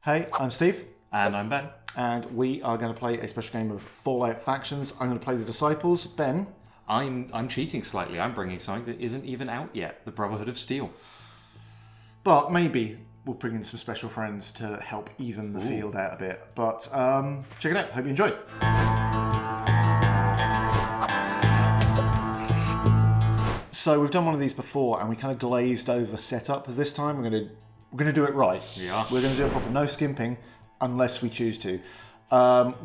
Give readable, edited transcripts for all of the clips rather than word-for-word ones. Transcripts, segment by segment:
Hey, I'm Steve. And I'm Ben. And we are going to play a special game of Fallout Factions. I'm going to play the Disciples. Ben? I'm cheating slightly. I'm bringing something that isn't even out yet. The Brotherhood of Steel. But maybe we'll bring in some special friends to help even the field out a bit. But check it out. Hope you enjoy. So we've done one of these before and we kind of glazed over setup. This time we're going to do it right. Yeah. We're going to do it proper. No skimping unless we choose to.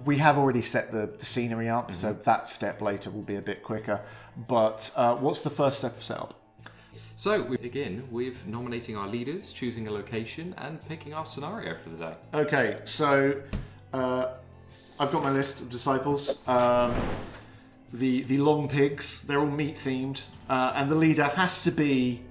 We have already set the scenery up, so that step later will be a bit quicker. But what's the first step of setup? So we begin with nominating our leaders, choosing a location, and picking our scenario for the day. Okay, so I've got my list of disciples. The long pigs, they're all meat themed, and the leader has to be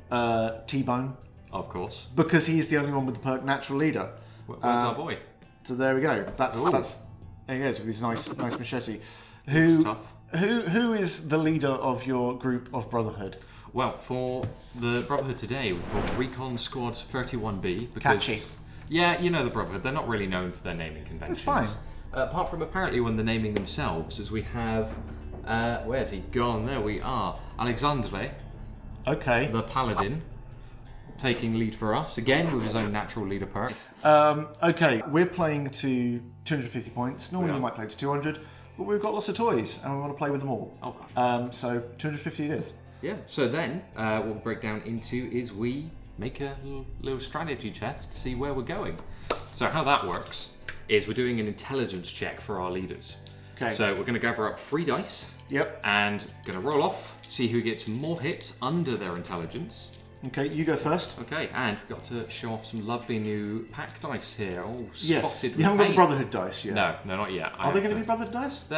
T-Bone. Of course. Because he's the only one with the perk natural leader. Where's our boy? So there we go. That's there he goes with his nice machete. Who is the leader of your group of Brotherhood? Well, for the Brotherhood today, we've got Recon Squad 31B. Because, Catchy. Yeah, you know the Brotherhood. They're not really known for their naming conventions. It's fine. Apart from apparently when they're naming themselves, as we have... where's he gone? There we are. Alexandre, Okay. the Paladin, taking lead for us, again with his own natural leader perk. Okay, we're playing to 250 points. Normally We you are. might play to 200, but we've got lots of toys and we want to play with them all. Oh gosh. So 250 it is. Yeah, so then what we'll break down into is we make a little strategy chest to see where we're going. So how that works is we're doing an intelligence check for our leaders. Okay. So we're going to gather up 3 dice Yep. and going to roll off, see who gets more hits under their intelligence. Okay, you go first. Okay, and we've got to show off some lovely new pack dice here, all Yes. spotted You with haven't got the paint. Brotherhood dice yet. No, not yet. Are they going to be Brotherhood dice?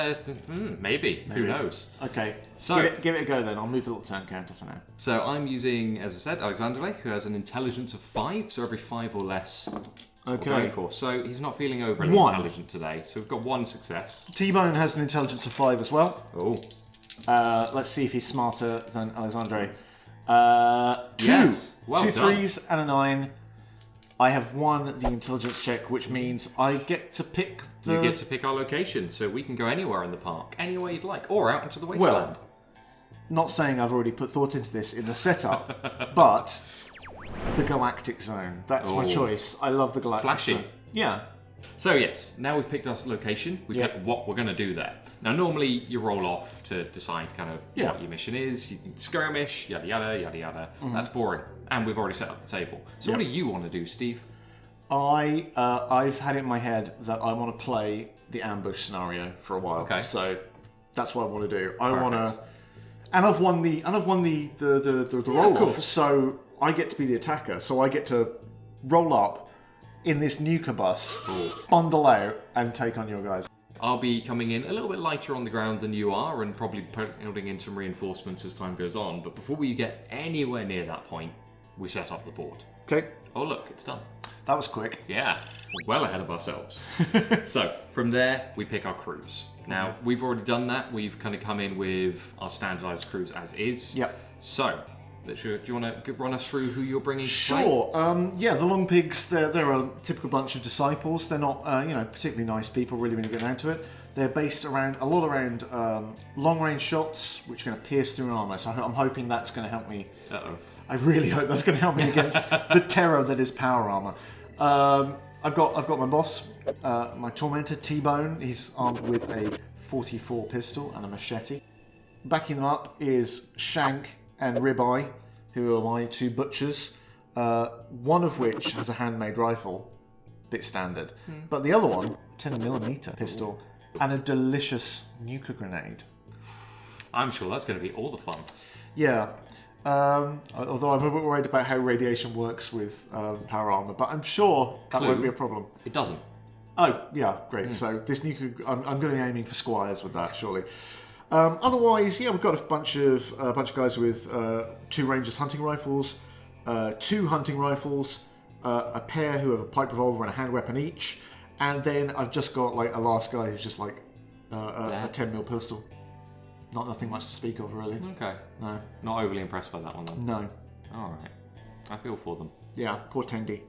Maybe. Who knows? Okay. So- give it a go then. I'll move the little turn counter for now. So I'm using, as I said, Alexandre, who has an intelligence of 5, so every 5 or less. Okay. We'll go for. So he's not feeling overly 1. intelligent today. So we've got 1 success. T-Bone has an intelligence of 5 as well. Oh, Let's see if he's smarter than Alexandre. 2. Yes. Well 2 done. 3s and a 9. I have won the intelligence check, which means I get to pick the... you get to pick our location, so we can go anywhere in the park, anywhere you'd like, or out into the wasteland. Not saying I've already put thought into this in the setup, but the Galactic Zone. That's my Oh. choice. I love the Galactic Flashy. Zone. Yeah. So yes, now we've picked our location, we Yep. pick what we're going to do there. Now normally you roll off to decide kind of Yeah. what your mission is, you can skirmish, yada yada, yada yada. That's boring. And we've already set up the table. So what do you want to do, Steve? I've had it in my head that I want to play the ambush scenario for a while. Okay. So that's what I want to do. I want to, Perfect. and I've won the roll cool. off. So I get to be the attacker. So I get to roll up in this Nuka bus, bundle out, and take on your guys. I'll be coming in a little bit lighter on the ground than you are and probably building in some reinforcements as time goes on. But before we get anywhere near that point, we set up the board. Okay. Oh look, it's done. That was quick. Yeah, we're well ahead of ourselves. So from there, we pick our crews. Now, we've already done that. We've kind of come in with our standardized crews as is. Yep. So, do you want to run us through who you're bringing to play? Sure. Yeah, the Long Pigs, they're a typical bunch of disciples. They're not, particularly nice people, really, when you get down to it. They're based around long-range shots, which are going to pierce through an armor. So I'm hoping that's going to help me. Uh-oh. I really hope that's going to help me against the terror that is power armor. I've got my boss, my tormentor, T-Bone. He's armed with a 44 pistol and a machete. Backing them up is Shank and Ribeye, who are my 2 butchers. One of which has a handmade rifle, bit standard, but the other one, 10mm pistol, and a delicious Nuka grenade. I'm sure that's going to be all the fun. Yeah. Although I'm a bit worried about how radiation works with power armor, but I'm sure that Clue. won't be a problem. It doesn't. Oh, yeah, great. So this Nuka, I'm going to be aiming for squires with that, surely. Otherwise, yeah, we've got a bunch of guys with 2 Rangers hunting rifles, 2 hunting rifles, a pair who have a pipe revolver and a hand weapon each, and then I've just got like a last guy who's just like a 10mm pistol. Nothing much to speak of, really. Okay. No. Not overly impressed by that one, then. No. All right. I feel for them. Yeah, poor Tendy.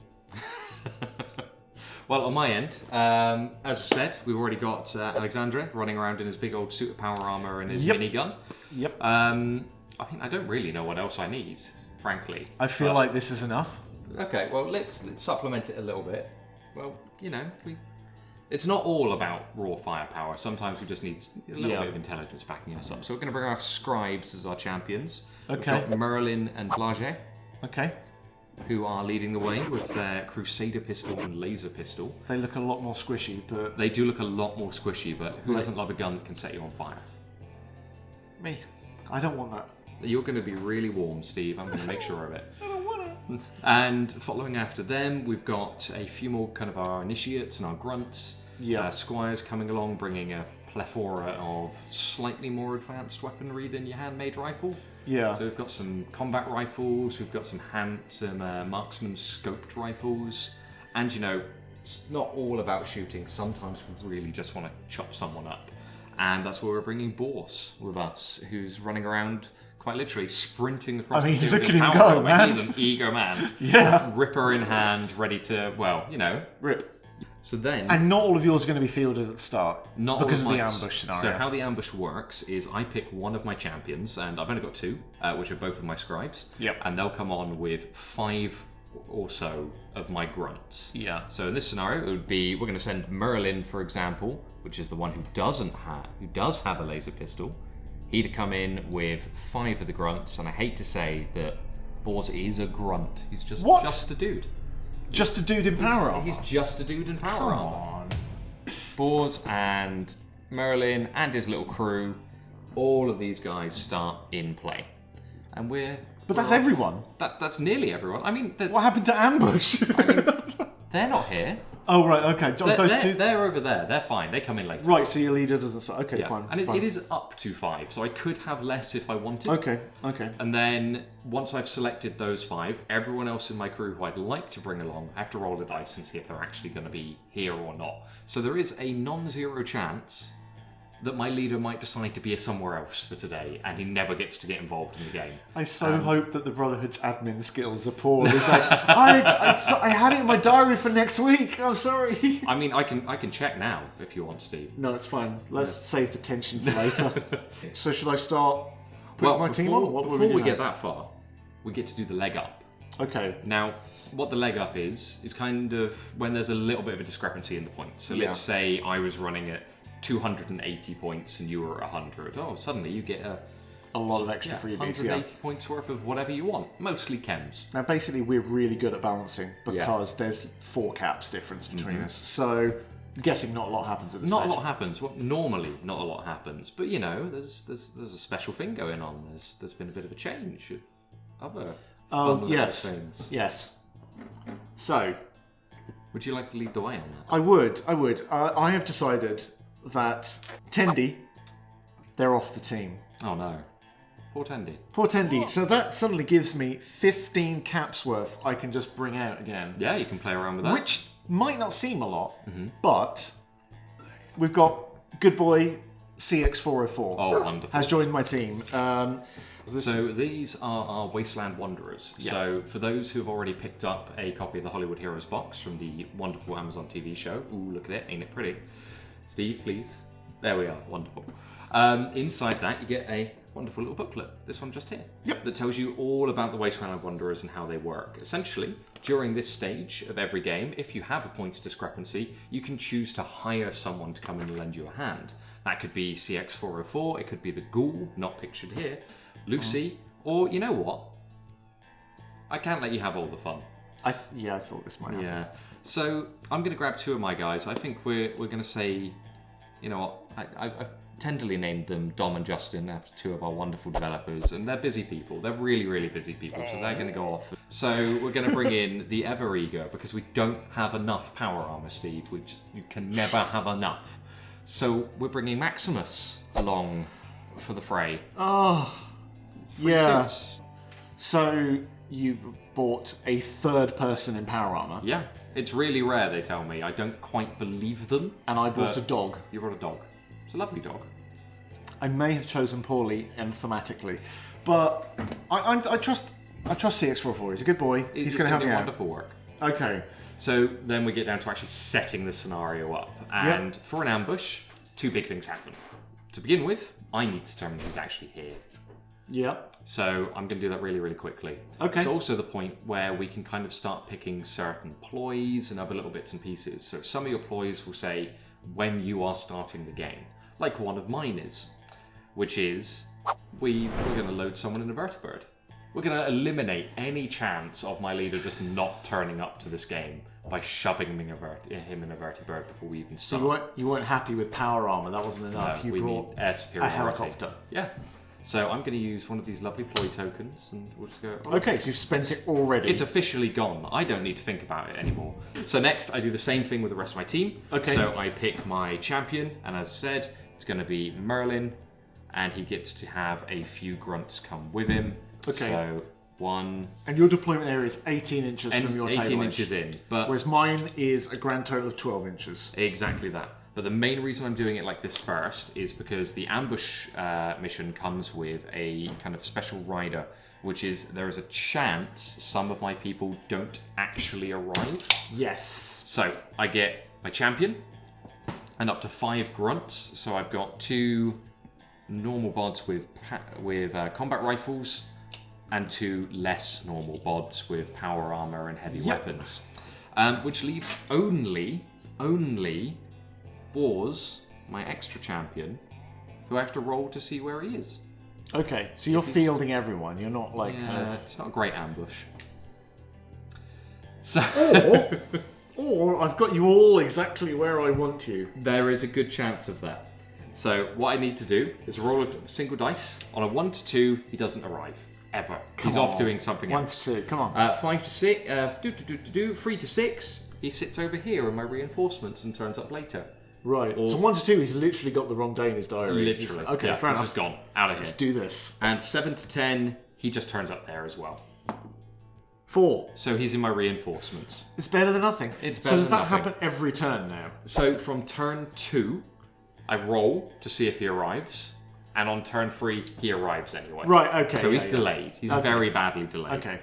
Well, on my end, as I said, we've already got Alexandra running around in his big old suit of power armor and his minigun. Yep. I mean, I don't really know what else I need, frankly. I feel like this is enough. Okay, well, let's supplement it a little bit. Well, you know, it's not all about raw firepower. Sometimes we just need a little bit of intelligence backing us up. So we're going to bring our scribes as our champions. Okay. We've got Merlin and Blage, Okay. who are leading the way with their Crusader pistol and laser pistol. They look a lot more squishy, but... They do look a lot more squishy, but who doesn't love a gun that can set you on fire? Me. I don't want that. You're going to be really warm, Steve. I'm going to make sure of it. I don't want it. And following after them, we've got a few more kind of our initiates and our grunts. Yeah. Squires coming along, bringing a plethora of slightly more advanced weaponry than your handmade rifle. Yeah. So we've got some combat rifles, we've got some marksman scoped rifles, and you know, it's not all about shooting. Sometimes we really just want to chop someone up, and that's where we're bringing BoS with us, who's running around quite literally sprinting across the field. Look at in him power. go, man. He's an eager man. Yeah. Ripper in hand, ready to, well, you know. Rip. So then... And not all of yours are going to be fielded at the start. Not because all of the mine. ambush scenario. So how the ambush works is I pick one of my champions, and I've only got two, which are both of my scribes. Yep. And they'll come on with 5 or so of my grunts. Yeah. So in this scenario, it would be, we're going to send Merlin, for example, which is the one who does have a laser pistol. He'd come in with 5 of the grunts, and I hate to say that BoS is a grunt. He's just a dude. Just a dude in power armor? He's just a dude in power Come armor. on. BoS and Merlin and his little crew, all of these guys start in play. And But that's everyone. That's nearly everyone. I mean... What happened to ambush? They're not here. Oh, right, okay. They're over there. They're fine. They come in later. Right, so your leader doesn't... Okay, Yeah. fine. And fine. it is up to 5, so I could have less if I wanted. Okay. And then, once I've selected those 5, everyone else in my crew who I'd like to bring along, I have to roll the dice and see if they're actually going to be here or not. So there is a non-zero chance that my leader might decide to be somewhere else for today, and he never gets to get involved in the game. I hope that the Brotherhood's admin skills are poor. It's like, I had it in my diary for next week. I'm sorry. I mean, I can check now if you want, Steve. No, it's fine. Let's save the tension for later. So should I start putting my team on? Before we get that far, we get to do the leg up. Okay. Now, what the leg up is kind of when there's a little bit of a discrepancy in the points. So let's say I was running at 280 points and you were at 100. Oh, suddenly you get a lot of extra freebies. 180 points worth of whatever you want, mostly chems. Now, basically, we're really good at balancing because there's 4 caps difference between us. So, guessing not a lot happens at this stage. Not a lot happens. Well, normally, not a lot happens. But you know, there's a special thing going on. There's been a bit of a change of other fun little things. Yes. So, would you like to lead the way on that? I would. I have decided that Tendi, they're off the team. Oh no. Poor Tendi. Poor Tendi. So that suddenly gives me 15 caps worth I can just bring out again. Yeah, you can play around with that. Which might not seem a lot, but we've got good boy CX404. Oh, wonderful. Has joined my team. These are our Wasteland Wanderers. Yeah. So for those who have already picked up a copy of the Hollywood Heroes box from the wonderful Amazon TV show, ooh, look at it, ain't it pretty? Steve, please. There we are, wonderful. Inside that, you get a wonderful little booklet, this one just here, that tells you all about the Wasteland Wanderers and how they work. Essentially, during this stage of every game, if you have a points discrepancy, you can choose to hire someone to come in and lend you a hand. That could be CX404, it could be the Ghoul, not pictured here, Lucy, or you know what? I can't let you have all the fun. I thought this might happen. Yeah. So I'm going to grab 2 of my guys. I think we're going to say, you know what? I've tenderly named them Dom and Justin after 2 of our wonderful developers, and they're busy people. They're really, really busy people, so they're going to go off. So we're going to bring in the ever eager because we don't have enough power armor, Steve. You can never have enough. So we're bringing Maximus along for the fray. Oh, Free suits. So you bought a 3rd person in power armor. Yeah. It's really rare, they tell me. I don't quite believe them. And I bought a dog. You brought a dog. It's a lovely dog. I may have chosen poorly and thematically, but I trust CX44. He's a good boy. He's going to help me out. Wonderful work. Okay. So then we get down to actually setting the scenario up. And for an ambush, two big things happen. To begin with, I need to determine who's actually here. Yeah. So I'm going to do that really, really quickly. Okay. It's also the point where we can kind of start picking certain ploys and other little bits and pieces. So some of your ploys will say when you are starting the game, like one of mine is, which is we're going to load someone in a vertibird. We're going to eliminate any chance of my leader just not turning up to this game by shoving him in a vertibird before we even start. So you weren't happy with power armor. That wasn't enough. No, You brought air a superiority. helicopter. Yeah. So I'm going to use one of these lovely ploy tokens, and we'll just go. Okay, so you've spent it already. It's officially gone. I don't need to think about it anymore. So next, I do the same thing with the rest of my team. Okay. So I pick my champion, and as I said, it's going to be Merlin, and he gets to have a few grunts come with him. Okay. So one. And your deployment area is 18 inches from your 18 table inches edge. in, but Whereas mine is a grand total of 12 inches. exactly that. But the main reason I'm doing it like this first is because the ambush mission comes with a kind of special rider, which is there is a chance some of my people don't actually arrive. Yes. So I get my champion and up to 5 grunts. So I've got 2 normal bods with combat rifles and 2 less normal bods with power armor and heavy weapons, which leaves only BoS, my extra champion, who I have to roll to see where he is. Okay, so you're fielding everyone. You're not like it's not a great ambush. So or I've got you all exactly where I want you. there is a good chance of that. So what I need to do is roll a single dice. On a 1 to 2, he doesn't arrive. Ever. He's off doing something 1 else. to 2, come on. 5 to 6, 3 to 6, he sits over here in my reinforcements and turns up later. Right. So 1 to 2, he's literally got the wrong day in his diary. Literally. Okay, yeah, fair this enough. is gone. Out of here. Let's do this. And 7 to 10, he just turns up there as well. 4. So he's in my reinforcements. It's better than nothing. It's better So does than that nothing. happen every turn now? So from turn 2, I roll to see if he arrives. And on turn 3, he arrives anyway. Right, okay. So he's delayed. He's very badly delayed. Okay.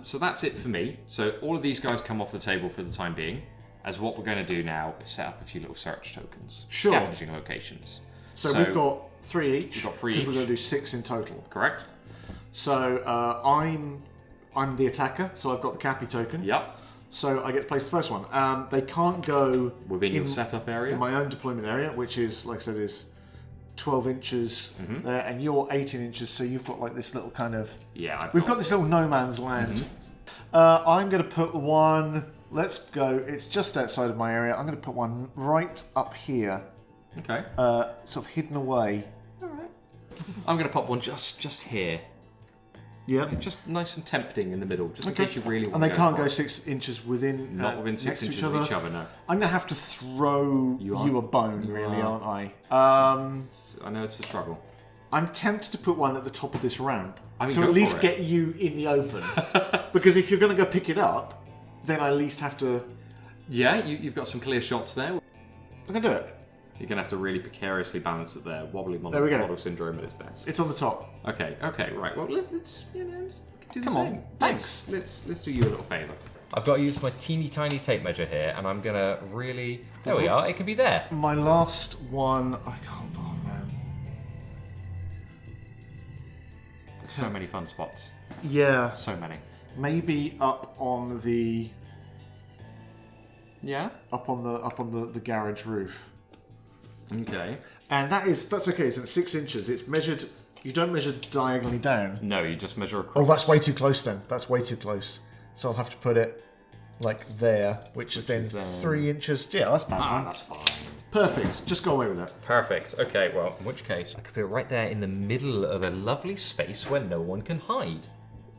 So that's it for me. So all of these guys come off the table for the time being. As what we're going to do now is set up a few little search tokens. Sure. Scavenging locations. So we've got 3 each. We've got 3 Because we're each. going to do 6 in total. Correct? So I'm the attacker, so I've got the Cappy token. Yep. So I get to place the first one. They can't go Within your setup area? in my own deployment area, which is, like I said, is 12 inches there, and you're 18 inches, so you've got like this little kind of... Yeah, We've got this little no man's land. I'm going to put one... Let's go. It's just outside of my area. I'm going to put one right up here. Okay. Sort of hidden away. Alright. I'm going to pop one just here. Yeah. Just nice and tempting in the middle, just in case you really want And they to can't for go it. 6 inches within... Not within 6 next to inches of each other, no. I'm going to have to throw you a bone, really, are. aren't I? I know it's a struggle. I'm tempted to put one at the top of this ramp. I mean, to go at for least it. get you in the open. Because if you're going to go pick it up, then I at least have to... Yeah, you've got some clear shots there. I can do it. You're going to have to really precariously balance it there. Wobbly There we go. model syndrome at its best. It's on the top. Okay, right. Well, let's let's do the Come same. on, thanks. Let's do you a little favour. I've got to use my teeny tiny tape measure here, and I'm going to really... There we are. It can be there. My last one... I can't... Oh, man. There's so many fun spots. Yeah. So many. Maybe up on the... Yeah? Up on the garage roof. Okay. And that's okay, isn't it? 6 inches. It's measured... You don't measure diagonally down. No, you just measure across. Oh, that's way too close then. That's way too close. So I'll have to put it like there, which is then 3 inches. Yeah, that's about fine. That's fine. Perfect. Just go away with that. Perfect. Okay, well, in which case, I could put it right there in the middle of a lovely space where no one can hide.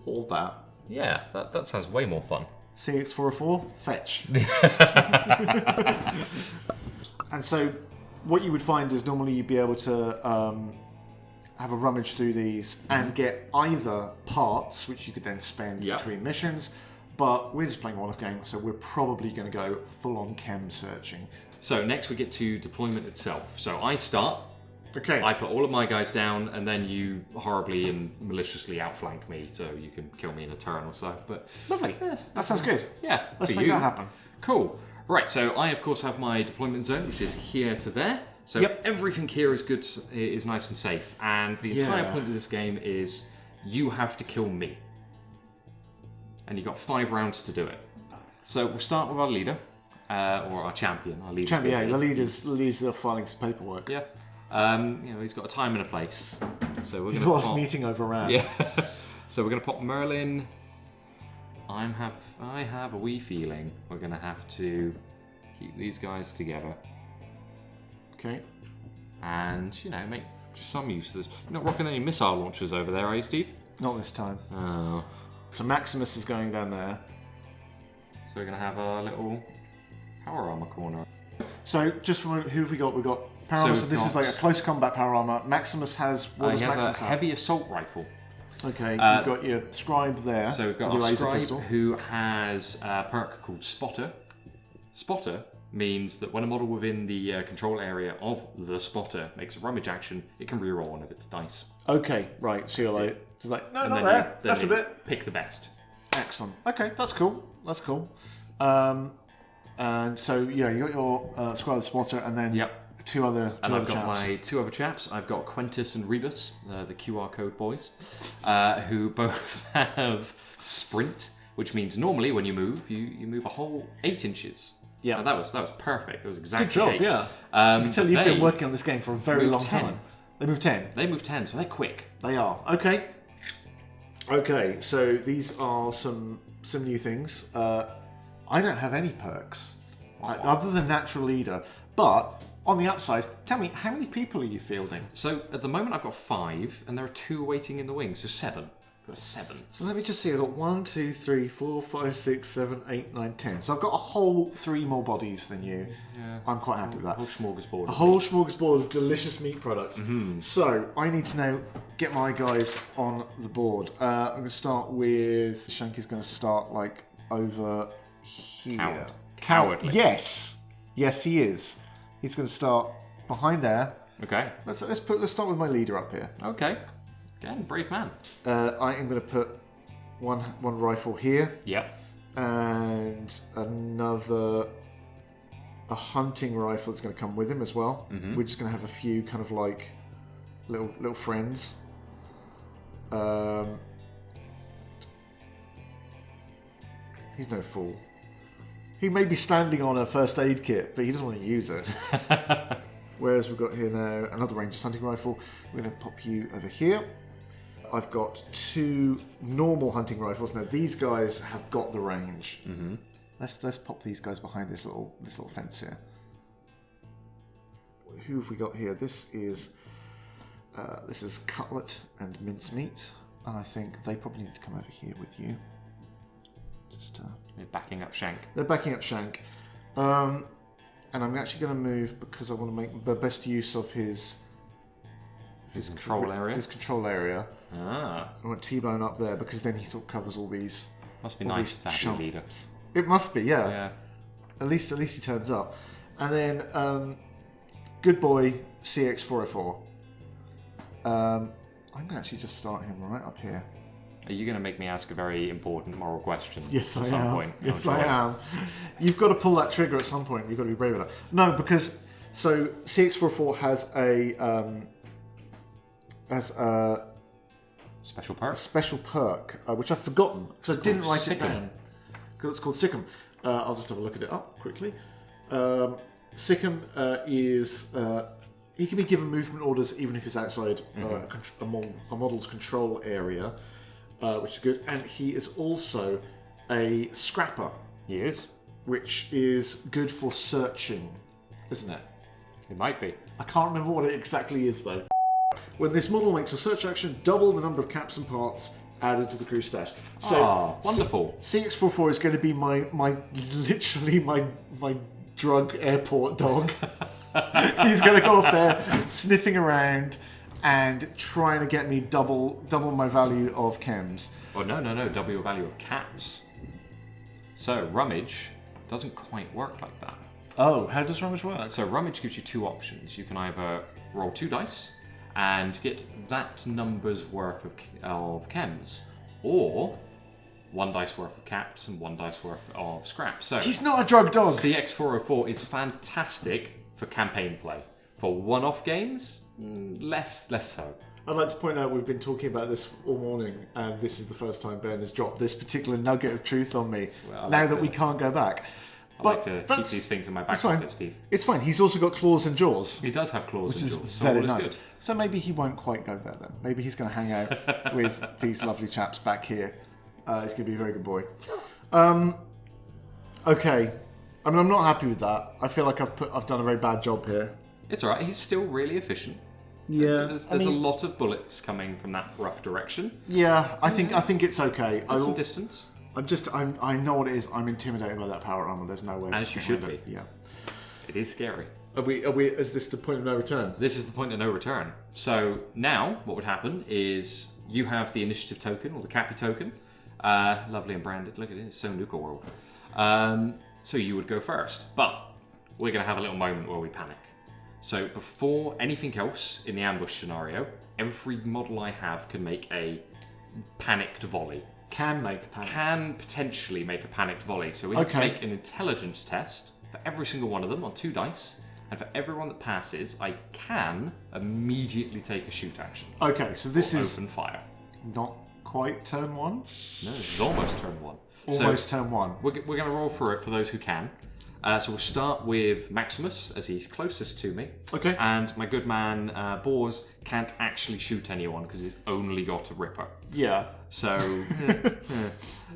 Hold that. Yeah, that sounds way more fun. CX404, fetch. And so what you would find is normally you'd be able to have a rummage through these and get either parts, which you could then spend between missions, but we're just playing a one-off game, so we're probably going to go full-on chem searching. So next we get to deployment itself. So I start Okay. I put all of my guys down, and then you horribly and maliciously outflank me, so you can kill me in a turn or so. But Lovely. That sounds good. yeah, Let's for make you. that happen. Cool. Right, so I of course have my deployment zone, which is here to there. So everything here is good, is nice and safe, and the entire point of this game is you have to kill me, and you've got 5 rounds to do it. So we'll start with our leader, or our champion. Our leader. Champion, the leader's filing some paperwork. Yeah. He's got a time and a place. So we're He's gonna lost meeting over around. Yeah. So we're gonna pop Merlin. I have a wee feeling we're gonna have to keep these guys together. Okay. And make some use of this. You're not rocking any missile launchers over there, are you, Steve? Not this time. Oh. So Maximus is going down there. So we're gonna have a little power armor corner. So just from who have we got? We've got power armor. So this is like a close combat power armor. Maximus has what does he has Maximus a have? heavy assault rifle. Okay, you've got your scribe there. So we've got our scribe who has a perk called Spotter. Spotter means that when a model within the control area of the spotter makes a rummage action, it can reroll one of its dice. Okay, right. So you're like, no, and not there. Left a bit. Pick the best. Excellent. Okay, that's cool. That's cool. And so you got your scribe spotter, and then two other I've got chaps. my 2 other chaps. I've got Quentis and Rebus, the QR code boys, who both have sprint, which means normally when you move, you move a whole 8 inches. Yeah, now, that was perfect. It was exactly good job. 8. Yeah, I can tell you've been working on this game for a very long time. They move 10. They move 10, so they're quick. They are. Okay. Okay, so these are some new things. I don't have any perks other than natural leader, but on the upside, tell me, how many people are you fielding? So at the moment I've got 5, and there are 2 waiting in the wings, so 7. I've got 7. So let me just see, I've got 1, 2, 3, 4, 5, 6, 7, 8, 9, 10. So I've got a whole 3 more bodies than you. Yeah. I'm quite happy with that. A whole smorgasbord. A whole smorgasbord of delicious meat products. Mm-hmm. So I need to now get my guys on the board. I'm going to start with... Shanky's going to start like over here. Cowardly. Yes. Yes, he is. He's going to start behind there. Okay. Let's start with my leader up here. Okay. Again, brave man. I am going to put one rifle here. Yep. And a hunting rifle that's going to come with him as well. Mm-hmm. We're just going to have a few kind of like little friends. He's no fool. He may be standing on a first aid kit, but he doesn't want to use it. Whereas we've got here now another ranger's hunting rifle. We're going to pop you over here. I've got 2 normal hunting rifles. Now these guys have got the range. Mm-hmm. Let's pop these guys behind this little fence here. Who have we got here? This is Cutlet and Mincemeat, and I think they probably need to come over here with you. Just they're backing up Shank. They're backing up Shank, and I'm actually going to move because I want to make the best use of his control area. His control area. Ah. I want T-Bone up there because then he sort of covers all these. Must be nice to have a leader. It must be, yeah. Yeah. At least he turns up, and then good boy CX404. I'm going to actually just start him right up here. Are you going to make me ask a very important moral question at some point? Yes, I am. You've got to pull that trigger at some point. You've got to be brave enough. No, because so CX44 has a special perk. A special perk, which I've forgotten because I didn't write it down. It's called Sikkim. I'll just have a look at it up quickly. Sikkim is. He can be given movement orders even if he's outside a model's control area, which is good. And he is also a scrapper. He is. Which is good for searching, isn't it? It might be. I can't remember what it exactly is, though. When this model makes a search action, double the number of caps and parts added to the crew stash. So, wonderful. CX44 is going to be literally my drug airport dog. He's going to go off there sniffing around and trying to get me double my value of chems. Oh, no, double your value of caps. So, rummage doesn't quite work like that. Oh, how does rummage work? So rummage gives you two options. You can either roll 2 dice and get that number's worth of chems, or 1 dice worth of caps and 1 dice worth of scrap. So He's not a drug dog. CX404 is fantastic for campaign play. For one-off games, less so. I'd like to point out we've been talking about this all morning, and this is the first time Ben has dropped this particular nugget of truth on me. Well, now that we can't go back. I like to keep these things in my back pocket, Steve. It's fine. He's also got claws and jaws. He does have claws Which and is jaws, so very all is nice. good. So maybe he won't quite go there then. Maybe he's going to hang out with these lovely chaps back here. He's going to be a very good boy. Okay. I mean, I'm not happy with that. I feel like I've done a very bad job here. It's alright, he's still really efficient. Yeah. There's a lot of bullets coming from that rough direction. Yeah, I think it's okay. There's some distance. I know what it is. I'm intimidated by that power armor. There's no way. As you should be. Yeah. It is scary. Are we? Is this the point of no return? This is the point of no return. So now, what would happen is you have the initiative token or the Cappy token, lovely and branded. Look at it, it's so Nuka World. So you would go first, but we're going to have a little moment where we panic. So before anything else in the ambush scenario, every model I have can make a panicked volley. Can make a panic. Can potentially make a panicked volley. So we have to make an intelligence test for every single one of them on 2 dice. And for everyone that passes, I can immediately take a shoot action. Okay, so this is open fire. Not quite turn 1? No, this is almost turn 1. Almost turn 1. We're going to roll through it for those who can. So we'll start with Maximus, as he's closest to me. Okay. And my good man, BoS, can't actually shoot anyone because he's only got a Ripper. Yeah. So,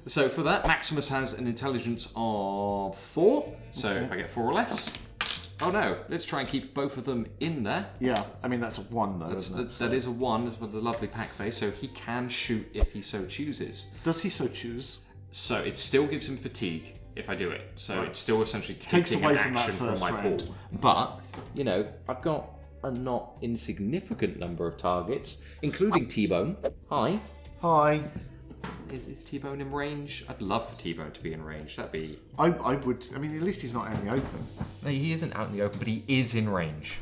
so for that, Maximus has an intelligence of 4. So if I get 4 or less... Oh no, let's try and keep both of them in there. Yeah, I mean that's a 1 though, isn't it? That is a 1 with the lovely pack face, so he can shoot if he so chooses. Does he so choose? So it still gives him fatigue if I do it. So it's still essentially Takes taking away an from that action from first my round. pool. But, you know, I've got a not insignificant number of targets, including T-Bone. Hi. Hi. Is T-Bone in range? I'd love for T-Bone to be in range. That'd be... I would... I mean, at least he's not out in the open. No, he isn't out in the open, but he is in range.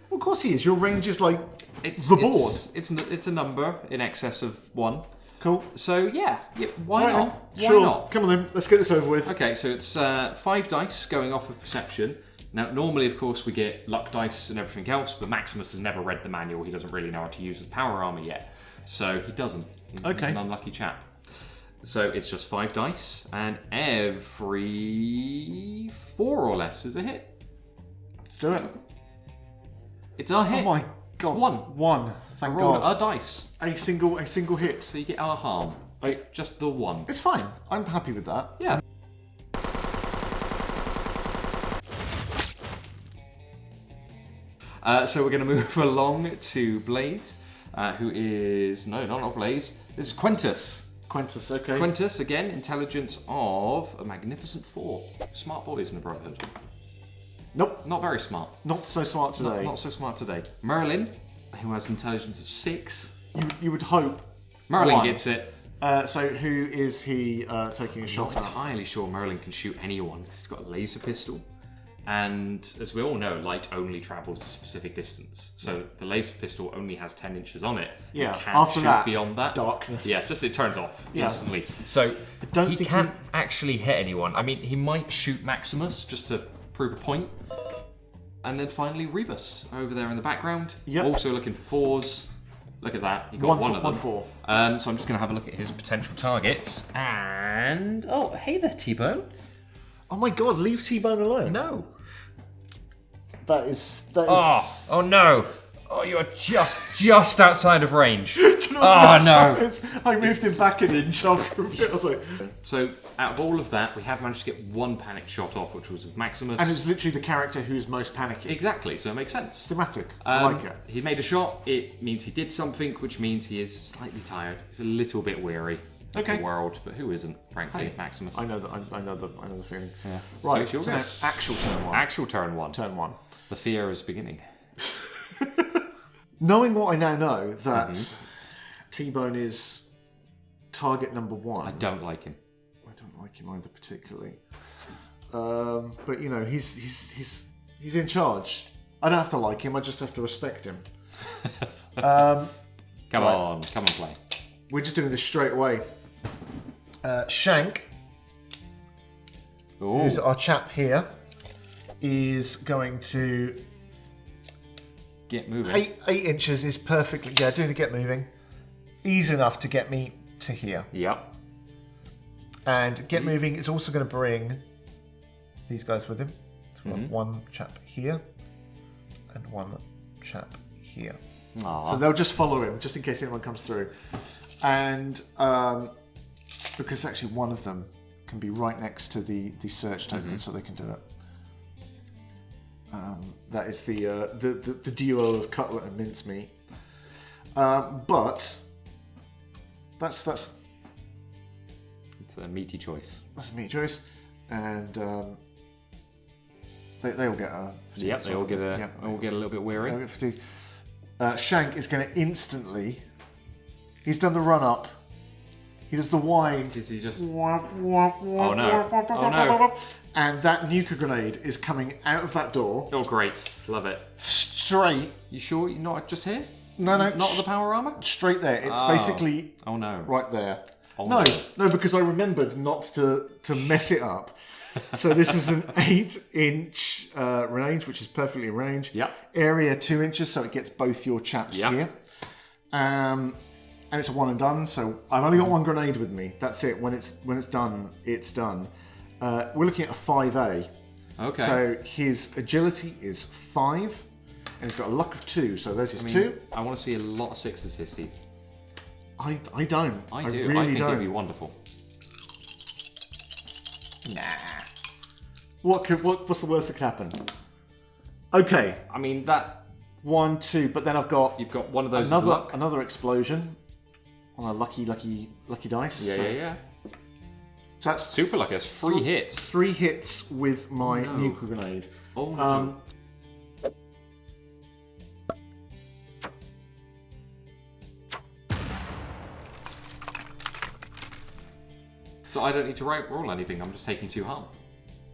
Well, of course he is. Your range is like It's the board. It's a number in excess of 1. Cool. So, yeah why Right, not? then. Why Sure. not? Come on then. Let's get this over with. Okay, so it's 5 dice going off of perception. Now, normally, of course, we get luck dice and everything else, but Maximus has never read the manual. He doesn't really know how to use his power armor yet. So he doesn't. He's an unlucky chap. So it's just 5 dice, and every 4 or less is a hit. Let's do it. It's a hit. Oh my god. It's 1. 1. Thank Roll God. a dice. A single hit. So you get our harm. Just the 1. It's fine. I'm happy with that. Yeah. So we're going to move along to Blaze, who is... No, not Blaze. This is Quintus. Quintus, okay. Quintus, again, intelligence of a magnificent 4. Smart boys in the Brotherhood. Nope. Not very smart. Not so smart today. Not so smart today. Merlin, who has intelligence of 6. You would hope. Merlin 1. gets it. So who is he taking a shot Not at? entirely sure Merlin can shoot anyone because he's got a laser pistol. And as we all know, light only travels a specific distance. So the laser pistol only has 10 inches on it. Yeah, It can't after shoot that, beyond that. darkness. Yeah, just it turns off Yeah. instantly. So don't he think can't actually hit anyone. I mean, he might shoot Maximus just to prove a point. And then finally Rebus over there in the background. Yep. Also looking for 4s. Look at that. He got one of them. 1-4. So I'm just going to have a look at his potential targets. And... Oh, hey there, T-Bone. Oh my god, leave T-Bone alone. No. That is... Oh no! Oh, you are just outside of range. Do you know what that's right? I moved him back an inch after a bit. I was like... So, out of all of that, we have managed to get 1 panic shot off, which was with Maximus. And it was literally the character who's most panicky. Exactly, so it makes sense. Thematic. I like it. He made a shot. It means he did something, which means he is slightly tired. He's a little bit weary of the world, but who isn't, frankly, Maximus? I know the feeling. Yeah. Right, so so now, actual turn 1. Actual turn 1. Turn 1. The fear is beginning. Knowing what I now know, that T-Bone is target number 1. I don't like him. I don't like him either particularly. But you know, he's in charge. I don't have to like him. I just have to respect him. Come on, play. We're just doing this straight away. Shank, who's our chap here, is going to get moving. 8 inches is perfectly doing the get moving. Easy enough to get me to here. Yep. And get moving is also going to bring these guys with him. So we have one chap here and one chap here. Aww. So they'll just follow him, just in case anyone comes through. And because actually one of them can be right next to the search token, so they can do it. That is the duo of cutlet and mincemeat. But that's it's a meaty choice. That's a meaty choice, and they all get fatigue. Yep, they all get a little bit weary. They'll get fatigue. Shank is going to instantly. He's done the run up. He does the wind. Is he just? Oh no! Oh no! And that Nuka grenade is coming out of that door. Oh great! Love it. Straight. You sure you're not just here? No. Not the power armor? Straight there. It's basically. Oh no! Right there. Oh, no, because I remembered not to mess it up. So this is an 8-inch range, which is perfectly in range. Yep. Area 2 inches, so it gets both your chaps here. And it's a one and done. So I've only got one grenade with me. That's it. When it's done, it's done. We're looking at a 5A. Okay. So his agility is 5, and he's got a luck of 2. So there's his 2. I want to see a lot of 6s here, Steve. I don't. I do. Really I think don't. it'd be wonderful. Nah. What's the worst that could happen? Okay. I mean that 1, 2, but then I've got you've got one of those. Another explosion on a lucky dice. Yeah. So that's super lucky. That's 3 hits. 3 hits with my nuclear grenade. Oh no. So I don't need to roll anything. I'm just taking 2 harm.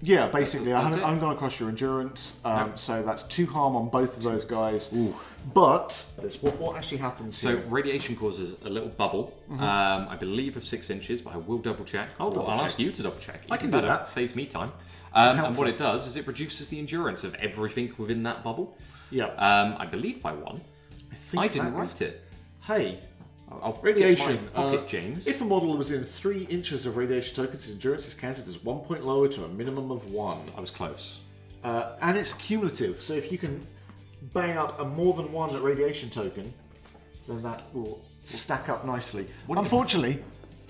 Yeah, basically, I That's haven't gone across your endurance, so that's 2 harm on both of those guys. Ooh. But what actually happens here? So radiation causes a little bubble, I believe of 6 inches, but I will double check. I'll ask you to double check. I can do that. Saves me time. And what it does is it reduces the endurance of everything within that bubble. Yeah. I believe by 1. I didn't write it. Hey. I'll radiation. Pocket, James. If a model was in 3 inches of radiation tokens, its endurance is counted as 1 point lower to a minimum of 1. I was close. And it's cumulative, so if you can bang up a more than 1 radiation token, then that will stack up nicely. Unfortunately,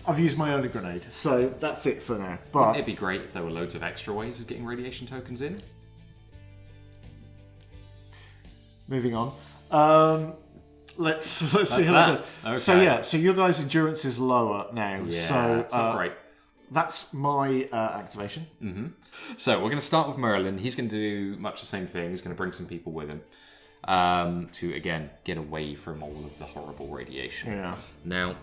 I've used my only grenade, so that's it for now. But it'd be great if there were loads of extra ways of getting radiation tokens in. Moving on. Let's see how that goes. Okay. So your guys' endurance is lower now. Yeah, so that's not great. That's my activation. Mm-hmm. So we're going to start with Merlin. He's going to do much the same thing. He's going to bring some people with him to again get away from all of the horrible radiation. Yeah. Now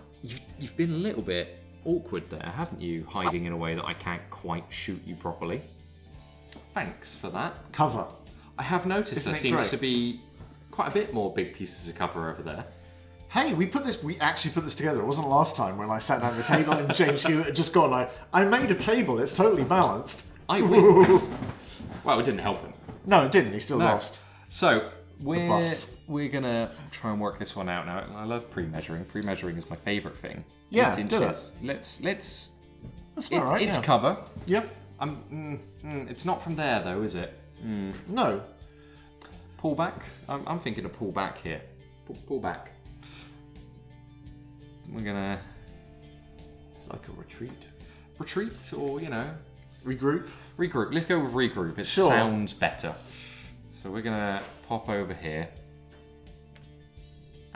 you've been a little bit awkward there, haven't you? Hiding in a way that I can't quite shoot you properly. Thanks for that. Cover. I have noticed there seems to be quite a bit more big pieces of cover over there. Hey, we actually put this together. It wasn't last time when I sat down at the table and James Hewitt had just gone, I made a table, it's totally balanced. I win. Well, it didn't help him. No, it didn't. He still lost. So, we're going to try and work this one out now. I love pre-measuring. Pre-measuring is my favourite thing. Yeah, 8 inches. Let's That's about right, It's cover. Yep. It's not from there, though, is it? No. Pull back? I'm thinking of pull back here. Pull back. We're gonna... It's like a retreat. Retreat, or, Regroup? Regroup. Let's go with regroup. It sounds better. So we're gonna pop over here.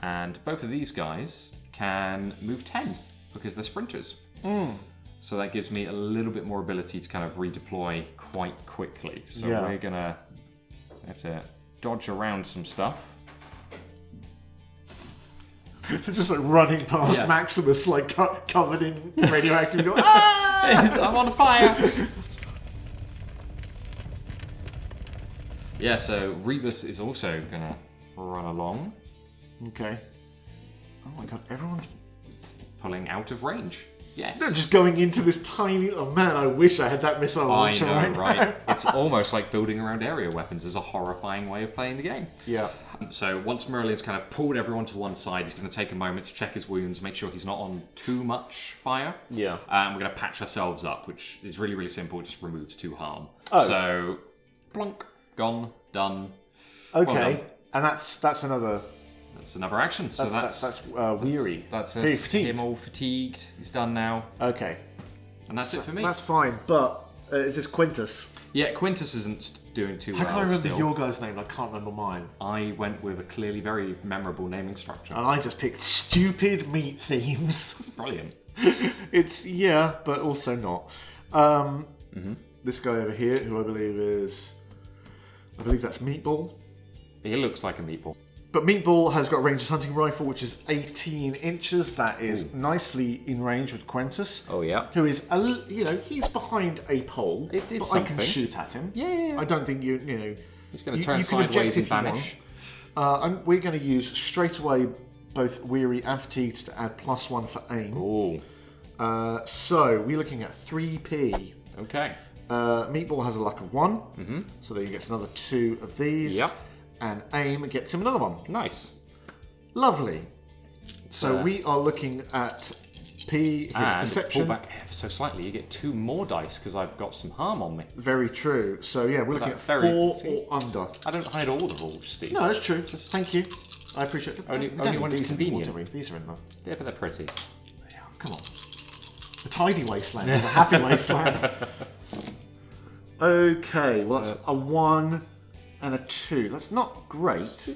And both of these guys can move 10, because they're sprinters. So that gives me a little bit more ability to kind of redeploy quite quickly. So we're gonna have to dodge around some stuff. They're just running past Maximus, covered in radioactive. Go, ah! I'm on fire. Yeah, so Rebus is also going to run along. Okay. Oh my god, everyone's pulling out of range. Yes. They're just going into this tiny... Oh man, I wish I had that missile launcher I know, right now. right? It's almost like building around area weapons is a horrifying way of playing the game. Yeah. So once Merlin's kind of pulled everyone to one side, he's going to take a moment to check his wounds, make sure he's not on too much fire. Yeah. And we're going to patch ourselves up, which is really, really simple. It just removes 2 harm. Oh. So, plonk, gone, done. Okay. Well done. And that's another... That's another action. So that's weary. That's very fatigued. him all fatigued. He's done now. Okay. And that's it for me. That's fine, but is this Quintus? Yeah, Quintus isn't doing too well. How can I remember still. your guy's name? I can't remember mine. I went with a clearly very memorable naming structure. And I just picked stupid meat themes. Brilliant. It's, yeah, but also not. This guy over here, who I believe that's Meatball. He looks like a meatball. But Meatball has got a ranger's hunting rifle, which is 18 inches. That is nicely in range with Quintus. Oh, yeah. Who is, he's behind a pole, but I can shoot at him. Yeah. I don't think you He's going to turn sideways and vanish. And we're going to use straight away both Weary and Fatigued to add +1 for aim. Ooh. So we're looking at 3p. Okay. Meatball has a luck of 1, so then he gets another 2 of these. Yep. And aim gets him another 1. Nice. Lovely. So we are looking at P, his perception. Pull back ever so slightly, you get 2 more dice because I've got some harm on me. Very true. So yeah, we're looking at 4 or under. I don't hide all the rules, Steve. No, that's true. Thank you. I appreciate it. Only when it's convenient. These are in there. Yeah, but they're pretty. Yeah, come on. A tidy wasteland is a happy wasteland. Okay, well that's a 1 and a 2. That's not great.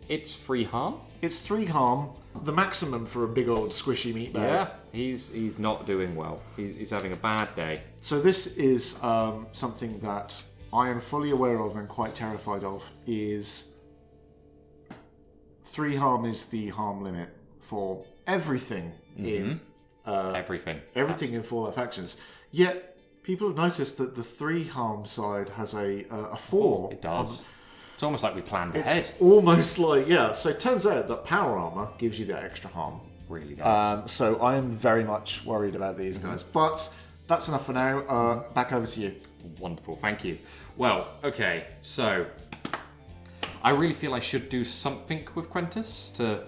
It's 3 harm. It's 3 harm. The maximum for a big old squishy meat bag. Yeah, he's not doing well. He's having a bad day. So this is something that I am fully aware of and quite terrified of. Is 3 harm is the harm limit for everything in everything in Fallout Factions. Yet people have noticed that the 3 harm side has a 4. It does. It's almost like we planned ahead. It's almost like, yeah. So it turns out that power armor gives you that extra harm. Really does. So I am very much worried about these guys. But that's enough for now. Back over to you. Wonderful, thank you. Well, okay, so I really feel I should do something with Quintus to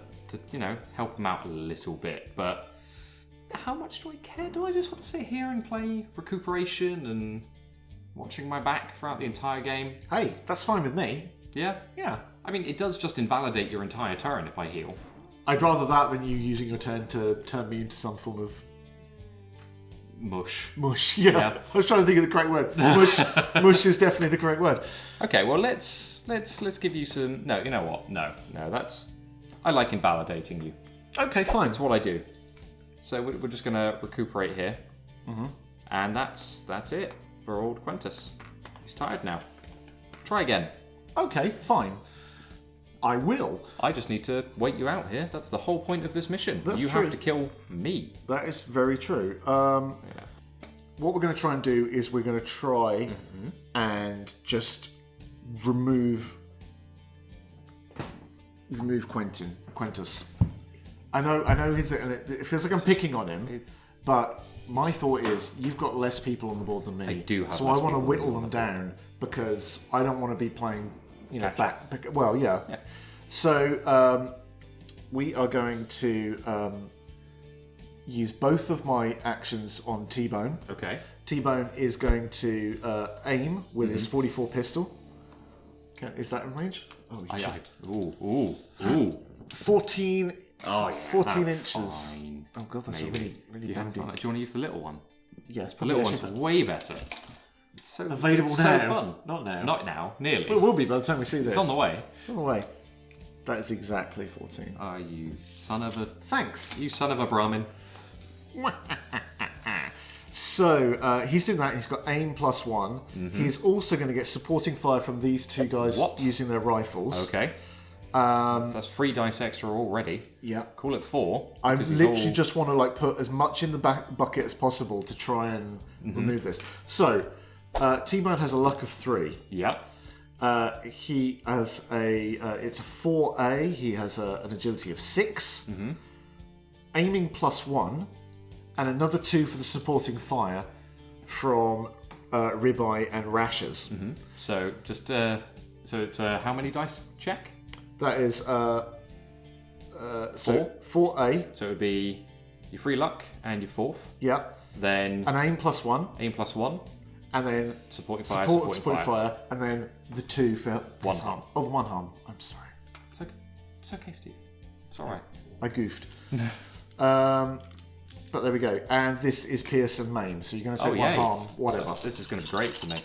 help him out a little bit, but how much do I care? Do I just want to sit here and play recuperation and watching my back throughout the entire game? Hey, that's fine with me. Yeah? Yeah. I mean, it does just invalidate your entire turn if I heal. I'd rather that than you using your turn to turn me into some form of... Mush. Mush, yeah. I was trying to think of the correct word. Mush. Mush is definitely the correct word. Okay, well, let's give you some... No, you know what? No, that's... I like invalidating you. Okay, fine. That's what I do. So we're just going to recuperate here. And that's it for old Quintus. He's tired now. Try again. Okay, fine. I will. I just need to wait you out here. That's the whole point of this mission. That's you true. have to kill me. That is very true. What we're going to try and do is we're going to try and just remove Quintus. I know. It feels like I'm picking on him, but my thought is you've got less people on the board than me. I do have. So I want to whittle them down because I don't want to be playing, back. Well, yeah. So we are going to use both of my actions on T-Bone. Okay. T-Bone is going to aim with his 44 pistol. Okay, is that in range? Oh, ooh. 14. Oh, yeah, 14 inches. Fine. Oh god, that's Maybe. really Do you want to use the little one? Yes, the little one's way better. It's so available it's now. So fun. Not now. Not now. Nearly. Well, it will be by the time we see this. It's on the way. It's on the way. That is exactly 14. Oh, you son of a... Thanks. You son of a Brahmin. So, he's doing that. He's got aim +1. He's also going to get supporting fire from these 2 guys using their rifles. Okay. So that's 3 dice extra already. Yeah. Call it 4. I literally just want to put as much in the back bucket as possible to try and remove this. So, T-Bone has a luck of 3. Yep. He has it's a 4A. He has an agility of 6. Aiming +1. And another 2 for the supporting fire from Ribeye and Rashers. So just so it's how many dice check? That is 4. 4A. So it would be your free luck and your 4th. Yeah. Then an aim +1. Aim +1. And then supporting fire, supporting fire. And then the 2 for one harm. Oh, the 1 harm. I'm sorry. It's okay, Steve. It's all right. I goofed. But there we go. And this is Pierce and Maim. So you're going to take 1 harm, whatever. This is going to be great for me.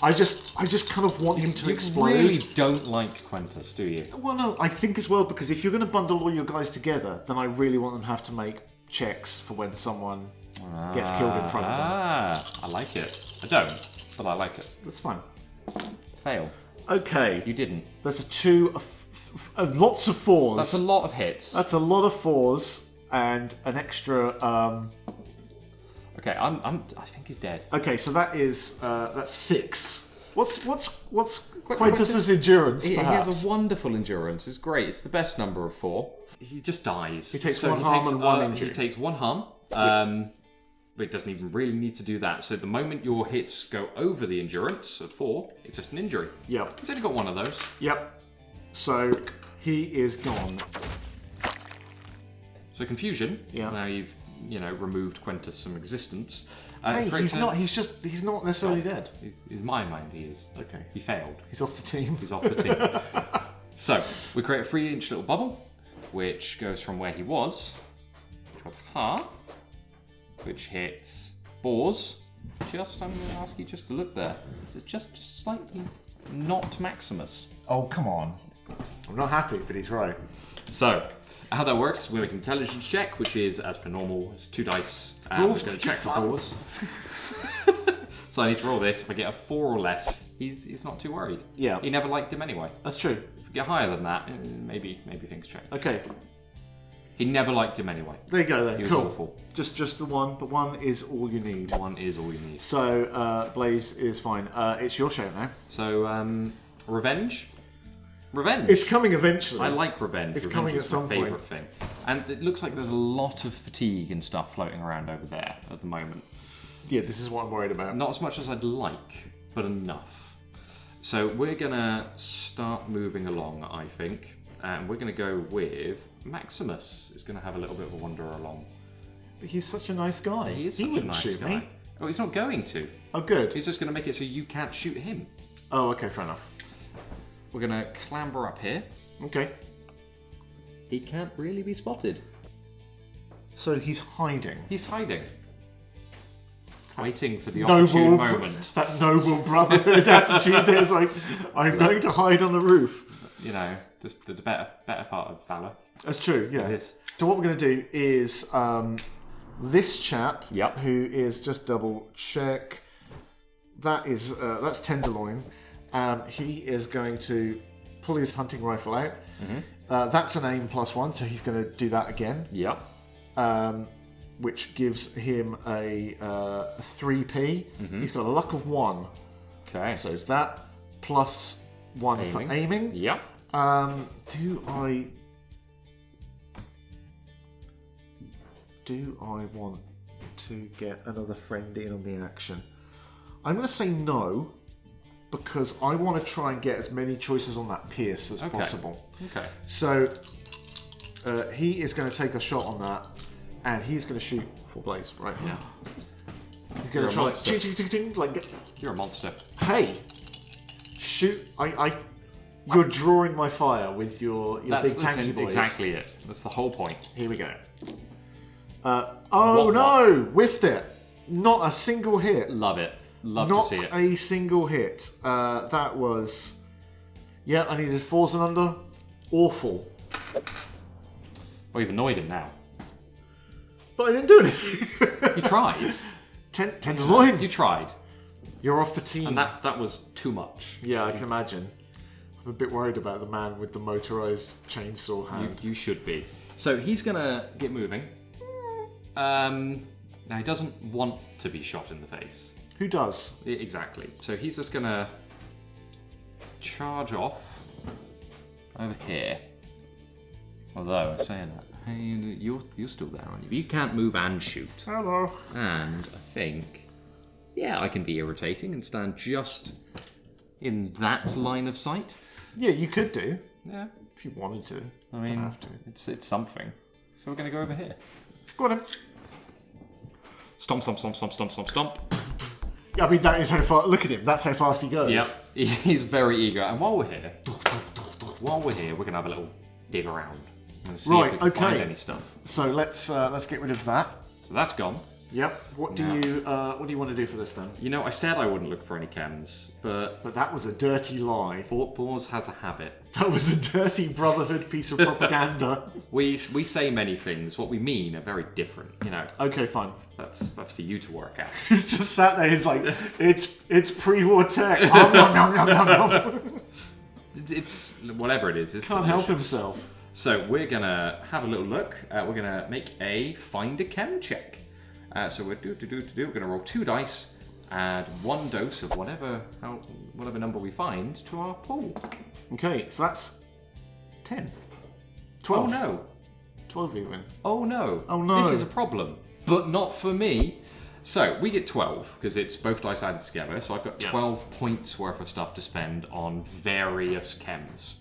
I just kind of want him to explode. You really don't like Quintus, do you? Well, no, I think as well, because if you're going to bundle all your guys together, then I really want them to have to make checks for when someone gets killed in front of them. I like it. I don't, but I like it. That's fine. Fail. Okay. You didn't. There's a 2, lots of 4s. That's a lot of hits. That's a lot of 4s and an extra. Okay, I think he's dead. Okay, so that's 6. What's Quintus's endurance? He perhaps? has a wonderful endurance. It's great. It's the best number of 4. He just dies. He takes 1 harm and 1 injury. He takes 1 harm. But it doesn't even really need to do that. So the moment your hits go over the endurance of 4, it's just an injury. Yep. He's only got 1 of those. Yep. So he is gone. So confusion. Yeah. Now you've removed Quintus from existence. Hey, he's not necessarily dead. In my mind, he is. Okay. He failed. He's off the team. He's off the team. So we create a 3-inch little bubble, which goes from where he was, which was Ha, which hits BoS. I'm going to ask you just to look there. It's just slightly not Maximus. Oh, come on. I'm not happy, but he's right. So, how that works, we make an intelligence check, which is, as per normal, it's 2 dice. And we're going to check for BoS. So I need to roll this. If I get a 4 or less, he's not too worried. Yeah. He never liked him anyway. That's true. If we get higher than that, maybe things change. Okay. He never liked him anyway. There you go then. He was cool. awful. Just the 1, but 1 is all you need. 1 is all you need. So Blaze is fine. It's your show now. So revenge. Revenge. It's coming eventually. I like revenge. It's revenge coming is at some my favourite point. thing. And it looks like there's a lot of fatigue and stuff floating around over there at the moment. Yeah, this is what I'm worried about. Not as much as I'd like, but enough. So we're going to start moving along, I think. And we're going to go with Maximus is going to have a little bit of a wander along. But he's such a nice guy. He is such a nice shoot guy. me. Oh, he's not going to. Oh, good. He's just going to make it so you can't shoot him. Oh, okay, fair enough. We're going to clamber up here. Okay. He can't really be spotted. So he's hiding. He's hiding. Waiting for the opportune moment. That noble brotherhood attitude there's like, I'm going to hide on the roof. You know, just the better part of valour. That's true, yeah. It is. So what we're going to do is this chap, Yep. who is just double check. That's Tenderloin. He is going to pull his hunting rifle out. Mm-hmm. That's an aim +1, so he's going to do that again. Yep. Which gives him a 3p. Mm-hmm. He's got a luck of 1. Okay. So it's that plus 1 for aiming. Yep. Do I want to get another friend in on the action? I'm going to say no, because I want to try and get as many choices on that Pierce as possible. Okay. So he is going to take a shot on that, and he's going to shoot for Blaze right here. He's going to try You're a monster. Hey, shoot! You're drawing my fire with your big tanky boys. Exactly it. That's the whole point. Here we go. No! Whiffed it. Not a single hit. Love it. Love Not to see it. a single hit. That was... Yeah, I needed 4s and under. Awful. Well, you've annoyed him now. But I didn't do anything. You tried. Tenderloin. You tried. You're off the team. And that was too much. Yeah, I can imagine. I'm a bit worried about the man with the motorised chainsaw hand. You should be. So he's going to get moving. Now, he doesn't want to be shot in the face. Who does? Exactly. So he's just going to charge off over here. Although, saying that, hey, you're still there, aren't you? You can't move and shoot. Hello. And I think, yeah, I can be irritating and stand just in that line of sight. Yeah, you could do. Yeah. If you wanted to. I mean, don't have to. It's something. So we're going to go over here. Go on then. Stomp, stomp, stomp, stomp, stomp, stomp, stomp. Yeah, I mean, that is how far. Look at him. That's how fast he goes. Yep. He's very eager. And while we're here, we're going to have a little dig around. And see if we can find any stuff. So let's get rid of that. So that's gone. Yep. What do you want to do for this then? You know, I said I wouldn't look for any chems, but that was a dirty lie. BoS has a habit. That was a dirty Brotherhood piece of propaganda. We say many things. What we mean are very different. You know. Okay, fine. That's for you to work out. He's just sat there. He's like, it's pre-war tech. Nom, nom, nom, nom, nom. It's whatever it is. It's Can't delicious. help himself. So we're gonna have a little look. We're gonna make a find a chem check. So we're we're gonna roll 2 dice, add 1 dose of whatever number we find to our pool. Okay, so that's 10. 12. Oh no. 12 even. Oh no. Oh no. This is a problem, but not for me. So we get 12 because it's both dice added together. So I've got 12 points worth of stuff to spend on various chems.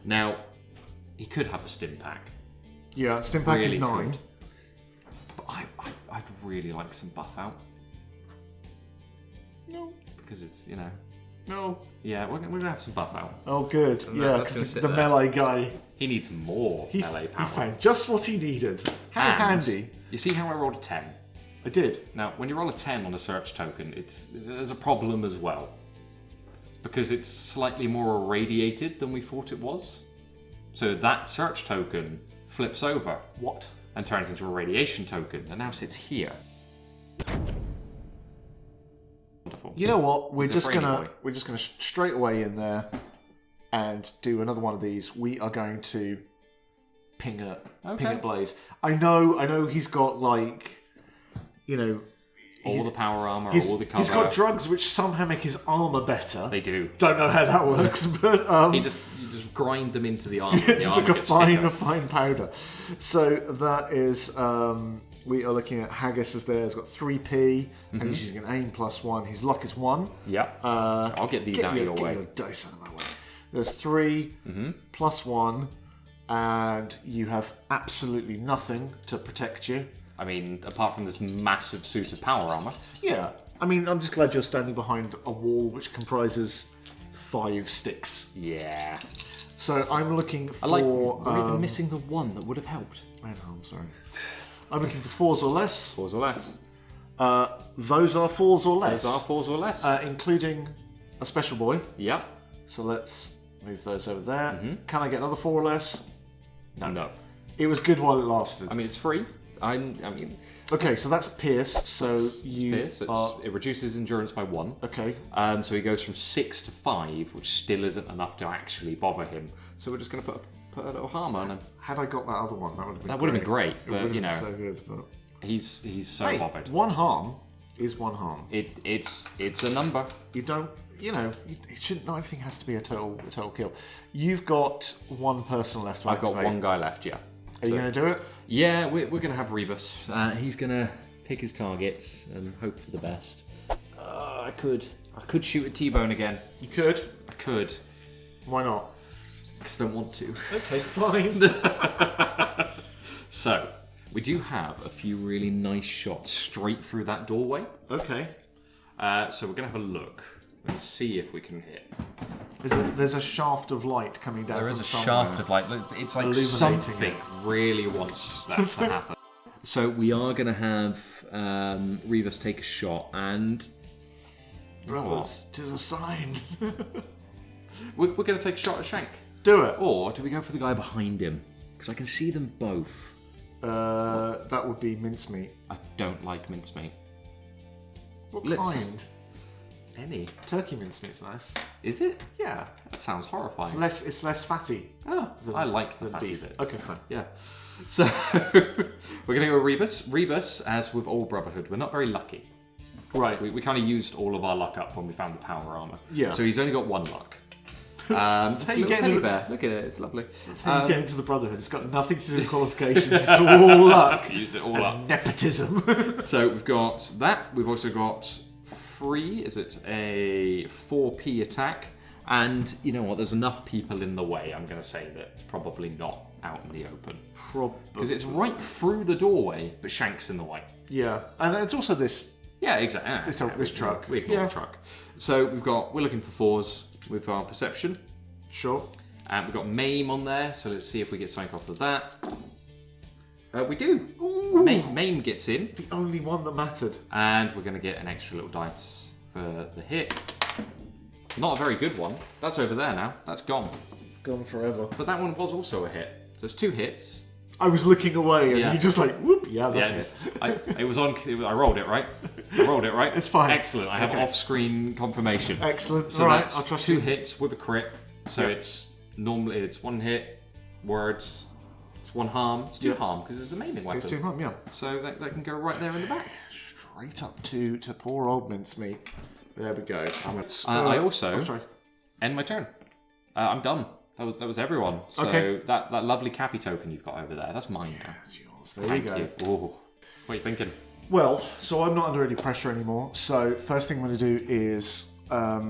Now, he could have a stim pack. Yeah, stim pack is 9. Could. But I'd really like some buff out. No. Because it's, you know. No. Yeah, we're gonna have some buff out. Oh, good. And yeah, that's because gonna the sit there. melee guy. He needs more melee power. He found just what he needed. How And handy. You see how I rolled a 10? I did. Now, when you roll a 10 on a search token, there's a problem as well. Because it's slightly more irradiated than we thought it was. So that search token flips over. What? And turns into a radiation token that now sits here. Wonderful. You know what? We're just brainy boy. gonna straight away in there and do another one of these. We are going to ping it Blaze. I know he's got like, you know, all the power armor, all the cover. He's got drugs which somehow make his armor better. They do. Don't know how that works, but you just grind them into the armor. It's like a fine powder. So that is we are looking at Haggis is there. He's got 3p. And he's using an aim +1. His luck is 1. Yeah. I'll get these out of your way. Get your dice out of my way. There's 3 +1, and you have absolutely nothing to protect you. I mean, apart from this massive suit of power armor. Yeah. I mean, I'm just glad you're standing behind a wall which comprises 5 sticks. Yeah. So I'm looking for... we're even missing the one that would have helped. I know, I'm sorry. I'm looking for 4s or less. 4s or less. Those are 4s or less. Those are 4s or less. Including a special boy. Yep. So let's move those over there. Can I get another 4 or less? No. It was good while it lasted. I mean, it's free. I mean... Okay, so that's Pierce. So it reduces endurance by 1. Okay. So he goes from 6 to 5, which still isn't enough to actually bother him. So we're just going to put a little harm on him. Had I got that other one, that would have been great. But you know, so good. But... He's so bothered. 1 harm is 1 harm. It's a number. You don't. You know, it shouldn't. Not everything has to be a total kill. You've got 1 person left to I've got activate. 1 guy left. Yeah. Are you going to do it? Yeah, we're going to have Rebus. He's going to pick his targets and hope for the best. I could shoot a T-bone again. You could. I could. Why not? Because I don't want to. Okay, fine. So, we do have a few really nice shots straight through that doorway. Okay. So we're going to have a look and see if we can hit. There's a shaft of light coming down There from is a somewhere. shaft of light. It's like Illuminating something it. really wants that to happen. So we are going to have Rebus take a shot and... Brothers, 'tis a sign. We're going to take a shot at Shank. Do it. Or do we go for the guy behind him? Because I can see them both. That would be mincemeat. I don't like mincemeat. What Let's- kind? Any. Turkey mincemeat's nice. Is it? Yeah. That sounds horrifying. It's less fatty. Oh, I like the than fatty beef. bits. Okay, fine. Yeah. So, we're going to go with Rebus. Rebus, as with all Brotherhood, we're not very lucky. Right. We kind of used all of our luck up when we found the power armor. Yeah. So he's only got 1 luck. It's how a you little get teddy into bear. Look at it, it's lovely. That's how you get into the Brotherhood. It's got nothing to do with qualifications. It's all luck. Use it all and up. nepotism. So we've got that. We've also got is it a 4p attack? And you know what? There's enough people in the way. I'm going to say that it's probably not out in the open. Probably. Because it's right through the doorway, but Shank's in the way. Yeah, and it's also this. Yeah, exactly. This truck. We ignore the truck. So we're looking for 4s with our perception. Sure. And we've got Maim on there, so let's see if we get something off of that. We do. Maim gets in. The only one that mattered. And we're going to get an extra little dice for the hit. Not a very good one. That's over there now. That's gone. It's gone forever. But that one was also a hit. So it's 2 hits. I was looking away and you just like, whoop, that's it. I rolled it, right? I rolled it, right? It's fine. Excellent. I have off-screen confirmation. Excellent. So right, that's I'll trust 2 you. hits with a crit. So it's normally 1 hit, words, it's 1 harm. It's 2 harm because it's a maiming weapon. It's 2 harm, yeah. So that can go right there in the back. Straight up to poor old mincemeat. There we go. I also sorry. end my turn. I'm done. That was everyone. So Okay. that lovely Cappy token you've got over there, that's mine now. That's yours. There you go. Thank you. Ooh. What are you thinking? Well, so I'm not under any pressure anymore. So first thing I'm going to do is, I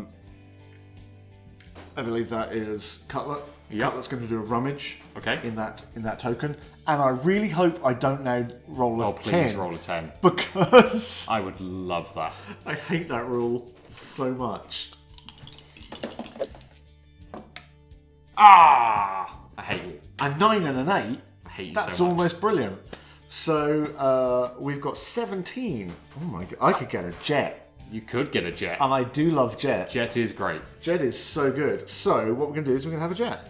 believe that is Cutlet. Yep. Cutlet's going to do a rummage. Okay. In that token, and I really hope I don't now roll a 10. Please roll a 10. Because I would love that. I hate that rule so much. Ah! I hate you. A 9 and an 8. I hate you That's so much. almost brilliant. So we've got 17. Oh my god! I could get a jet. You could get a jet. And I do love jet. Jet is great. Jet is so good. So what we're going to do is we're going to have a jet.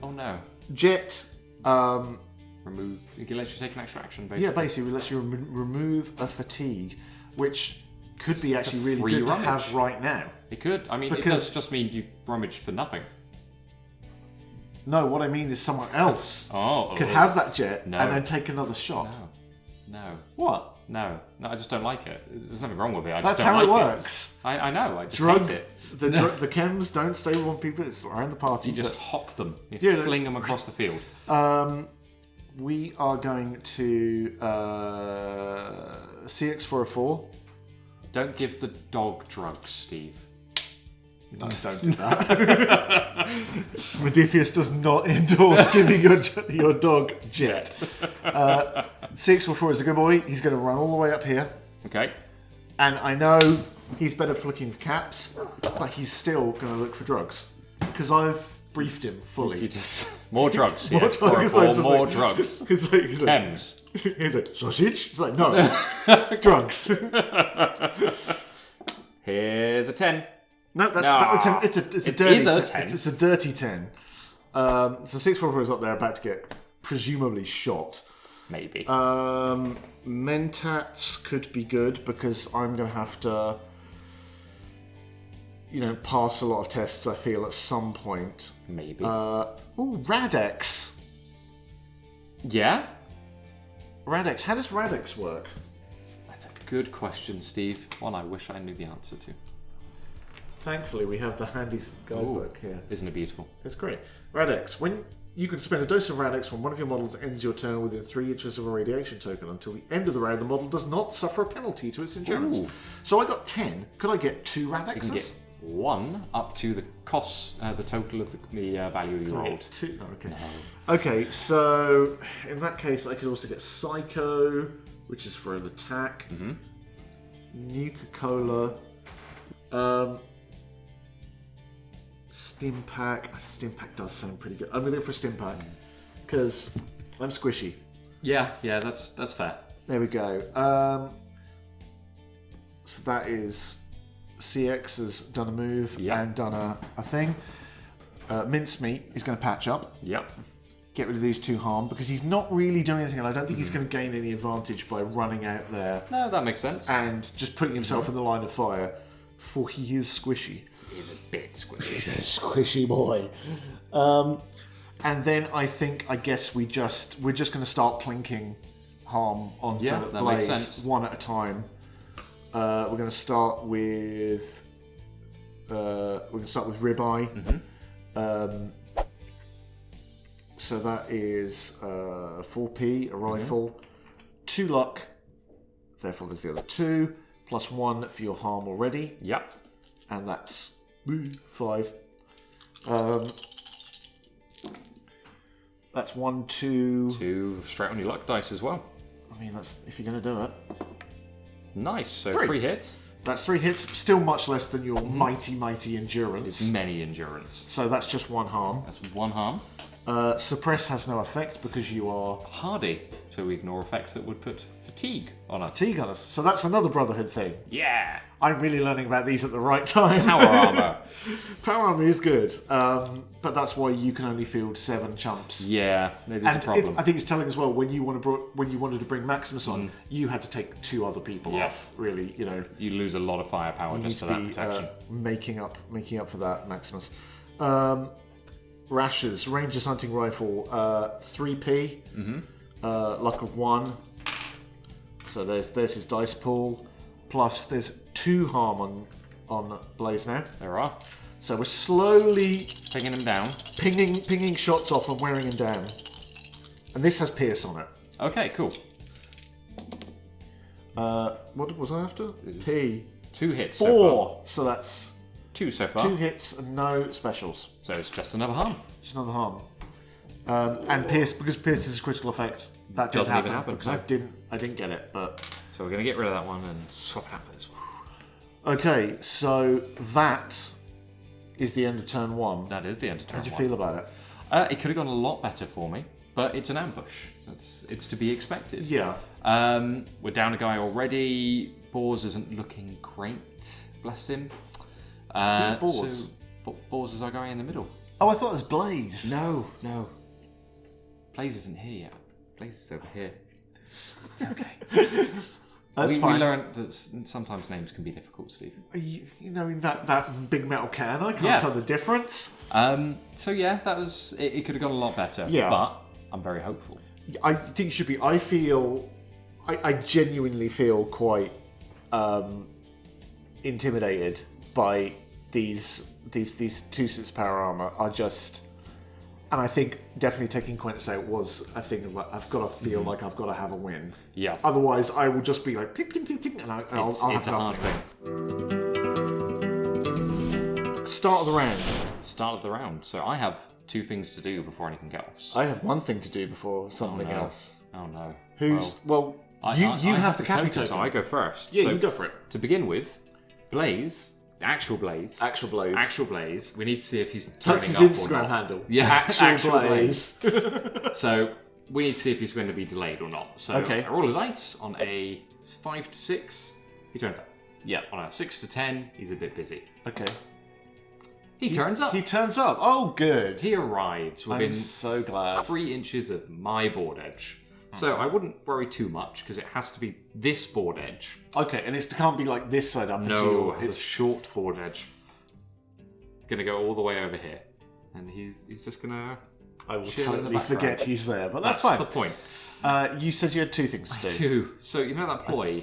Oh no. Jet. Remove. You can let you take an extra action, basically. Yeah, basically, we let you remove a fatigue, which could be actually really free good rummage. to have right now. It could. I mean, it does just mean you rummaged for nothing. No, what I mean is someone else could Oh. have that jet No. and then take another shot. No. What? No, I just don't like it. There's nothing wrong with it. I That's just don't how it like works. I know. I just Drugs. hate it. The chems don't stay with one people. It's around the party. You just hock them. You Yeah, fling them across the field. We are going to CX for a 4. Don't give the dog drugs, Steve. No, don't do that. Modiphius does not endorse giving your dog jet. 6 for 4 is a good boy. He's going to run all the way up here. Okay. And I know he's better for looking for caps, but he's still going to look for drugs. Because I've briefed him fully. You just more drugs. More Yeah, drugs. more drugs. He's like, Chems. he's like, sausage? He's like, no, drugs. Here's a 10. No, it's a dirty 10. It's a dirty 10. So 6 for 4 is up there, about to get presumably shot. Maybe. Mentats could be good because I'm going to have to, pass a lot of tests, I feel, at some point. Maybe. Radex. Yeah? Radex. How does Radex work? That's a good question, Steve. One I wish I knew the answer to. Thankfully, we have the handy guidebook here. Isn't it beautiful? It's great. Radex. When you can spend a dose of Radex when one of your models ends your turn within 3 inches of a radiation token. Until the end of the round, the model does not suffer a penalty to its endurance. Ooh. So I got 10. Could I get 2 Radexes? You can get 1 up to the cost, the total of the value you rolled. 2? Oh, okay. No. Okay, so in that case, I could also get Psycho, which is for an attack. Mm-hmm. Nuka Cola. Stimpack. Stimpack does sound pretty good. I'm going to go for Stimpack because I'm squishy. Yeah, that's fair. There we go. So that is CX has done a move and done a thing. Mincemeat is going to patch up. Yep. Get rid of these 2 harm because he's not really doing anything, and I don't think he's going to gain any advantage by running out there. No, that makes sense. And just putting himself in the line of fire, for he is squishy. He's a bit squishy. He's a squishy boy. And then I guess we're just going to start plinking harm onto that Blaze makes sense. one at a time. We're going to start with Ribeye. Mm-hmm. So that is 4p, a rifle, 2 luck, therefore there's the other 2, plus 1 for your harm already. Yep. And that's 5. That's 1, 2... 2 straight on your luck dice as well. I mean, that's if you're going to do it. Nice, so 3 hits. That's 3 hits, still much less than your mighty endurance. It's many endurance. So that's just 1 harm. That's 1 harm. Suppress has no effect because you are hardy, so we ignore effects that would put fatigue on us. Fatigue on us. So that's another Brotherhood thing. Yeah. I'm really learning about these at the right time. Power armor. Power armor is good, but that's why you can only field 7 chumps. Yeah, it is a problem. I think it's telling as well when you wanted to bring Maximus on, you had to take 2 other people off. Really, you know, you lose a lot of firepower just to that protection. Making up for that, Maximus. Rashers, Ranger's hunting rifle, 3p, luck of 1. So there's his dice pool. Plus, there's 2 harm on Blaze now. There are. So we're slowly pinging him down, pinging shots off and wearing him down. And this has Pierce on it. Okay, cool. What was I after? P. 2 hits. 4. So far. So that's 2 so far. 2 hits and no specials. So it's just another harm. Just another harm. And Pierce, because Pierce is a critical effect, that doesn't even happen because I didn't get it, but. So we're going to get rid of that one and swap it out for this one. Okay, so that is the end of turn 1. That is the end of turn 1. How do you feel about it? It could have gone a lot better for me, but it's an ambush. It's to be expected. Yeah. We're down a guy already. BoS isn't looking great. Bless him. BoS? So, BoS is our guy in the middle. Oh, I thought it was Blaze. No. Blaze isn't here yet. Blaze is over here. It's okay. That's fine. We learned that sometimes names can be difficult, Steve. You know, that big metal can, I can't tell the difference. So yeah, that was it. Could have gone a lot better. Yeah. But I'm very hopeful. I think it should be. I genuinely feel quite intimidated by these 2 sets of power armor. Are just. And I think definitely taking Quintus out was a thing of like, I've got to feel like I've got to have a win. Yeah. Otherwise, I will just be like, tick, tick, tick, tick, and I'll have nothing. Start of the round. Start of the round. So I have 2 things to do before anything else. I have 1 thing to do before something else. Oh no. You have the Cappy token. So I go first. Yeah, so you go for it. To begin with, Blaze. Actual Blaze. Actual Blaze. Actual Blaze. We need to see if he's turning That's up his Instagram or not. handle. Yeah, Actual Blaze. So we need to see if he's going to be delayed or not. So okay. I roll a dice on a 5 to 6. He turns up. Yeah. On a 6 to 10, he's a bit busy. Okay. He turns up. He turns up. Oh, good. He arrives within I'm so glad. 3 inches of my board edge. So I wouldn't worry too much because it has to be this board edge. Okay, and it can't be like this side up. No, it's short board edge. Gonna go all the way over here, and he's just gonna. I will totally forget he's there, but that's fine. fine. The point. You said you had 2 things to do. 2. So you know that ploy I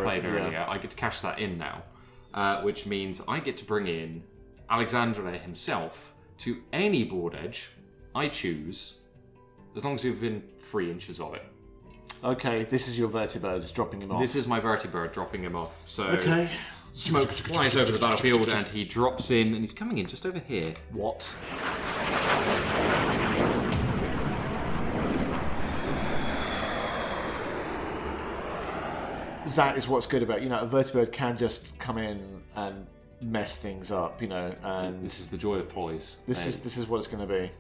played earlier. Yeah. I get to cash that in now, which means I get to bring in Alexandre himself to any board edge I choose, as long as you're within 3 inches of it. Okay, this is your vertibird dropping him off. This is my vertibird dropping him off. So okay. Smoke flies over the battlefield and he drops in, and he's coming in just over here. What? That is what's good about, a vertibird can just come in and mess things up, and this is the joy of ploys. This is what it's going to be.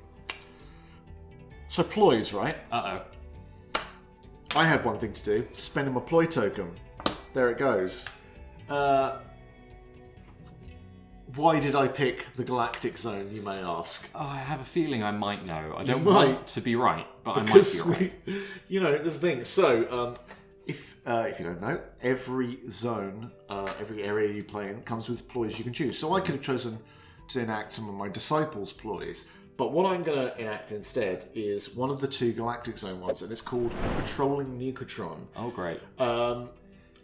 So ploys, right? Uh-oh. I had 1 thing to do. Spending my ploy token. There it goes. Why did I pick the Galactic Zone, you may ask? Oh, I have a feeling I might know. I don't want to be right, but I might be right. There's the thing. So, if you don't know, every zone, every area you play in comes with ploys you can choose. So I could have chosen to enact some of my Disciples' ploys. But what I'm going to enact instead is one of the 2 Galactic Zone ones, and it's called Patrolling Nucatron. Oh, great.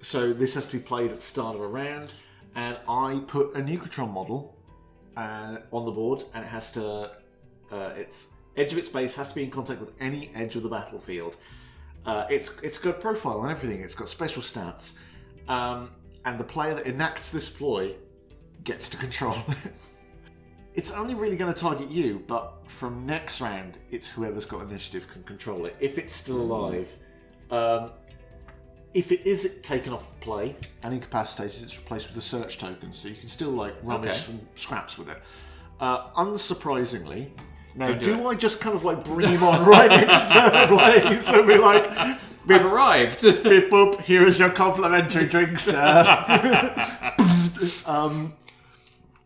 So this has to be played at the start of a round, and I put a Nucatron model on the board, and it has to. Its edge of its base has to be in contact with any edge of the battlefield. It's got profile and everything. It's got special stats, and the player that enacts this ploy gets to control it. It's only really going to target you, but from next round, it's whoever's got initiative can control it. If it's still alive, if it is taken off the play and incapacitated, it's replaced with a search token, so you can still like rummage some scraps with it. Unsurprisingly, now do I just kind of like bring him on right next to Blaze and be like, "I've arrived. Beep boop, here is your complimentary drink, sir."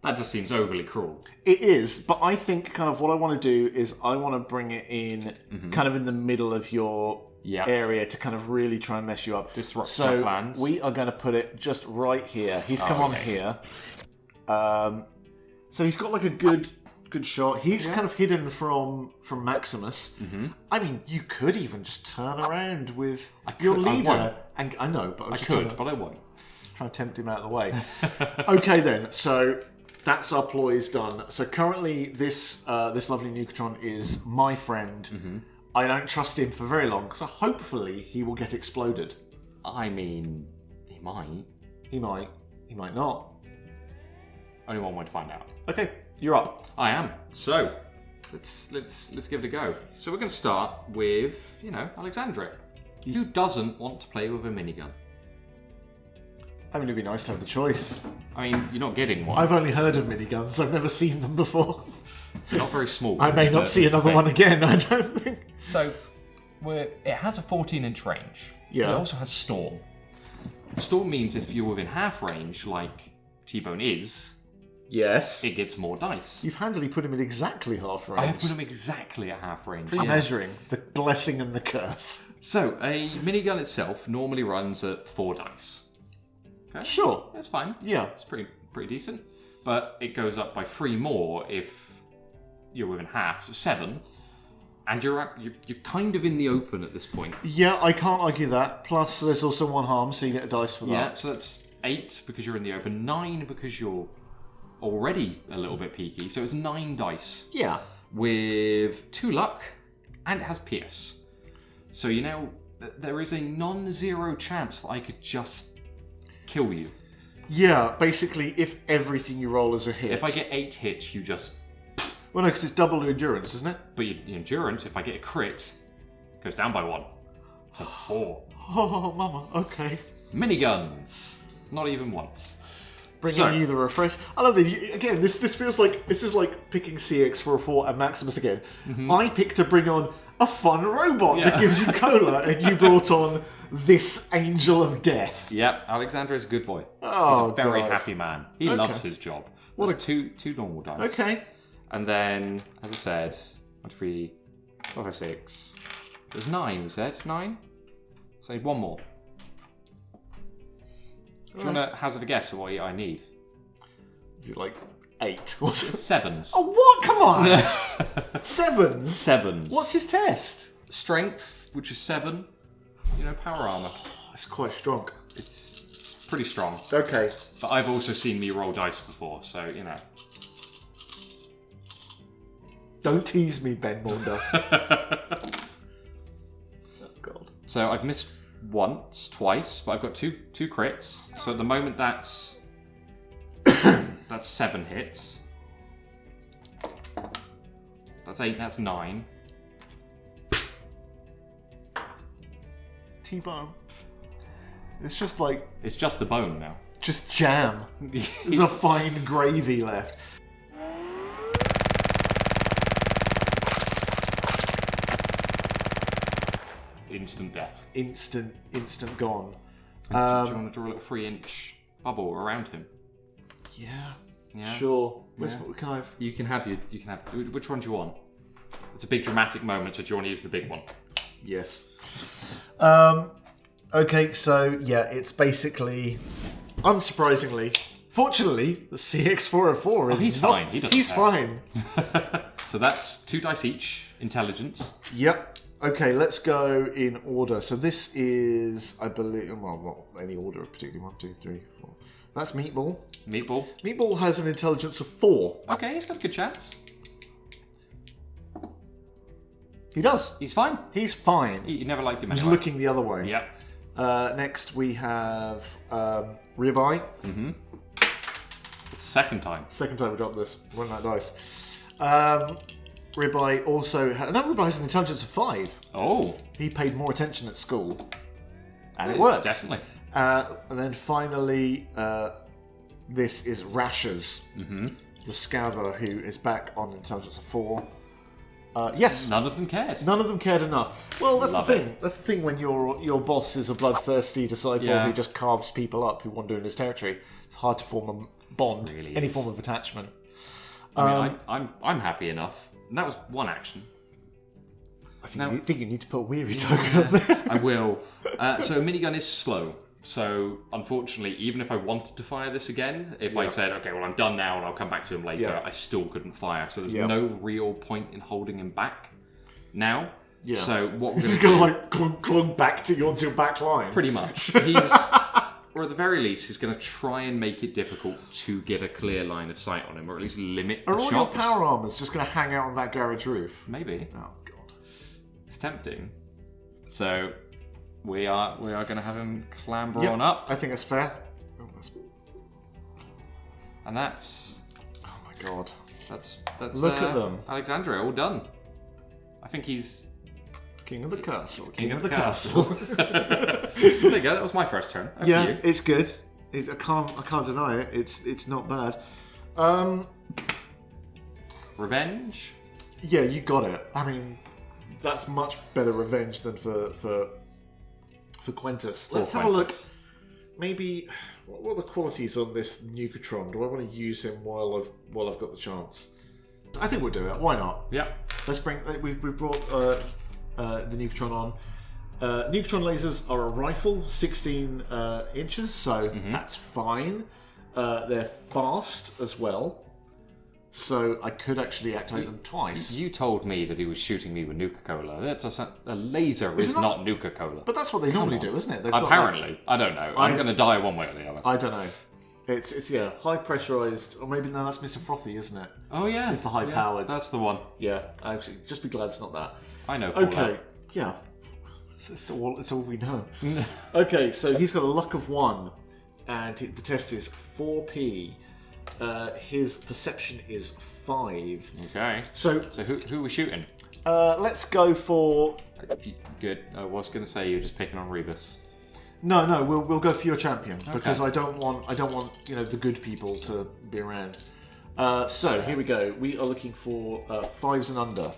That just seems overly cruel. It is, but I think kind of what I want to do is I want to bring it in kind of in the middle of your area to kind of really try and mess you up. Disrupt your plans. We are going to put it just right here. He's come on here. So he's got like a good shot. He's kind of hidden from Maximus. I mean, you could even just turn around with your leader. And I know, but but I won't. Trying to tempt him out of the way. Okay then, so that's our ploys done. So currently this lovely Nukatron is my friend. I don't trust him for very long, so hopefully he will get exploded. I mean, he might. He might not. Only one way to find out. Okay, you're up. I am. So let's give it a go. So we're going to start with Alexandre, who doesn't want to play with a minigun. I mean, it'd be nice to have the choice. I mean, you're not getting one. I've only heard of miniguns. I've never seen them before. They're not very small. I may not see another one again, I don't think. So, it has a 14-inch range. Yeah. But it also has Storm. Storm means if you're within half range, like T-Bone is, yes, it gets more dice. You've handily put him in exactly half range. I have put him exactly at half range. Measuring the blessing and the curse. So, a minigun itself normally runs at 4 dice. Okay? Sure. That's fine. Yeah. It's pretty decent. But it goes up by 3 more if you're within half, so 7. And you're kind of in the open at this point. Yeah, I can't argue that. Plus, there's also 1 harm, so you get a dice for that. Yeah, so that's 8 because you're in the open, 9 because you're already a little bit peaky. So it's 9 dice. Yeah. With 2 luck, and it has Pierce. So there is a non-zero chance that I could just kill you. Yeah, basically, if everything you roll is a hit. If I get 8 hits, you just... Well, no, because it's double your endurance, isn't it? But your endurance, if I get a crit, goes down by 1 to 4. Oh, mama, okay. Miniguns. Not even once. Bringing you the refresh. I love it. Again, this feels like... This is like picking CX404 and Maximus again. I picked to bring on a fun robot that gives you cola, and you brought on this angel of death. Yep, Alexander is a good boy. Oh, he's a very God. happy man. He loves his job. What two normal dice. Okay. And then, as I said, 1, 2, 3, 4, 5, 6. There's 9, we said? 9? So I need 1 more. Do you want to hazard a guess of what I need? Is it like 8? What's it? 7s. Oh, what? Come on! 7s? 7s. What's his test? Strength, which is 7. Power armor. It's quite strong. It's pretty strong. Okay. But I've also seen me roll dice before, so, Don't tease me, Ben Maunder. Oh, God. So I've missed twice, but I've got two crits. So at the moment that's 7 hits. That's 8, that's 9. T-bone. It's just like... It's just the bone now. Just jam. There's a fine gravy left. Instant death. Instant gone. Do you want to draw a little 3-inch bubble around him? Yeah. Yeah. Sure. Yeah. Can I have... You can have. Which one do you want? It's a big dramatic moment, so do you want to use the big one? Yes. Okay, so yeah, it's basically, unsurprisingly, fortunately, the CX404 is he's fine. He doesn't He's care. fine. So that's 2 dice each. Intelligence. Yep. Okay, let's go in order. So this is, I believe, well, not any order particularly. 1, 2, 3, 4. That's Meatball. Meatball. Meatball has an intelligence of 4. Okay, he's got a good chance. He does. He's fine. He's fine. You never liked him He's anyway. looking the other way. Yep. Next we have Ribeye. Mm-hmm. It's the second time. Second time we dropped this. Won that dice. Ribeye also... Ribeye has an intelligence of 5. Oh. He paid more attention at school. And it worked. Definitely. And then finally, this is Rashers, the Scaver, who is back on intelligence of 4. Yes. None of them cared. None of them cared enough. Well, that's Love the thing. That's the thing when your boss is a bloodthirsty disciple who just carves people up who wander in his territory. It's hard to form a bond, Really any is. form of attachment. I mean, I'm happy enough. And that was one action. I think you need to put a weary token on there. I will. So minigun is slow. So unfortunately, even if I wanted to fire this again, if I said, okay, well I'm done now and I'll come back to him later, I still couldn't fire. So there's no real point in holding him back now. Yeah. So what we're Is he going going to like clunk back to you onto your back line? Pretty much. He's, or at the very least, he's going to try and make it difficult to get a clear line of sight on him, or at least limit the Are all shots. your power armors just going to hang out on that garage roof? Maybe. Oh god. It's tempting. So we are going to have him clamber on up. I think that's fair. And that's... Oh my god. That's Look at them. Alexandria, all done. I think he's... King of the castle. King of the castle. There you go, that was my first turn. Over to you. It's good. I can't deny it. It's not bad. Revenge? Yeah, you got it. I mean, that's much better revenge than for Quentus. Let's have a look. Maybe what are the qualities on this Nukatron? Do I want to use him while I've got the chance? I think we'll do it. Why not? Yeah. Let's bring. We've brought the Nukatron on. Nukatron lasers are a rifle, 16 inches, so that's fine. They're fast as well, so I could actually activate them twice. You told me that he was shooting me with Nuka-Cola. That's a laser is not Nuka-Cola. But that's what they normally do, isn't it? They've Apparently. I don't know. I'm going to die one way or the other. I don't know. It's high pressurized, or maybe no, that's Mr. Frothy, isn't it? Oh yeah, it's the high powered. That's the one. Yeah, actually, just be glad it's not that. I know. Okay, yeah, it's all we know. Okay, so he's got a luck of 1, and the test is 4p. His perception is 5. Okay. So who are we shooting? Let's go for. Good. I was going to say you're just picking on Rebus. No, we'll go for your champion because I don't want the good people to be around. So here we go. We are looking for 5s and under.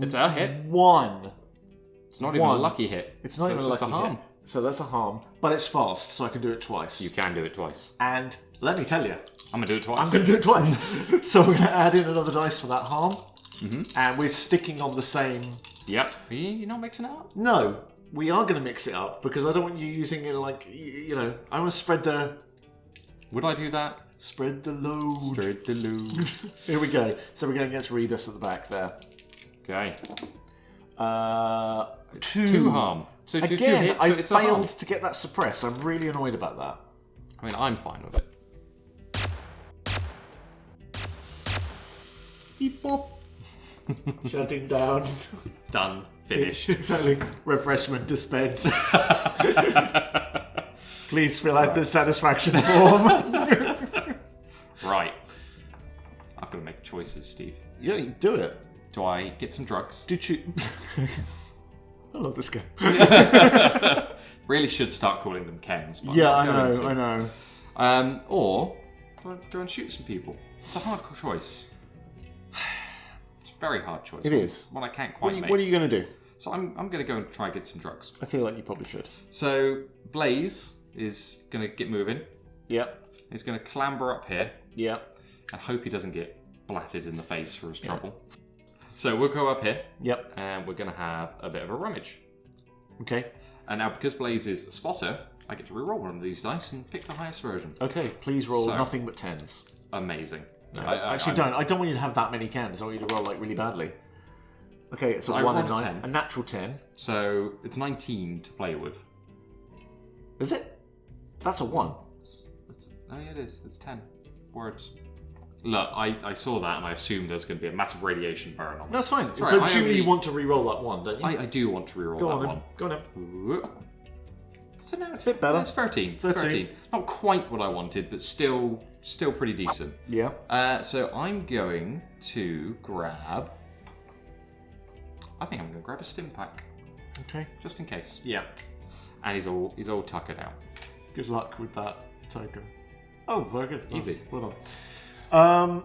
It's a hit. 1. It's not even a lucky hit. It's not even a lucky harm. hit. So that's a harm, but it's fast, so I can do it twice. You can do it twice. And let me tell you, I'm going to do it twice. I'm going to do it twice. So we're going to add in another dice for that harm, and we're sticking on the same. Yep. You're not mixing it up? No, we are going to mix it up because I don't want you using it like I want to spread the. Would I do that? Spread the load. Spread the load. Here we go. So we're going against Rebus at the back there. Okay. 2 harm. So again, 2 hits, so I it's a harm. failed to get that suppressed. I'm really annoyed about that. I mean, I'm fine with it. Beep bop. Shutting down. Done. Finished. Exactly. Refreshment dispensed. Please fill out the satisfaction form. Right. I've got to make choices, Steve. Yeah, you do it. Do I get some drugs? Did you? I love this game. Really should start calling them chems. Yeah, I know. Or do I go and shoot some people? It's a hard choice. It's a very hard choice. It is. One I can't quite make. What are you going to do? So I'm going to go and try and get some drugs. I feel like you probably should. So Blaze is going to get moving. Yep. He's going to clamber up here. Yep. And hope he doesn't get blatted in the face for his trouble. So we'll go up here. Yep. And we're going to have a bit of a rummage. Okay. And now because Blaze is a spotter, I get to reroll one of these dice and pick the highest version. Okay, please roll nothing but 10s. Amazing. No, I don't want you to have that many cans. I want you to roll like really badly. Okay, it's a 1 and 9. 10. A natural 10. So it's 19 to play with. Is it? That's a 1. Oh, yeah, it is. It's 10 words. Look, I saw that and I assumed there's going to be a massive radiation burn on. That's fine. Right, but presumably you want to re-roll that 1, don't you? I do want to reroll that one. Go on then. Ooh. So now it's a bit better. It's 13. Not quite what I wanted, but still pretty decent. Yeah. So I'm going to grab. I think I'm going to grab a stim pack, Okay. just in case. Yeah. And he's all tuckered out. Good luck with that token. Oh, very good. Easy. Nice. Well done.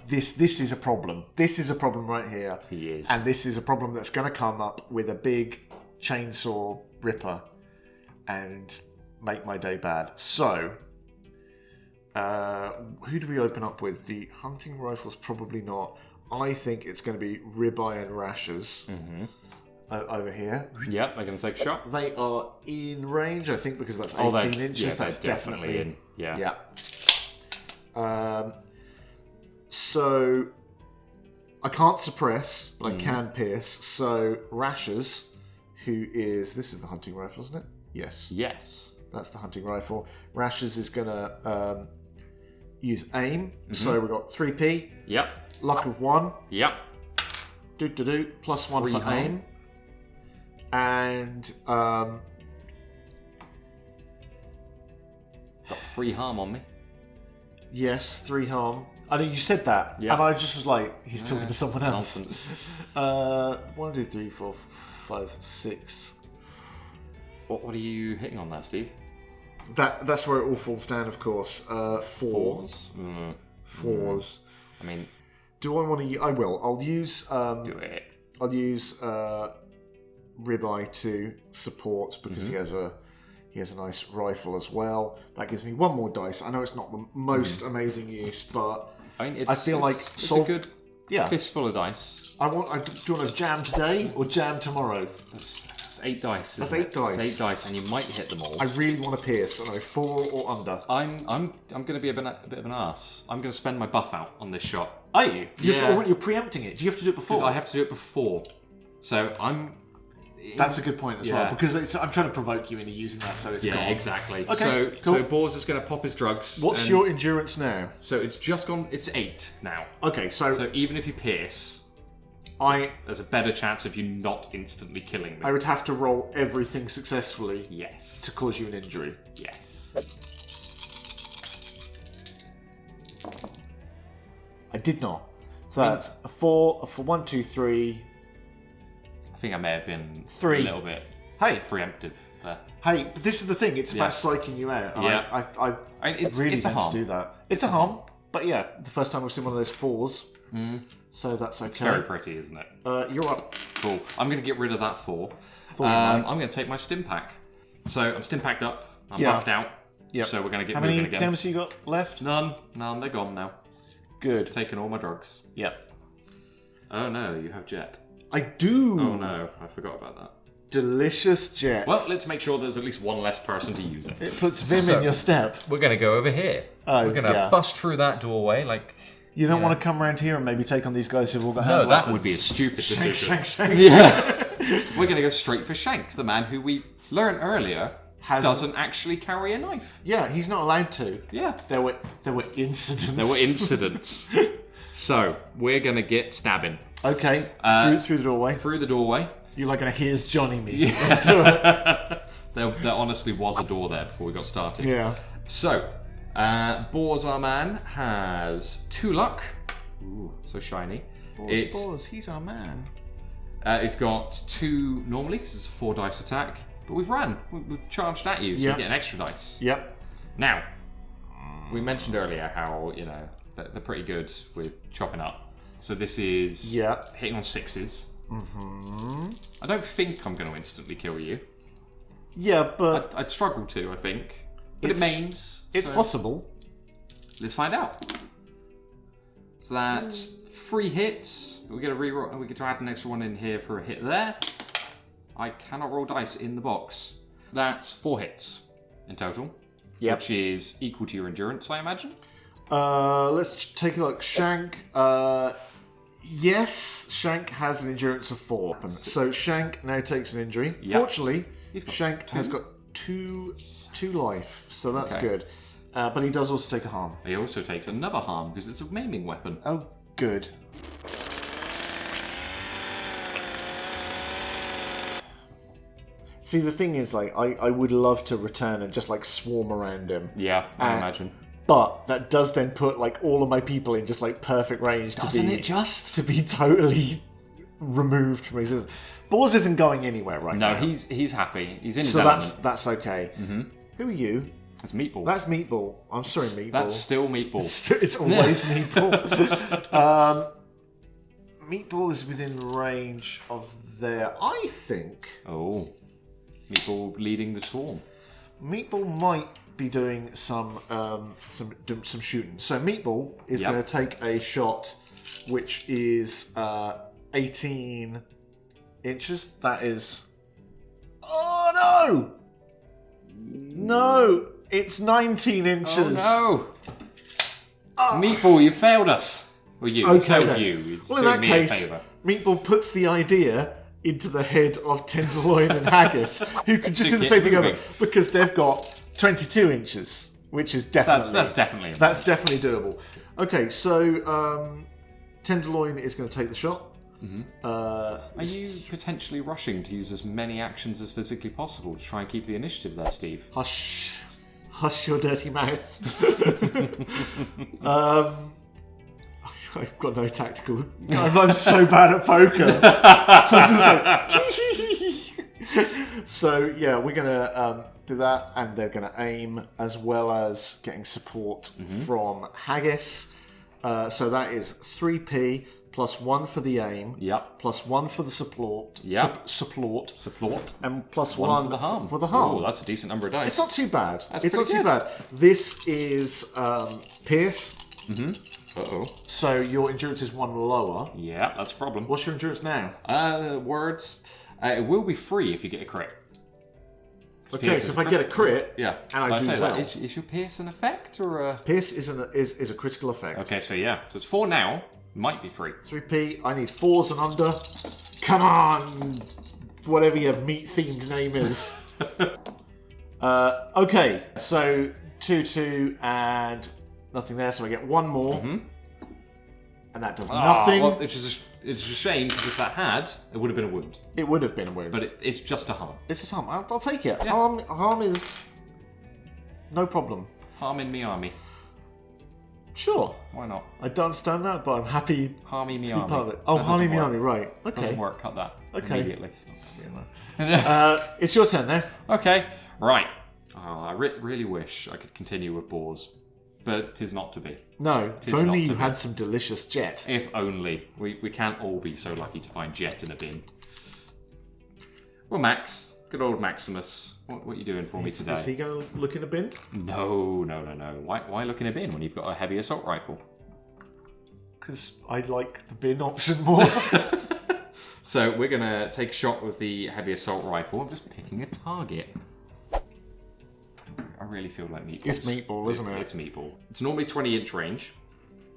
This is a problem. This is a problem right here. He is. And this is a problem that's going to come up with a big chainsaw ripper and make my day bad. So, who do we open up with? The hunting rifles, probably not. I think it's going to be ribeye and rashers over here. Yep, they're going to take a shot. They are in range, I think, because that's 18 inches. Yeah, that's definitely in. Yeah. So I can't suppress, but I can pierce. So Rashers, this is the hunting rifle, isn't it? Yes. Yes. That's the hunting rifle. Rashers is going to use aim. So we've got 3p. Yep. Luck of 1. Yep. Plus 1 Free for harm. aim. And Got 3 harm on me. yes, 3 harm. I know you said that, Yeah. and I just was like, he's talking to someone else. Nonsense. 1, 2, 3, 4, 5, 6. What are you hitting on there, Steve? That's where it all falls down, of course. 4. Fours. 4s. I mean, Do I want to? I will. I'll use. do it. I'll use Ribeye to support because he has a nice rifle as well. That gives me 1 more dice. I know it's not the most amazing use, but I mean, I feel like it's a good fistful of dice. do you want to jam today or jam tomorrow? That's 8 dice. That's isn't 8 it? dice. That's 8 dice, and you might hit them all. I really want to pierce. I know 4 or under. I'm going to be a bit of an ass. I'm going to spend my buff out on this shot. Are you? Yeah. You're preempting it. Do you have to do it before? Because I have to do it before. So I'm. That's a good point as well, because I'm trying to provoke you into using that, so it's gone. Exactly. Okay, so cool. BoS is going to pop his drugs. What's your endurance now? So it's just gone. It's 8 now. Okay, So even if you pierce, there's a better chance of you not instantly killing me. I would have to roll everything successfully Yes. to cause you an injury. Yes. I did not. So that's a 4 for 1, 2, 3. I think I may have been 3. a little bit Hey, preemptive there. hey! But this is the thing. It's about psyching you out. and Yeah. I It's really a meant to harm. do that. It's a harm, but yeah, the first time I've seen one of those 4s. So that's okay. It's very pretty, isn't it? You're up. Cool. I'm going to get rid of that 4. Thought you might. I'm going to take my stim pack. So I'm stim packed up. I'm Yeah. buffed out. Yep. So we're going to get How moving many again. chems you got left? None. They're gone now. Good. Taking all my drugs. Yep. Oh no, you have jet. I do. Oh no, I forgot about that. Delicious jet. Well, let's make sure there's at least one less person to use it. It puts Vim So- in your step. We're going to go over here. Oh, We're going to yeah. bust through that doorway like... You don't want to come around here and maybe take on these guys who've all got No, hand that weapons. Would be a stupid decision. Shank, shank. Yeah. We're going to go straight for Shank, the man who we learned earlier doesn't actually carry a knife. Yeah, he's not allowed to. Yeah. There were incidents. There were incidents. So, we're going to get stabbing. Okay, through the doorway. Through the doorway. You're like, here's Johnny me. Let's do it. There honestly was a door there before we got started. Yeah. So, BoS, our man, has 2 luck. Ooh, so shiny. Boss, he's our man. We've got 2 normally, because it's a 4 dice attack. But we've ran. We've charged at you, so Yep. we get an extra dice. Yep. Now, we mentioned earlier how, they're pretty good with chopping up. So this is hitting on 6s. I don't think I'm going to instantly kill you. Yeah, but I'd struggle to, I think. But it maims. it's so possible. Let's find out. So that's 3 hits. We get a reroll. We get to add an extra one in here for a hit there. I cannot roll dice in the box. That's 4 hits in total. Yep. Which is equal to your endurance, I imagine. Let's take a look. Shank. Yes, Shank has an endurance of 4. So Shank now takes an injury. Yep. Fortunately, He's got Shank has got two life, so that's good. But he does also take a harm. He also takes another harm because it's a maiming weapon. Oh, good. See, the thing is, like, I would love to return and just, like, swarm around him. Yeah, I imagine. But that does then put, like, all of my people in just, like, perfect range to be totally removed from existence. BoS isn't going anywhere right now. No, he's happy. He's in his so element. that's okay. Mm-hmm. Who are you? That's Meatball. That's Meatball. I'm sorry, Meatball. That's still Meatball. It's always Meatball. Meatball is within range of there, I think. Oh. Meatball leading the swarm. Meatball might be doing some shooting. So Meatball is going to take a shot, which is 18 inches. That is. Oh no! No, it's 19 inches. Oh no! Meatball, you failed us. Well, you. It's failed you. It's well, in that case, Meatball puts the idea into the head of Tenderloin and Haggis, who could just do the same thing over, because they've got 22 inches, which is definitely that's definitely doable. Okay, so Tenderloin is going to take the shot. Mm-hmm. Are you potentially rushing to use as many actions as physically possible to try and keep the initiative there, Steve? Hush your dirty mouth. I've got no tactical. I'm so bad at poker. I'm just like, so yeah, we're gonna do that, and they're gonna aim as well as getting support from Haggis. So that is 3p plus 1 for the aim. Yep. Plus 1 for the support. Yep. Support. And plus 1 for the harm. For the harm. Oh, that's a decent number of dice. It's not too bad. It's not too bad. This is Pierce. Mm-hmm. Uh-oh. So your endurance is 1 lower. Yeah, that's a problem. What's your endurance now? Words. It will be free if you get a crit. Okay, so if I get a crit, and I do well. Is your Pierce an effect or a... Pierce is a critical effect. Okay, so yeah. So it's 4 now. Might be free. 3p. I need 4s and under. Come on! Whatever your meat-themed name is. Okay, so 2, and nothing there, so I get 1 more. Mm-hmm. And that does nothing. Well, it's a shame, because if that had, it would have been a wound. It would have been a wound. But it's just a harm. It's just harm. I'll take it. Yeah. Harm is no problem. Harm in me army. Sure. Why not? I don't understand that, but I'm happy Harmy me to army. be part of it. Oh, Harmy me army, right. Okay. Doesn't work, cut that immediately. It's your turn now. Okay, right. Oh, I really wish I could continue with BoS, but 'tis not to be. No, if only you had some delicious jet. If only. We can't all be so lucky to find jet in a bin. Well, Max, good old Maximus, what are you doing for me today? Is he going to look in a bin? No. Why look in a bin when you've got a heavy assault rifle? Because I like the bin option more. So we're going to take a shot with the heavy assault rifle. I'm just picking a target. I really feel like Meatball. It's Meatball, isn't it? It's Meatball. It's normally 20-inch range,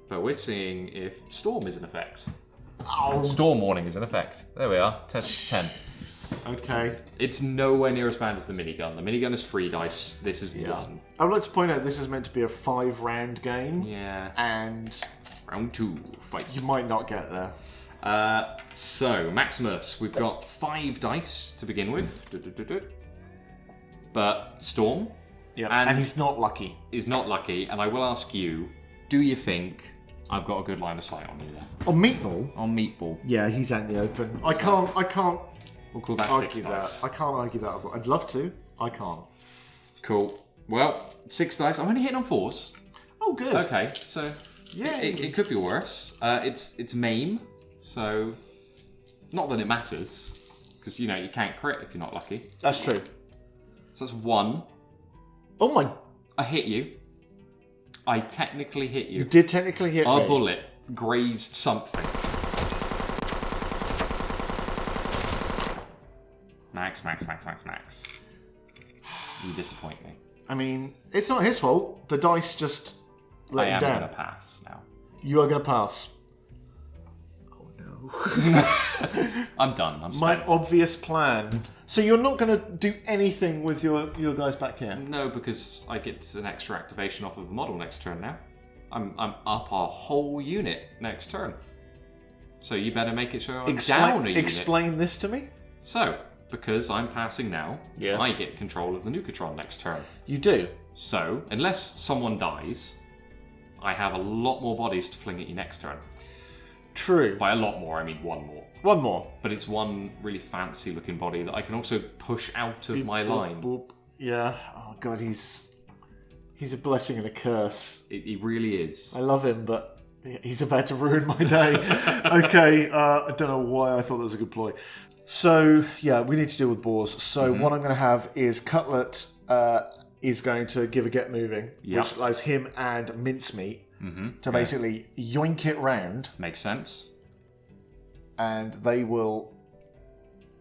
but we're seeing if Storm is in effect. Oh. Storm warning is in effect. There we are. 10. Okay. It's nowhere near as bad as the minigun. The minigun is 3 dice. This is 1. I would like to point out this is meant to be a 5-round game. Yeah. And round 2, fight. You might not get there. So, Maximus, we've got 5 dice to begin with. But Storm... Yeah, and he's not lucky. He's not lucky, and I will ask you, do you think I've got a good line of sight on you there? On Meatball? On Meatball. Yeah, he's out in the open. I can't We'll call that argue 6 that. dice. I can't argue that. I'd love to. I can't. Cool. Well, 6 dice. I'm only hitting on 4s. Oh, good. Okay, so yeah, it could be worse. It's maim, so not that it matters, because you can't crit if you're not lucky. That's true. So that's 1. Oh my! I hit you. I technically hit you. You did technically hit me. A bullet grazed something. Max. You disappoint me. I mean, it's not his fault. The dice just let him down. I am going to pass now. You are going to pass. Oh I'm done. I'm My spent. obvious plan. So you're not going to do anything with your guys back here? No, because I get an extra activation off of a model next turn now. I'm up a whole unit next turn. So you better make it sure I'm down a unit. Explain this to me. So, because I'm passing now, Yes. I get control of the Nukatron next turn. You do. So, unless someone dies, I have a lot more bodies to fling at you next turn. True. By a lot more, I mean one more. One more. But it's one really fancy looking body that I can also push out of my line. Boop. Yeah. Oh god, he's a blessing and a curse. It really is. I love him, but he's about to ruin my day. Okay, I don't know why I thought that was a good ploy. So, yeah, we need to deal with BoS. So what I'm going to have is Cutlet is going to give a get moving, which allows him and Mincemeat to basically yoink it round. Makes sense. And they will...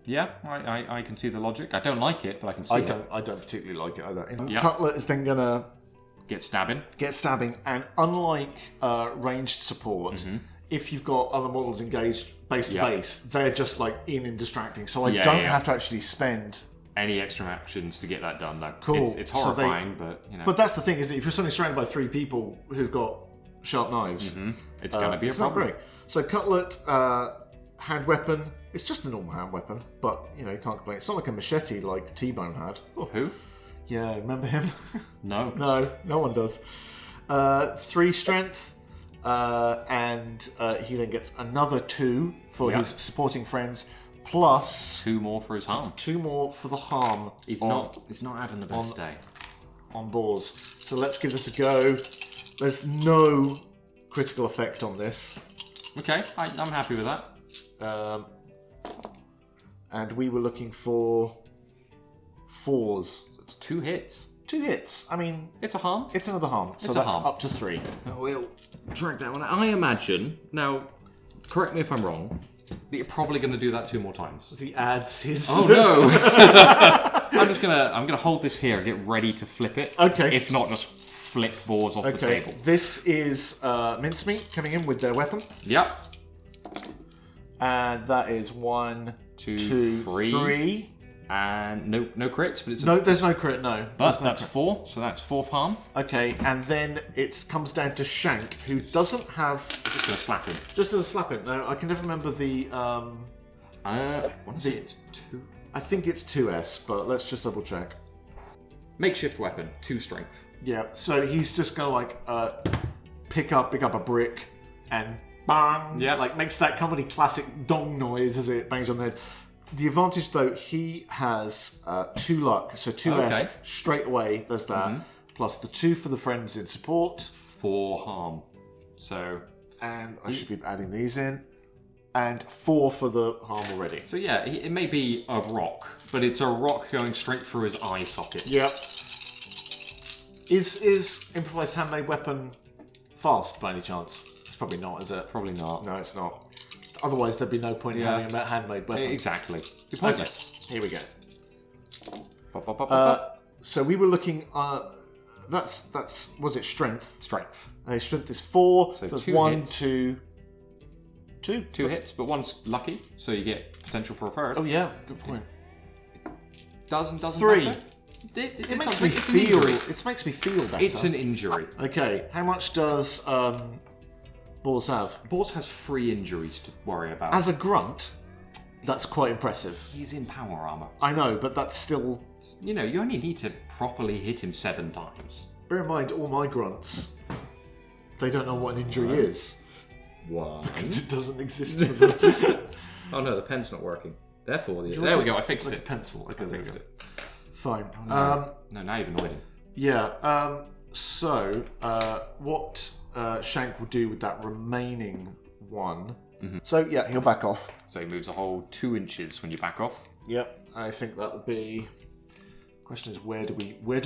Yeah, I can see the logic. I don't like it, but I can see it. I don't particularly like it either. And Yeah. Cutlet is then going to... Get stabbing. Get stabbing, and unlike ranged support, if you've got other models engaged base to base, they're just like in and distracting. So I don't have to actually spend any extra actions to get that done. No, cool. It's horrifying, but you know. But that's the thing, is that if you're suddenly surrounded by 3 people who've got sharp knives, it's going to be a problem. Not great. So Cutlet, hand weapon. It's just a normal hand weapon, but you know you can't complain. It's not like a machete like T-Bone had. Oh, who? Yeah, remember him? No. No one does. 3 strength, and he then gets another 2 for his supporting friends, plus 2 more for his harm. 2 more for the harm. He's not having the best day on BoS. So let's give this a go. There's no critical effect on this. Okay, I'm happy with that. And we were looking for 4s. It's 2 hits. 2 hits. I mean, it's a harm. It's another harm. So that's up to 3. We'll drag that one. I imagine now. Correct me if I'm wrong. That you're probably going to do that 2 more times. He adds his. Oh no! I'm gonna hold this here and get ready to flip it. Okay. If not, just flick BoS off the table. This is Mincemeat coming in with their weapon. Yep. And that is 1, 2, 3. And no crits, but it's there's no crit, no. But that's 4, so that's 4th harm. Okay, and then it comes down to Shank, who doesn't have. I'm just gonna slap him. Just as a slap him. No, I can never remember the. I want to say it's 2. I think it's 2S, but let's just double check. Makeshift weapon, 2 strength. Yeah, so he's just gonna like pick up a brick and bang. Yeah, like makes that comedy classic dong noise as it bangs on the head. The advantage, though, he has 2 luck, so 2S straight away. There's that, plus the 2 for the friends in support, 4 harm. So, and I should be adding these in, and 4 for the harm already. So yeah, it may be a rock, but it's a rock going straight through his eye socket. Yep. Is improvised handmade weapon fast by any chance? It's probably not, is it? Probably not. No, it's not. Otherwise, there'd be no point in having a handmade weapon. Exactly. Be pointless. Here we go. So we were looking. That's was it strength? Strength. Strength is 4. So it's 1, hits. 2. 2 hits, but one's lucky, so you get potential for a 3rd. Oh yeah, good point. Doesn't 3. Matter. It makes me feel. It makes me feel better. It's an injury. Okay, how much does BoS have? BoS has 3 injuries to worry about. As a grunt, that's quite impressive. He's in power armor. I know, but that's still. You know, you only need to properly hit him 7 times. Bear in mind, all my grunts, they don't know what an injury is. 1. Because it doesn't exist for them. Oh no, the pen's not working. Therefore, there we go. I fixed like it. A pencil. Okay, I fixed it. Fine. Oh, no. Now you've annoyed him. Yeah. So, what Shank will do with that remaining 1? So yeah, he'll back off. So he moves a whole 2 inches when you back off. Yep. I think that will be. Question is, where do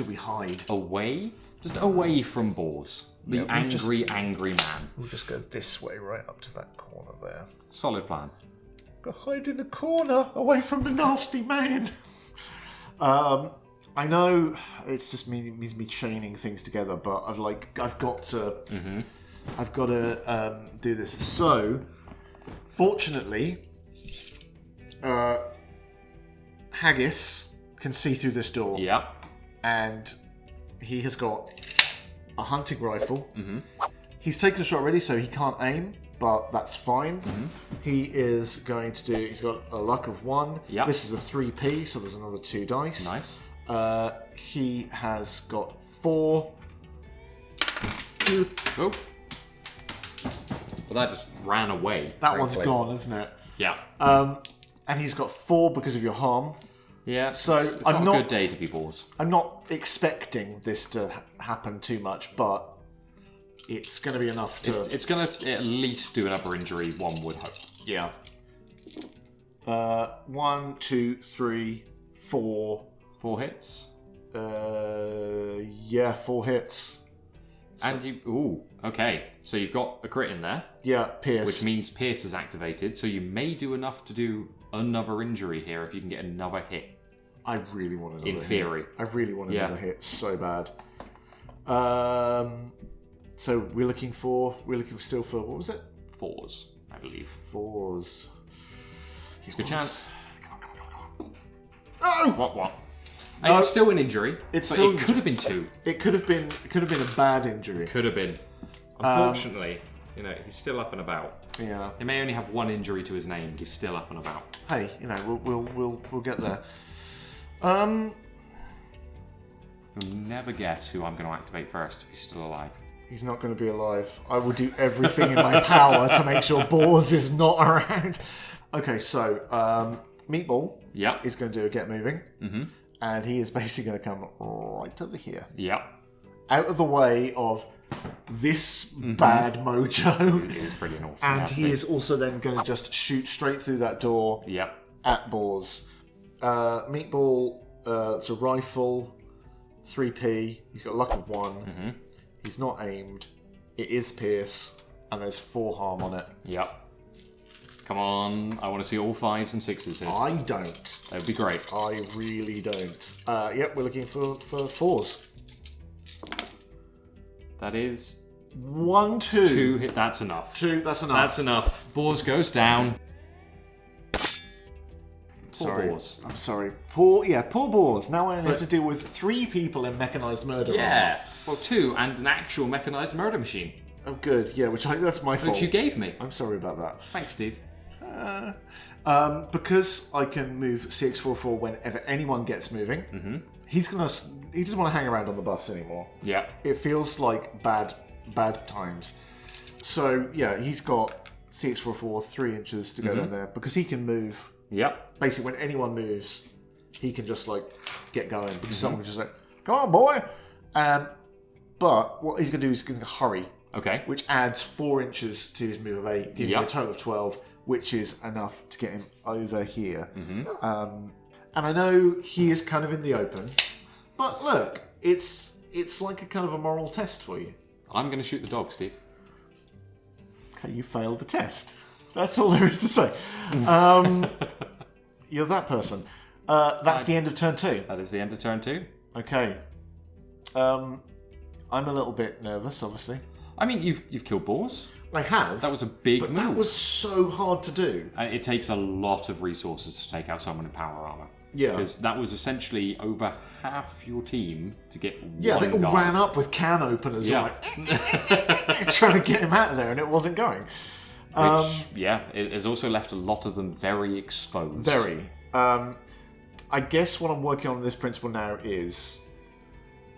we hide? Away, just away from BoS. The angry man. We'll just go this way, right up to that corner there. Solid plan. Go hide in a corner, away from the nasty man. I know it's just means me chaining things together, but I've got to do this. So Fortunately, Haggis can see through this door. Yep. And he has got a hunting rifle. He's taken a shot already, so he can't aim, but that's fine. He is going to do... He's got a luck of 1. Yep. This is a 3p, so there's another 2 dice. Nice. He has got 4. Oh. Well, that just ran away. That one's gone, isn't it? Yeah. And he's got 4 because of your harm. Yeah. So it's I'm not a good day to be BoS. I'm not expecting this to happen too much, but it's going to be enough to... It's going to at least do another injury, one would hope. Yeah. 1, 2, 3, 4. 4 hits. Yeah, 4 hits. And you... Ooh, okay. So you've got a crit in there. Yeah, Pierce. Which means Pierce is activated, so you may do enough to do another injury here if you can get another hit. I really want another hit. In theory. I really want another hit so bad. So we're looking still for, what was it? 4s, I believe. 4s. He's a good chance. Come on. No! What? No. It's still an injury. It could have been 2. It could have been a bad injury. Could have been. Unfortunately, he's still up and about. Yeah. He may only have 1 injury to his name, but he's still up and about. Hey, we'll get there. You'll never guess who I'm going to activate first if he's still alive. He's not going to be alive. I will do everything in my power to make sure BoS is not around. Okay, so Meatball is going to do a get moving. And he is basically going to come right over here. Yep. Out of the way of this bad mojo. It is pretty awful. And nasty. he is also then going to just shoot straight through that door at BoS. Meatball, it's a rifle, 3p. He's got luck of 1. He's not aimed. It is Pierce, and there's 4 harm on it. Yep. Come on, I want to see all 5s and 6s here. I don't. That'd be great. I really don't. Yep, we're looking for 4s. That is 1, 2. 2 hit. That's enough. 2. That's enough. That's enough. BoS goes down. Sorry. BoS. I'm sorry. Poor BoS. Now I only have to deal with 3 people in mechanized murder. Yeah. Well, 2 and an actual mechanized murder machine. Oh, good. Yeah, that's my fault. Which you gave me. I'm sorry about that. Thanks, Steve. Because I can move CX-44 whenever anyone gets moving. He doesn't want to hang around on the bus anymore. Yeah. It feels like bad times. So yeah, he's got CX-44 3 inches to go down there because he can move. Yep. Basically, when anyone moves, he can just like get going because someone can just like, "Come on, boy!" But what he's going to do is going to hurry. Okay. Which adds 4 inches to his move of 8, giving him a total of 12, which is enough to get him over here. And I know he is kind of in the open, but look, it's like a kind of a moral test for you. I'm going to shoot the dog, Steve. Okay, you failed the test. That's all there is to say. You're that person. That's the end of turn 2. That is the end of turn 2. Okay. I'm a little bit nervous, obviously. I mean, you've killed BoS. I have. That was a big move. That was so hard to do. It takes a lot of resources to take out someone in power armor. Yeah. Because that was essentially over half your team to get one they all guy. ran up with can openers, trying to get him out of there, and it wasn't going. Which, it has also left a lot of them very exposed. Very. I guess what I'm working on in this principle now is,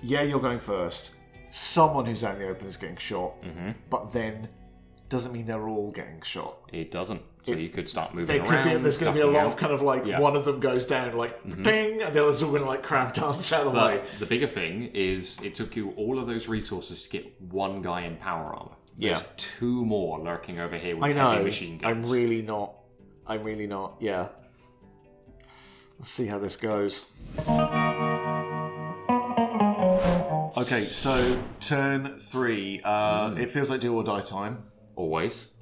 you're going first. Someone who's out in the open is getting shot, but then doesn't mean they're all getting shot. It doesn't. So you could start moving around. There's going to be a lot of kind of like one of them goes down like ding, and the others all going to like crab dance out of the way. The bigger thing is it took you all of those resources to get one guy in power armor. There's 2 more lurking over here with heavy machine guns. I'm really not. Yeah. Let's see how this goes. Okay, so turn 3. It feels like do or die time. Always.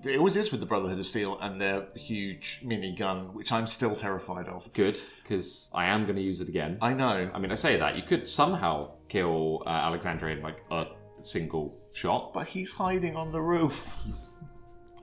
It always is with the Brotherhood of Steel and their huge minigun, which I'm still terrified of. Good, because I am going to use it again. I know. I mean, I say that. You could somehow kill Alexandria in like a single shot. But he's hiding on the roof.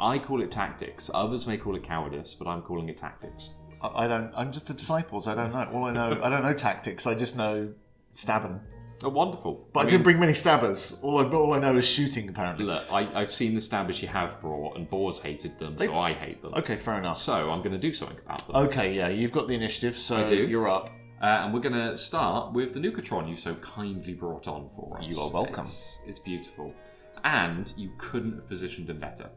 I call it tactics. Others may call it cowardice, but I'm calling it tactics. I don't. I'm just the disciples. I don't know. All I know. I don't know tactics. I just know stabbing. Oh, wonderful. But I didn't bring many stabbers. All I know is shooting, apparently. Look, I've seen the stabbers you have brought, and BoS hated them, so I hate them. Okay, fair enough. So I'm going to do something about them. Okay, yeah, you've got the initiative, so I do. You're up. And we're going to start with the Nukatron you so kindly brought on for us. You are welcome. It's beautiful. And you couldn't have positioned him better.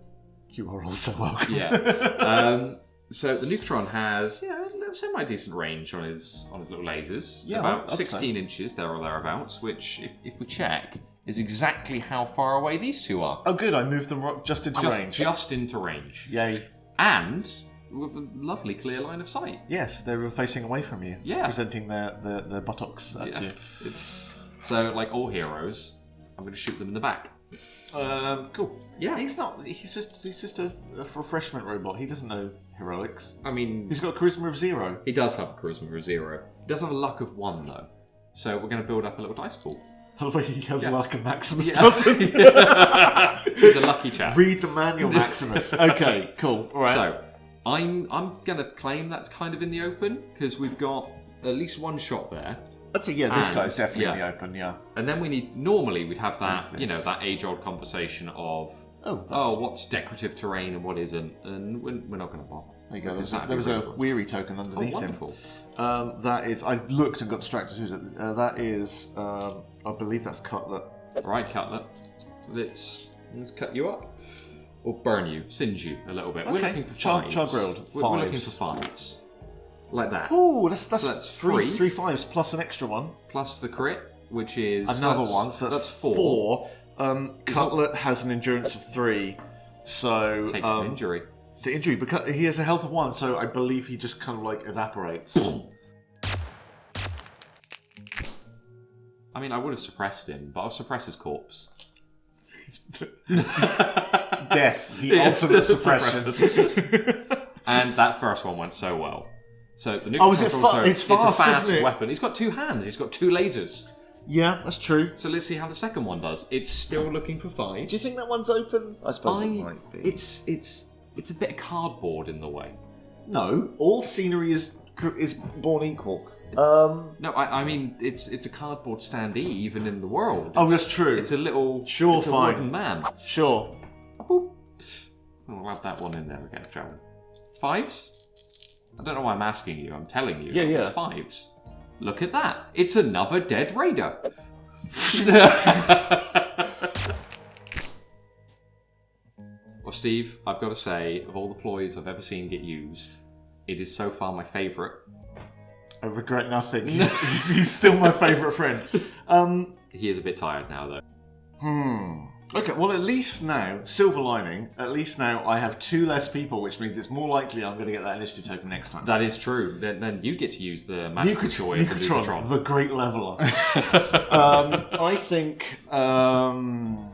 You are also welcome. Yeah. So the Nukatron has a semi-decent range on his little lasers. Yeah, about I'd 16 inches there or thereabouts, which, if we check, is exactly how far away these two are. Oh, good. I moved them just into range. Just into range. Yay. And with a lovely clear line of sight. Yes, they were facing away from you. Yeah. Presenting their buttocks at you. So, like all heroes, I'm going to shoot them in the back. Cool. Yeah. He's not. He's just a refreshment robot. He doesn't know heroics. I mean, He's got a charisma of 0. he does have a charisma of 0. He does have a luck of 1, though. So we're going to build up a little dice pool. However, he has Yeah. luck and Maximus doesn't. He's a lucky chap. Read the manual, Maximus. Okay, cool. All right. So, I'm going to claim that's kind of in the open, because we've got at least one shot there. I'd say, yeah, this And- guy's definitely in yeah. the open, yeah. And then normally we'd have Who's that, this? that age-old conversation of, Oh, what's decorative terrain and what isn't, and we're not going to bother. there you go. Because There that'd was be a really good. weary token Oh, underneath him. wonderful. That is, I looked and got distracted. Who's it? That is, I believe that's Cutlet. Right, Cutlet. Let's cut you up. Or burn you, singe you a little bit. We're Okay. looking for Char fives. grilled. We're looking Fives. for 5s. Like that. Ooh, that's that's three three. 5s plus an extra one. Plus the crit, which is... Another one, so that's 4. Cutlet has an endurance of 3, so Takes an injury. to injury because he has a health of 1, so I believe he just kind of like evaporates. I mean, I would have suppressed him, but I'll suppress his corpse. Death, the ultimate suppression. And that first one went so well. So the Oh, is it Nukatron's also- it's fast, a fast isn't it? weapon. He's got 2 hands. He's got 2 lasers. Yeah, that's true. So let's see how the second one does. It's still looking for 5. Do you think that one's open? I suppose it might be. It's a bit of cardboard in the way. No, all scenery is born equal. No, I mean it's a cardboard standee even in the world. Oh, that's true. It's a little Sure, it's a fine. wooden man. Sure. Boop. I'll add that one in there again, shall we? 5s? I don't know why I'm asking you. I'm telling you. Yeah. It's 5s. Look at that. It's another dead raider. Well, Steve, I've got to say, of all the ploys I've ever seen get used, it is so far my favourite. I regret nothing. He's still my favourite friend. He is a bit tired now, though. Okay, well, at least now, silver lining, at least now I have 2 less people, which means it's more likely I'm going to get that initiative token next time. That is true. Then you get to use the magical toy of the Nukatron, Nukatron. the great leveler. I think I'm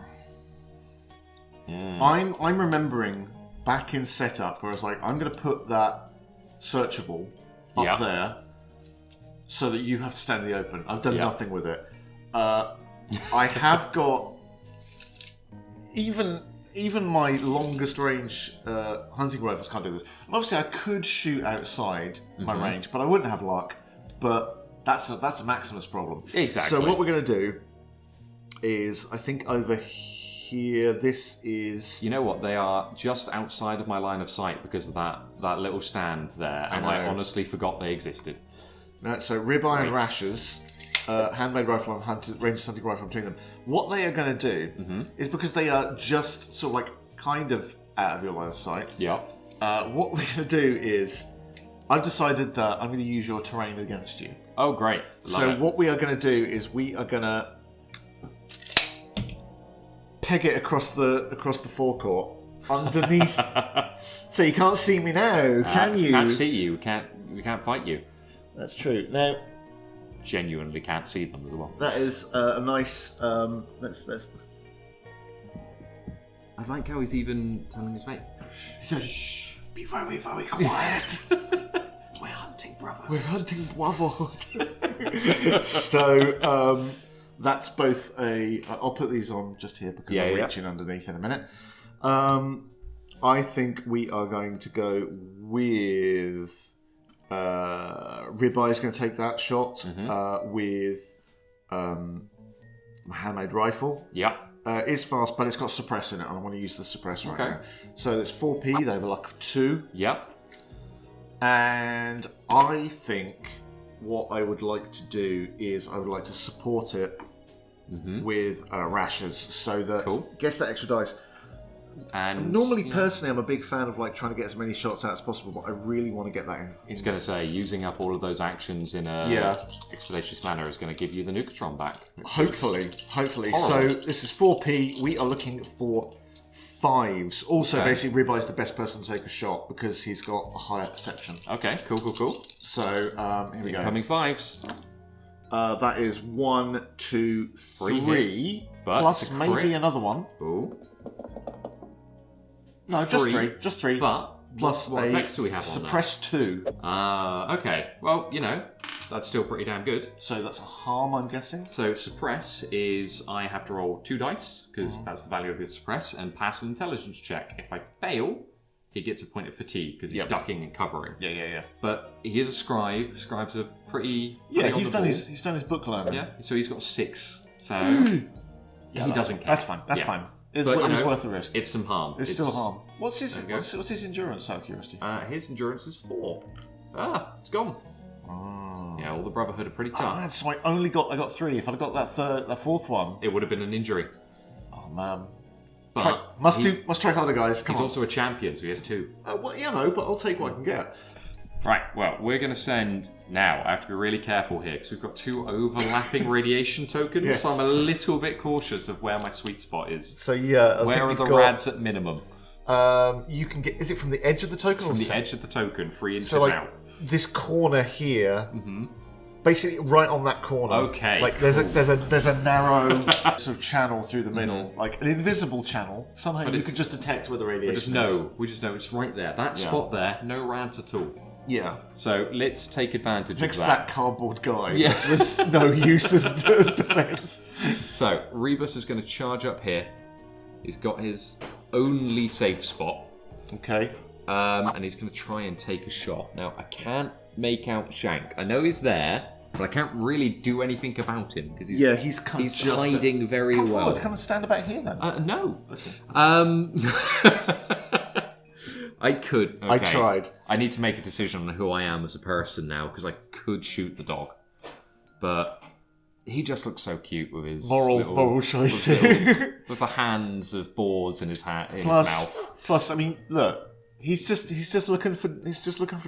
remembering back in setup where I was like, I'm going to put that searchable up there so that you have to stand in the open. I've done nothing with it. I have got even my longest range hunting rifles can't do this. And obviously, I could shoot outside my range, but I wouldn't have luck. But that's a Maximus problem. Exactly. So what we're going to do is, I think over here, this is. You know what? They are just outside of my line of sight because of that little stand there, and I honestly forgot they existed. So ribeye and rashers. Handmade rifle and ranged hunting rifle between them. What they are going to do is because they are just sort of like kind of out of your line of sight. Yeah. What we're going to do is, I've decided that I'm going to use your terrain against you. Oh, great. Love it. What we are going to do is we are going to peg it across the forecourt underneath. So you can't see me now, can you? Can't see you. We can't fight you. That's true. Now. Genuinely can't see them as well. That is a nice. Let's. I like how he's even telling his mate. He says, "Shh, be very, very quiet. We're hunting Brotherhood. We're hunting Brotherhood." So that's both a. I'll put these on just here because I'm reaching underneath in a minute. I think we are going to go with Ribeye is going to take that shot with my handmade rifle. Yeah. It's fast, but it's got suppress in it, and I want to use the suppress right now. So it's 4p. They have a luck of 2. Yep. And I think what I would like to do is I would like to support it with rashers, so that gets that extra dice. And normally, personally, I'm a big fan of like trying to get as many shots out as possible, but I really want to get that in. I was going to say, using up all of those actions in a expeditious manner is going to give you the Nukatron back. Hopefully. Horrible. So this is 4p. We are looking for 5s. Also, basically, Ribeye's the best person to take a shot because he's got a higher perception. Okay, cool. So here we go. Incoming 5s. That is 1, 2, 3, but plus maybe another one. Ooh. No, just 3. But plus what effects do we have suppress on that? 2. Okay. Well, that's still pretty damn good. So that's a harm, I'm guessing. So suppress is I have to roll 2 dice because that's the value of the suppress, and pass an intelligence check. If I fail, he gets a point of fatigue because he's ducking and covering. Yeah. But he is a scribe. Scribes are pretty. He's done his book learning. Yeah. So he's got 6. So he doesn't care. That's fine. That's fine. It's worth the risk. It's some harm. It's still harm. What's his endurance, out of curiosity? His endurance is 4. It's gone. Yeah, all the Brotherhood are pretty tough. Man, so I got 3. If I'd got that fourth one, it would have been an injury. Oh man. But must try harder, guys. Come on. He's also a champion, so he has 2. But I'll take what I can get. Right, well, we're going to send now. I have to be really careful here because we've got 2 overlapping radiation tokens, so I'm a little bit cautious of where my sweet spot is. So yeah, where are the rads at minimum? You can get. Is it from the edge of the token? From the edge of the token, 3 inches out. This corner here. Basically, right on that corner. Okay. Like there's a narrow sort of channel through the middle, like an invisible channel. Somehow you can just detect where the radiation is. We just know it's right there. That spot there, no rads at all. Yeah. So let's take advantage Next of that cardboard guy. Yeah. There's no use as defense. So Rebus is going to charge up here. He's got his only safe spot. Okay. And he's going to try and take a shot. Now, I can't make out Shank. I know he's there, but I can't really do anything about him because he's hiding very well. Come forward. Come and stand about here then. No. Okay. I could. Okay. I tried. I need to make a decision on who I am as a person now because I could shoot the dog, but he just looks so cute with his moral choice with the hands of boars in his mouth. Plus, I mean, look, he's just looking for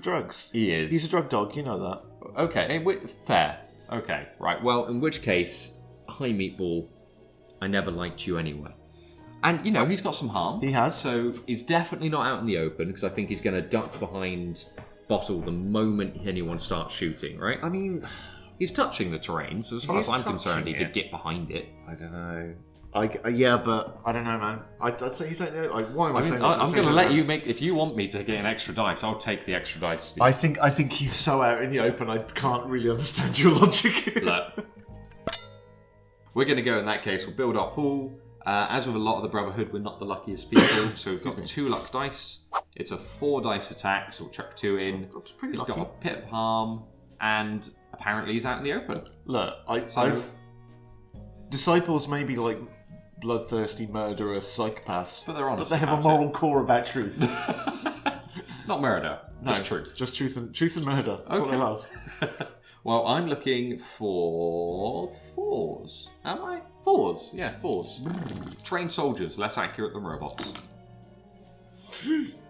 drugs. He is. He's a drug dog. You know that. Okay, fair. Okay, right. Well, in which case, hi Meatball. I never liked you anyway. And, he's got some harm. He has. So he's definitely not out in the open because I think he's going to duck behind Bottle the moment anyone starts shooting, right? I mean, he's touching the terrain, so as far as I'm concerned, he could get behind it. I don't know. But I don't know, man. I'd say he's like, why am I saying this? I'm going to let you make. If you want me to get an extra dice, I'll take the extra dice. Steve. I think he's so out in the open. I can't really understand your logic. Look, we're going to go in that case. We'll build our pool. As with a lot of the Brotherhood, we're not the luckiest people, so we've got 2 luck dice. It's a 4 dice attack, so we'll chuck 2 in. He's got a pit of harm, and apparently he's out in the open. Look, I've disciples may be like bloodthirsty murderers, psychopaths, but they're honest. But they have a moral core about truth. Not murder, just truth. Just truth and murder. That's what they love. Well, I'm looking for 4s. Am I? 4s. Yeah, 4s. Trained soldiers, less accurate than robots.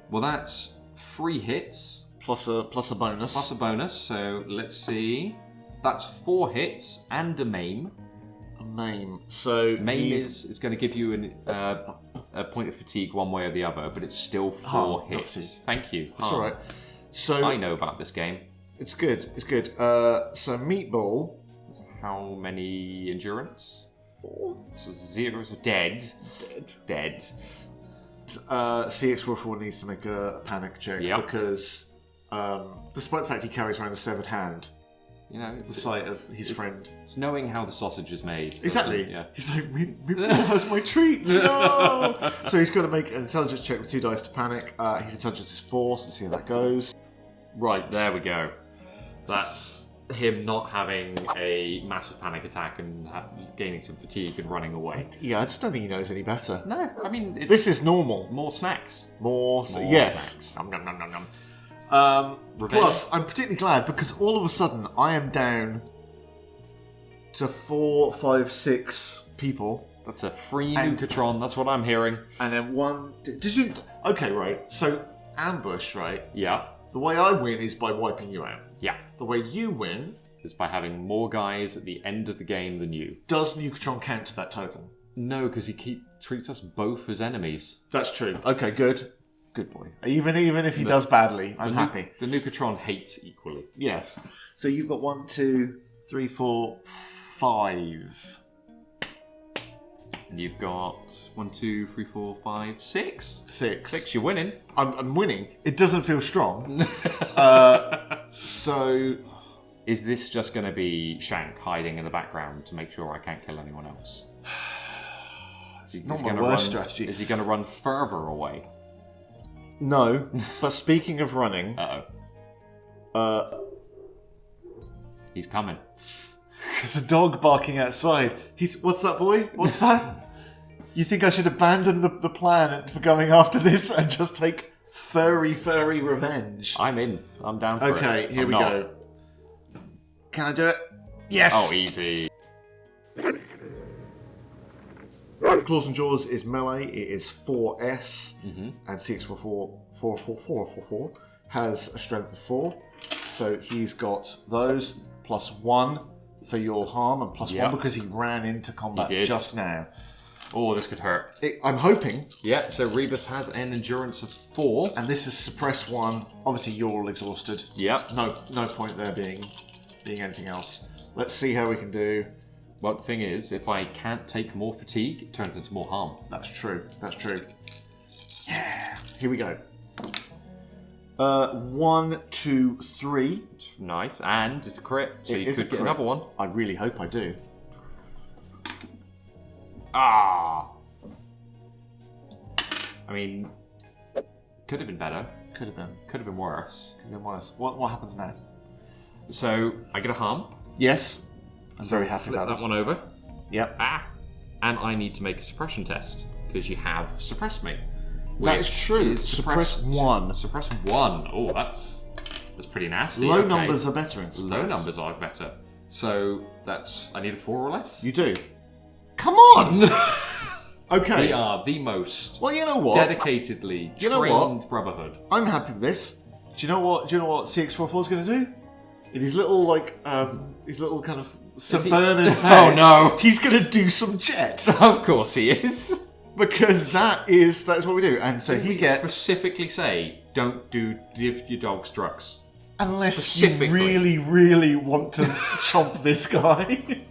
Well, that's 3 hits. Plus a bonus. Plus a bonus, so let's see. That's 4 hits and a maim. A maim. So maim is going to give you a point of fatigue one way or the other, but it's still 4 hits. Thank you. That's all right. So I know about this game. It's good. So Meatball. How many endurance? 4. So 0 is dead. Dead. CX44 needs to make a panic check because, despite the fact he carries around a severed hand, You know, the sight of his friend. It's knowing how the sausage is made. Exactly. Yeah. He's like, me has my treats. No. So he's got to make an intelligence check with 2 dice to panic. His intelligence is 4, so let's see how that goes. Right. There we go. That's him not having a massive panic attack and gaining some fatigue and running away. Yeah, I just don't think he knows any better. No, I mean... This is normal. More snacks. More yes. Snacks. Nom, nom, nom, nom, nom. Plus, I'm particularly glad because all of a sudden I am down to 4, 5, 6 people. That's a free Nukatron, that's what I'm hearing. And then one... Did you... Okay, right. So, ambush, right? Yeah. The way I win is by wiping you out. Yeah. The way you win... is by having more guys at the end of the game than you. Does Nukatron count to that total? No, because he treats us both as enemies. That's true. Okay, good. Good boy. Even if he does badly, I'm happy. The Nukatron hates equally. Yes. So you've got 1, 2, 3, 4, 5. And you've got 1, 2, 3, 4, 5, 6. 6. You're winning. I'm winning. It doesn't feel strong. So... Is this just going to be Shank hiding in the background to make sure I can't kill anyone else? It's not my worst strategy. Is he going to run further away? No. But speaking of running... He's coming. There's a dog barking outside. What's that, boy? What's that? You think I should abandon the plan for going after this and just take furry revenge? I'm in. I'm down for it. Okay, here we go. Can I do it? Yes! Oh, easy. Claws and Jaws is melee. It is 4S. And CX44 has a strength of 4. So he's got those +1 for your harm and +1 because he ran into combat just now. Oh, this could hurt. I'm hoping. Yeah, so Rebus has an endurance of 4. And this is suppress 1. Obviously, you're all exhausted. Yep. No point there being anything else. Let's see how we can do. Well, the thing is, if I can't take more fatigue, it turns into more harm. That's true. Yeah. Here we go. 1, 2, 3. Nice, and it's a crit, so you could get another one. I really hope I do. Ah! I mean, could have been better. Could have been worse. What happens now? So, I get a harm. Yes. I'm very happy about that one over. Yep. And I need to make a suppression test, because you have suppressed me. That is true. Suppress 1. Suppress 1. Oh, that's pretty nasty. Low numbers are better in suppress. Low numbers are better. So, I need a 4 or less? You do. Come on! Okay. We are the most you know what? dedicatedly trained Brotherhood. I'm happy with this. Do you know what CX44 is going to do? In his little kind of suburban Oh no! He's going to do some jet. Of course he is. Because that is what we do. And so he gets... specifically say, don't give your dogs drugs. Unless you really, really want to chomp this guy.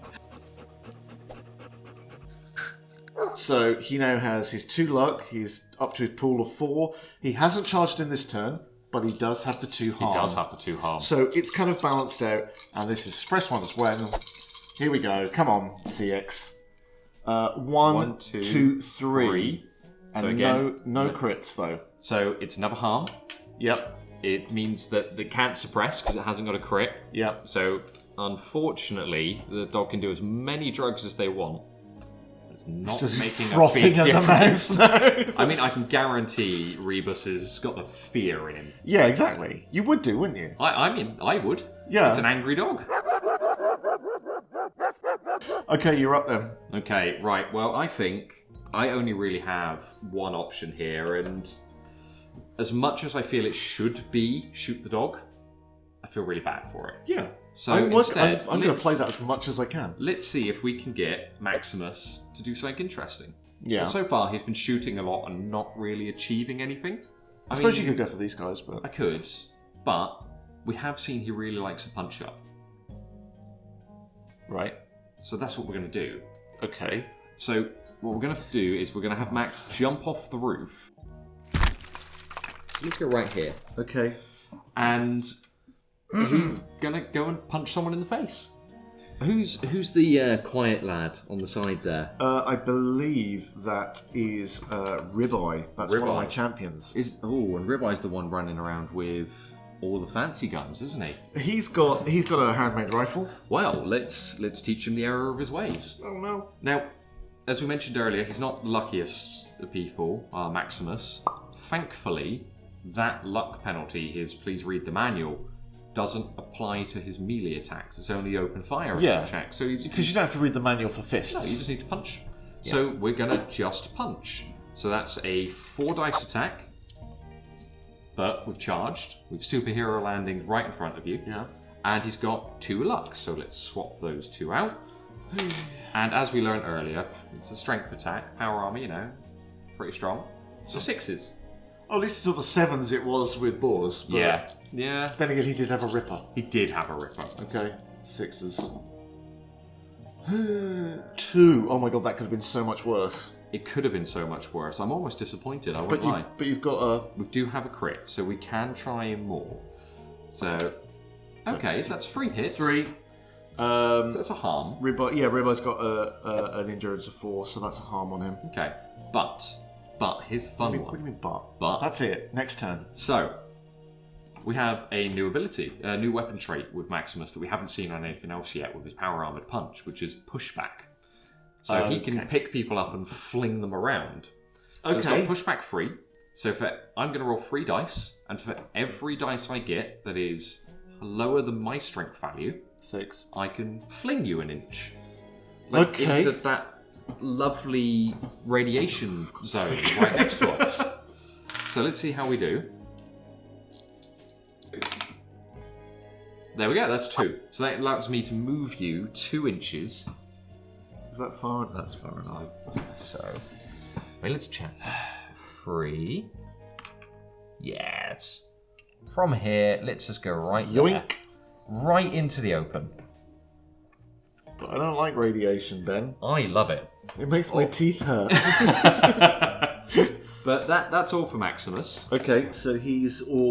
So he now has his 2 luck. He's up to his pool of 4. He hasn't charged in this turn, but he does have the 2 harm. He does have the 2 harm. So it's kind of balanced out. And this is suppress 1 as well. Here we go. Come on, CX. 1, 2, 3. And so again, no crits though. So it's another harm. Yep. It means that they can't suppress because it hasn't got a crit. Yep. So unfortunately, the dog can do as many drugs as they want. It's not making a big difference. I mean, I can guarantee Rebus has got the fear in him. Yeah, exactly. You would do, wouldn't you? I mean, I would. Yeah. It's an angry dog. Okay, you're up then. Okay, right. Well, I think I only really have one option here, and as much as I feel it should be shoot the dog, I feel really bad for it. Yeah. So I'm instead, going to play that as much as I can. Let's see if we can get Maximus to do something interesting. Yeah. But so far, he's been shooting a lot and not really achieving anything. I suppose you could go for these guys, but... I could, but we have seen he really likes a punch-up. Right. So that's what we're going to do. Okay. So what we're going to do is we're going to have Max jump off the roof. Let's go right here. Okay. And he's gonna go and punch someone in the face. Who's the quiet lad on the side there? I believe that is Ribeye. That's one of my champions. And Ribeye's the one running around with all the fancy guns, isn't he? He's got a handmade rifle. Well, let's teach him the error of his ways. Oh no. Now, as we mentioned earlier, he's not the luckiest of people, Maximus. Thankfully, that luck penalty, his please read the manual, doesn't apply to his melee attacks. It's only open fire check. So because you don't have to read the manual for fists. No, you just need to punch. Yeah. So we're gonna just punch. So that's a 4 dice attack, but we've charged. We've superhero landing right in front of you. Yeah. And he's got 2 luck. So let's swap those 2 out. And as we learned earlier, it's a strength attack, power armor, pretty strong. So 6s. Oh, at least until the 7s it was with BoS. Yeah. Then again, he did have a ripper. He did have a ripper. Okay, 6s. 2. Oh my god, that could have been so much worse. It could have been so much worse. I'm almost disappointed, I won't lie. But you've got a... We do have a crit, so we can try him more. So, okay, that's 3 hits. 3. So that's a harm. Ribbeye's got an endurance of 4, so that's a harm on him. Okay, but here's the fun one. What do you mean but? But that's it. Next turn. So we have a new ability, a new weapon trait with Maximus that we haven't seen on anything else yet with his power armored punch, which is pushback. So he can pick people up and fling them around. So it's got pushback 3. So I'm going to roll 3 dice, and for every dice I get that is lower than my strength value, 6, I can fling you an inch. Okay. Into that lovely radiation zone right next to us. So let's see how we do. There we go, that's 2. So that allows me to move you 2 inches. Is that far? That's far enough. So, wait, let's check. 3. Yes. From here, let's just go right Yoink. there. Right into the open. But I don't like radiation, Ben. I love it. It makes my teeth hurt. But that's all for Maximus. Okay, so he's all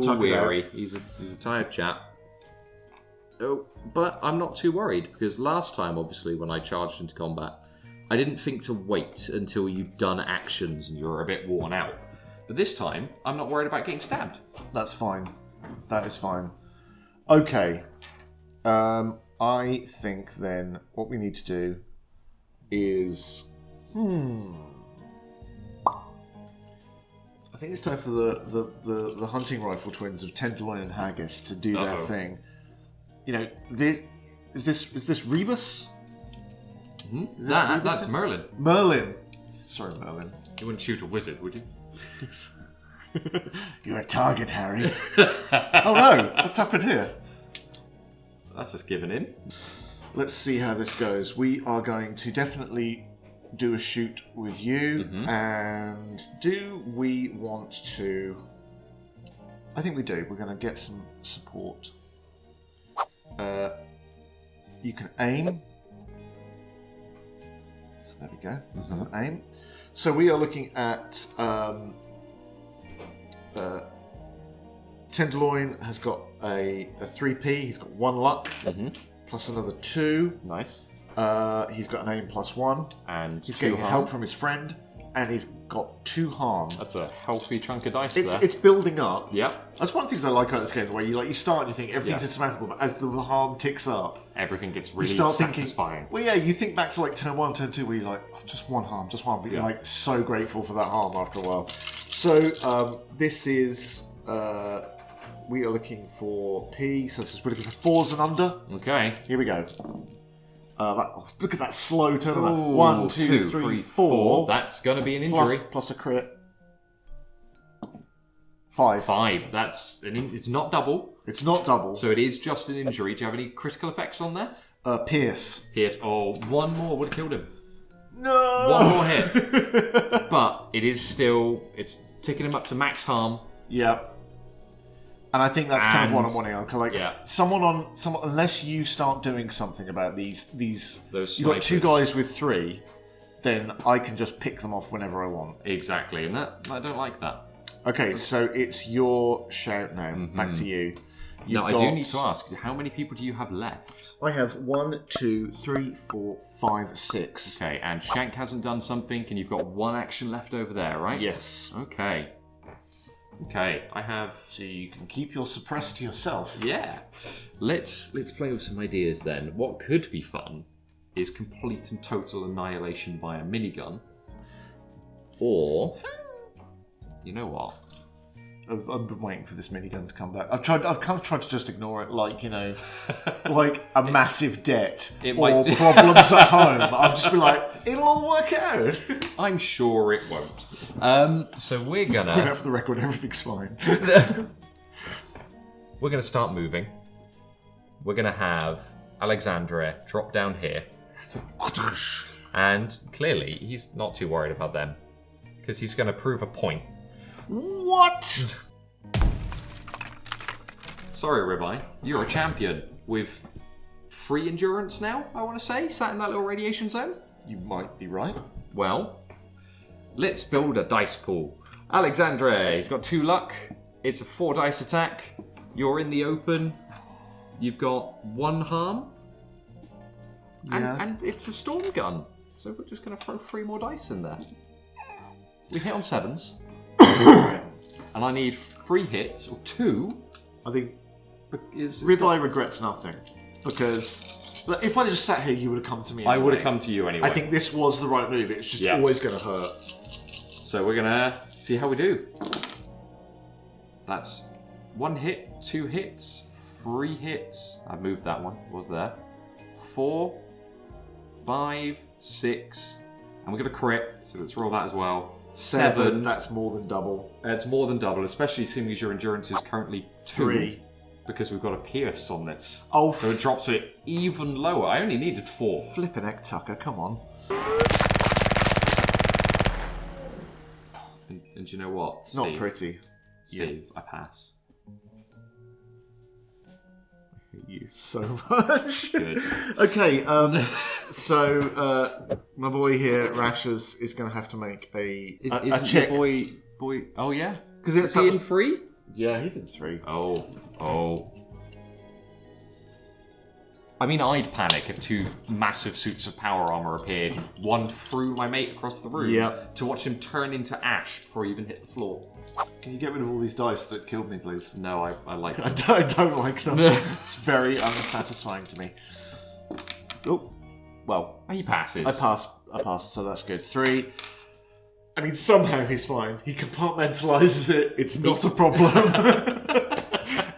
tuckered weary. out. He's a tired chap. Oh, but I'm not too worried because last time, obviously, when I charged into combat, I didn't think to wait until you'd done actions and you were a bit worn out. But this time, I'm not worried about getting stabbed. That's fine. That is fine. Okay. I think then what we need to do is... I think it's time for the hunting rifle twins of Tenderloin and Haggis to do their thing. Is this Rebus? Mm-hmm. That's Merlin. Merlin. Sorry, Merlin. You wouldn't shoot a wizard, would you? You're a target, Harry. Oh no! What's happened here? That's just given in. Let's see how this goes. We are going to definitely do a shoot with you. And do we want to... I think we do. We're going to get some support. You can aim. So there we go. There's another aim. So we are looking at... Tenderloin has got a 3p. He's got 1 luck. Plus another 2. Nice. He's got an aim +1. And he's getting help from his friend. And he's got 2 harm. That's a healthy chunk of dice there. It's building up. Yeah. That's one of the things I like about this game, where you start and you think everything's insurmountable, but as the harm ticks up, everything gets really you start satisfying. Thinking, well, yeah, you think back to like turn 1, turn 2, where you're like, oh, just 1 harm, just 1, but you're like so grateful for that harm after a while. So this is we are looking for P, so we're looking for 4s and under. Okay. Here we go. Look at that slow turnaround. 1, 2, 3, 4. That's going to be an injury. Plus a crit. 5. 5. It's not double. It's not double. So it is just an injury. Do you have any critical effects on there? Pierce. Oh, 1 more would have killed him. No! 1 more hit. But it is still... It's ticking him up to max harm. Yeah. And I think that's kind of what I'm wanting. Someone unless you start doing something about these Those you've got 2 guys with 3, then I can just pick them off whenever I want. Exactly, and I don't like that. Okay, so it's your shout now. Back to you. Now, I do need to ask, how many people do you have left? I have 1, 2, 3, 4, 5, 6. Okay, and Shank hasn't done something, and you've got 1 action left over there, right? Yes. Okay. Okay, I have... So you can keep your suppress to yourself. Yeah. Let's play with some ideas then. What could be fun is complete and total annihilation by a minigun. Or... You know what? I've been waiting for this minigun to come back. I've kind of tried to just ignore it, like, you know, like a massive debt or problems at home. I've just been like, it'll all work out. I'm sure it won't. So we're Just gonna put it out for the record, everything's fine. We're gonna start moving. We're gonna have Alexandria drop down here, and clearly he's not too worried about them because he's gonna prove a point. What? Sorry, Ribeye. You're a champion with 3 endurance now, I want to say, sat in that little radiation zone. You might be right. Well, let's build a dice pool. Alexandre, he's got 2 luck. It's a 4 dice attack. You're in the open. You've got 1 harm. Yeah. And it's a storm gun. So we're just going to throw 3 more dice in there. We hit on 7s. And I need 3 hits, or 2. I think Ribeye regrets nothing. Because if I just sat here, you would have come to me anyway. I would have come to you anyway. I think this was the right move. It's just always going to hurt. So we're going to see how we do. That's 1 hit, 2 hits, 3 hits. I moved that one. It was there. 4, 5, 6. And we're going to crit. So let's roll that as well. 7. That's more than double. It's more than double, especially seeing as your endurance is currently 2. 3. Because we've got a pierce on this. Oh, so it drops it even lower. I only needed 4. Flippin' heck, Tucker, come on. And do you know what, It's not pretty. Steve, I pass. I hate you so much. Good. Okay, so my boy here, Rashers, is going to have to make a check. Boy. Oh yeah, Because is he in 3? Yeah, he's in 3. Oh. I mean, I'd panic if 2 massive suits of power armor appeared, one threw my mate across the room, to watch him turn into ash before he even hit the floor. Can you get rid of all these dice that killed me, please? No, I like them. I don't like them. It's very unsatisfying to me. Oh, well. He passes. I passed, so that's good. 3. I mean, somehow he's fine. He compartmentalizes it. It's not a problem.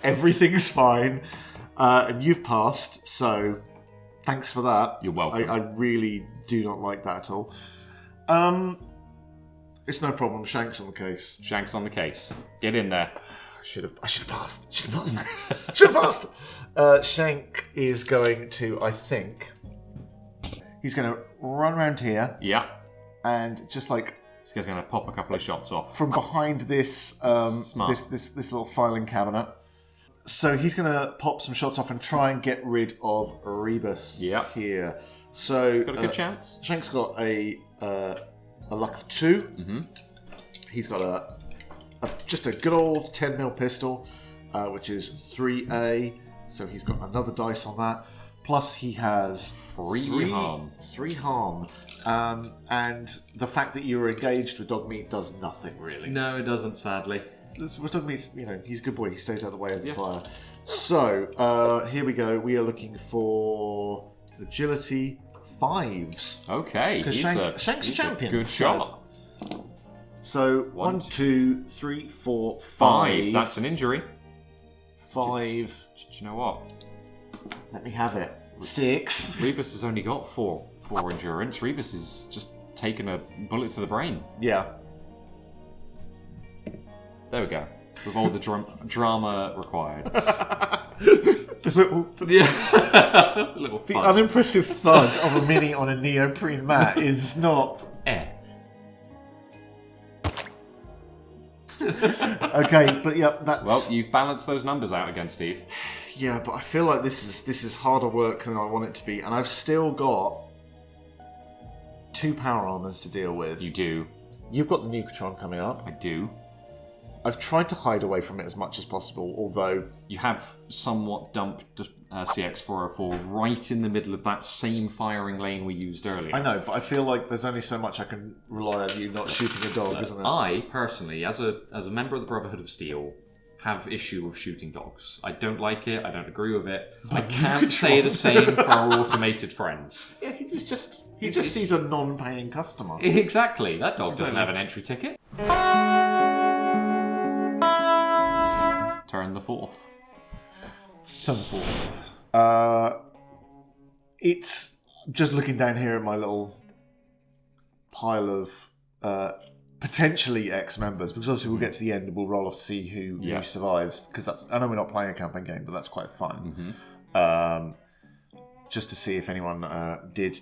Everything's fine. And you've passed, so thanks for that. You're welcome. I really do not like that at all. It's no problem. Shank's on the case. Shank's on the case. Get in there. I should have passed. Should have passed. Shank is going to, I think, he's going to run around here. Yeah. And just like, this guy's going to pop a couple of shots off from behind this this little filing cabinet. So he's going to pop some shots off and try and get rid of Rebus here. So got a good chance. Shank's got a luck of 2. Mm-hmm. He's got just a good old 10mm pistol, which is 3A. So he's got another dice on that. Plus he has 3 harm. 3 harm. And the fact that you were engaged with Dogmeat does nothing really. No, it doesn't, sadly. Dogmeat's, he's a good boy. He stays out of the way of the fire. So here we go. We are looking for agility 5s. Okay, because Shank's a champion. Good shot. So 1, 2, 3, 4, 5. That's an injury. 5. Do you know what? Let me have it. 6. Rebus has only got 4 endurance. Rebus is just taking a bullet to the brain. Yeah. There we go. With all the drama required. The unimpressive thud of a mini on a neoprene mat is not. Okay, but yeah, that's. Well, you've balanced those numbers out again, Steve. Yeah, but I feel like this is harder work than I want it to be, and I've still got 2 power armors to deal with. You do. You've got the Nukatron coming up. I do. I've tried to hide away from it as much as possible, although... You have somewhat dumped CX-404 right in the middle of that same firing lane we used earlier. I know, but I feel like there's only so much I can rely on you not shooting a dog, isn't it? I, personally, as a member of the Brotherhood of Steel, have issue with shooting dogs. I don't like it, I don't agree with it. I can't say the same for our automated friends. Yeah, he just sees a non-paying customer. Exactly, that dog doesn't have an entry ticket. Turn the fourth. It's just looking down here at my little pile of potentially ex-members, because obviously we'll get to the end and we'll roll off to see who survives, because I know we're not playing a campaign game, but that's quite fun. Just to see if anyone did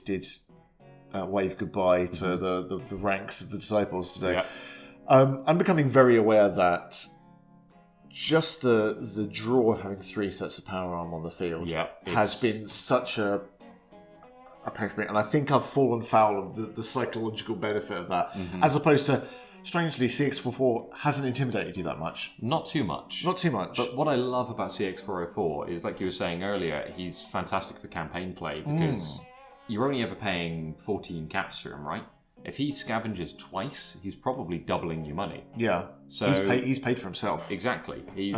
wave goodbye to the ranks of the disciples today. I'm becoming very aware that just the draw of having 3 sets of power arm on the field has been such a pain for me, and I think I've fallen foul of the psychological benefit of that, as opposed to, strangely, CX-404 hasn't intimidated you that much. Not too much. Not too much. But what I love about CX-404 is, like you were saying earlier, he's fantastic for campaign play, because you're only ever paying 14 caps for him, right? If he scavenges twice, he's probably doubling your money. Yeah. So he's paid for himself. Exactly. He's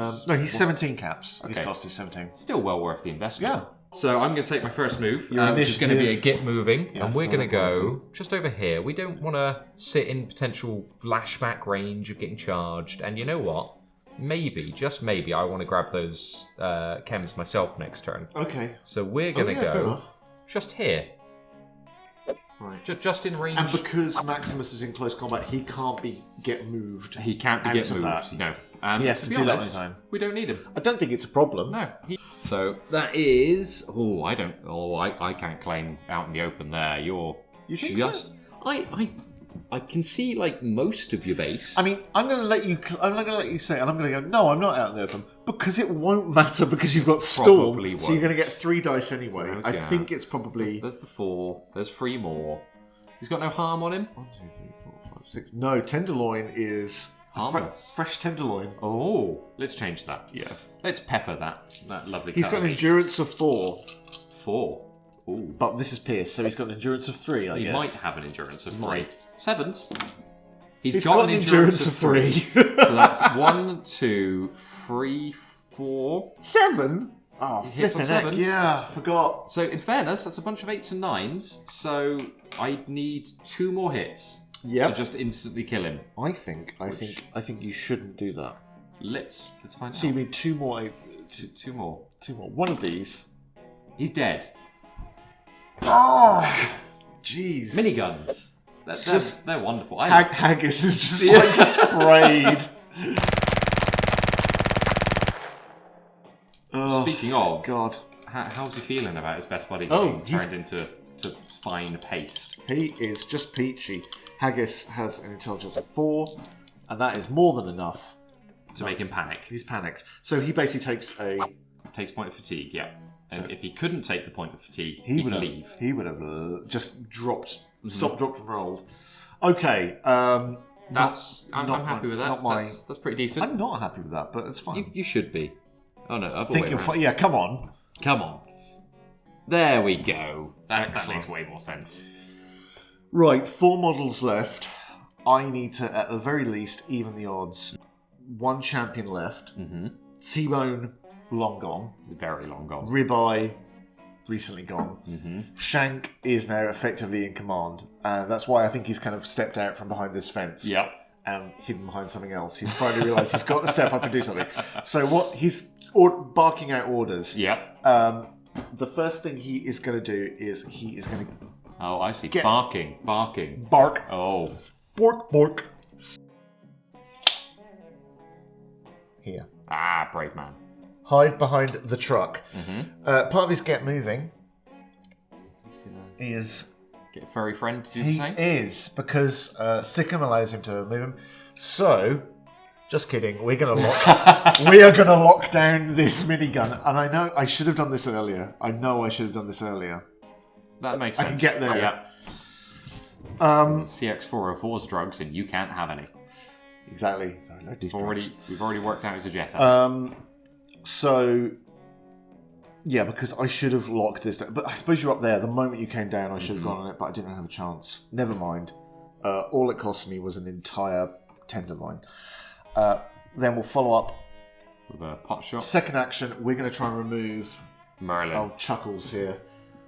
17 caps. Okay. His cost is 17. Still well worth the investment. Yeah. So I'm going to take my first move. Which is going to be a get moving, and we're going to go just over here. We don't want to sit in potential flashback range of getting charged. And you know what? Maybe, just maybe, I want to grab those chems myself next turn. Okay. So we're going to go just here. Right. Just in range. And because Maximus is in close combat, he can't get moved. He can't get moved. That. No. He has to do that on his own. We don't need him. I don't think it's a problem. No. So that is. I can't claim out in the open there. You think just. So? I can see like most of your base. I mean, I'm going to let you say it, and I'm going to go, no, I'm not out in the open, because it won't matter, because you've got Storm, so you're going to get 3 dice anyway. Okay. I think it's probably... There's the 4, there's 3 more. He's got no harm on him? 1, 2, 3, 4, 5, 6. No, Tenderloin is... harmless. Fresh Tenderloin. Oh, let's change that. Yeah. Let's pepper that lovely He's got an endurance of 4. 4? Ooh. But this is Pierce, so he's got an endurance of 3, I guess. He might have an endurance of 3. 7s. He's got an endurance of 3. So that's 1, 2, 3, 4. 7? Oh, he hits on flipping 7s. Yeah, forgot. So in fairness, that's a bunch of 8s and 9s. So I need 2 more hits to just instantly kill him. I think you shouldn't do that. Let's find out. So you need 2 more. 2 more. 2 more. One of these. He's dead. Oh, jeez. Miniguns. They're wonderful. Haggis is just like sprayed. Speaking of, God, how's he feeling about his best buddy getting turned into fine paste? He is just peachy. Haggis has an intelligence of 4, and that is more than enough to make him panic. He's panicked, so he basically takes point of fatigue. Yeah. And if he couldn't take the point of fatigue, he'd leave. He would have just dropped, stopped, dropped, and rolled. Okay, I'm happy with that. That's pretty decent. I'm not happy with that, but it's fine. You should be. Oh no, I think you're fine. Yeah, come on. There we go. That makes way more sense. Right, 4 models left. I need to, at the very least, even the odds. 1 champion left. T-Bone, long gone. Very long gone. Ribeye, recently gone. Shank is now effectively in command. That's why I think he's kind of stepped out from behind this fence. Yep. And hidden behind something else. He's finally realised he's got to step up and do something. So he's barking out orders. Yep. The first thing he is going to do is he is going to... Oh, I see. Barking. Bark. Oh. Bork. Here. Ah, brave man. Hide behind the truck. Part of his get moving is... Get a furry friend to do the same? He is, because Sikkim allows him to move him. So, just kidding, we are going to lock down this minigun. And I know I should have done this earlier. That makes sense. I can get there. Yeah. CX-404's drugs and you can't have any. Exactly. Sorry, no douche drops. We've already worked out he's a Jet. So, yeah, because I should have locked this down. But I suppose you're up there. The moment you came down, I should have gone on it, but I didn't have a chance. Never mind. All it cost me was an entire tenderloin. Then we'll follow up with a pot shot. Second action, we're going to try and remove Merlin. Oh, Chuckles here.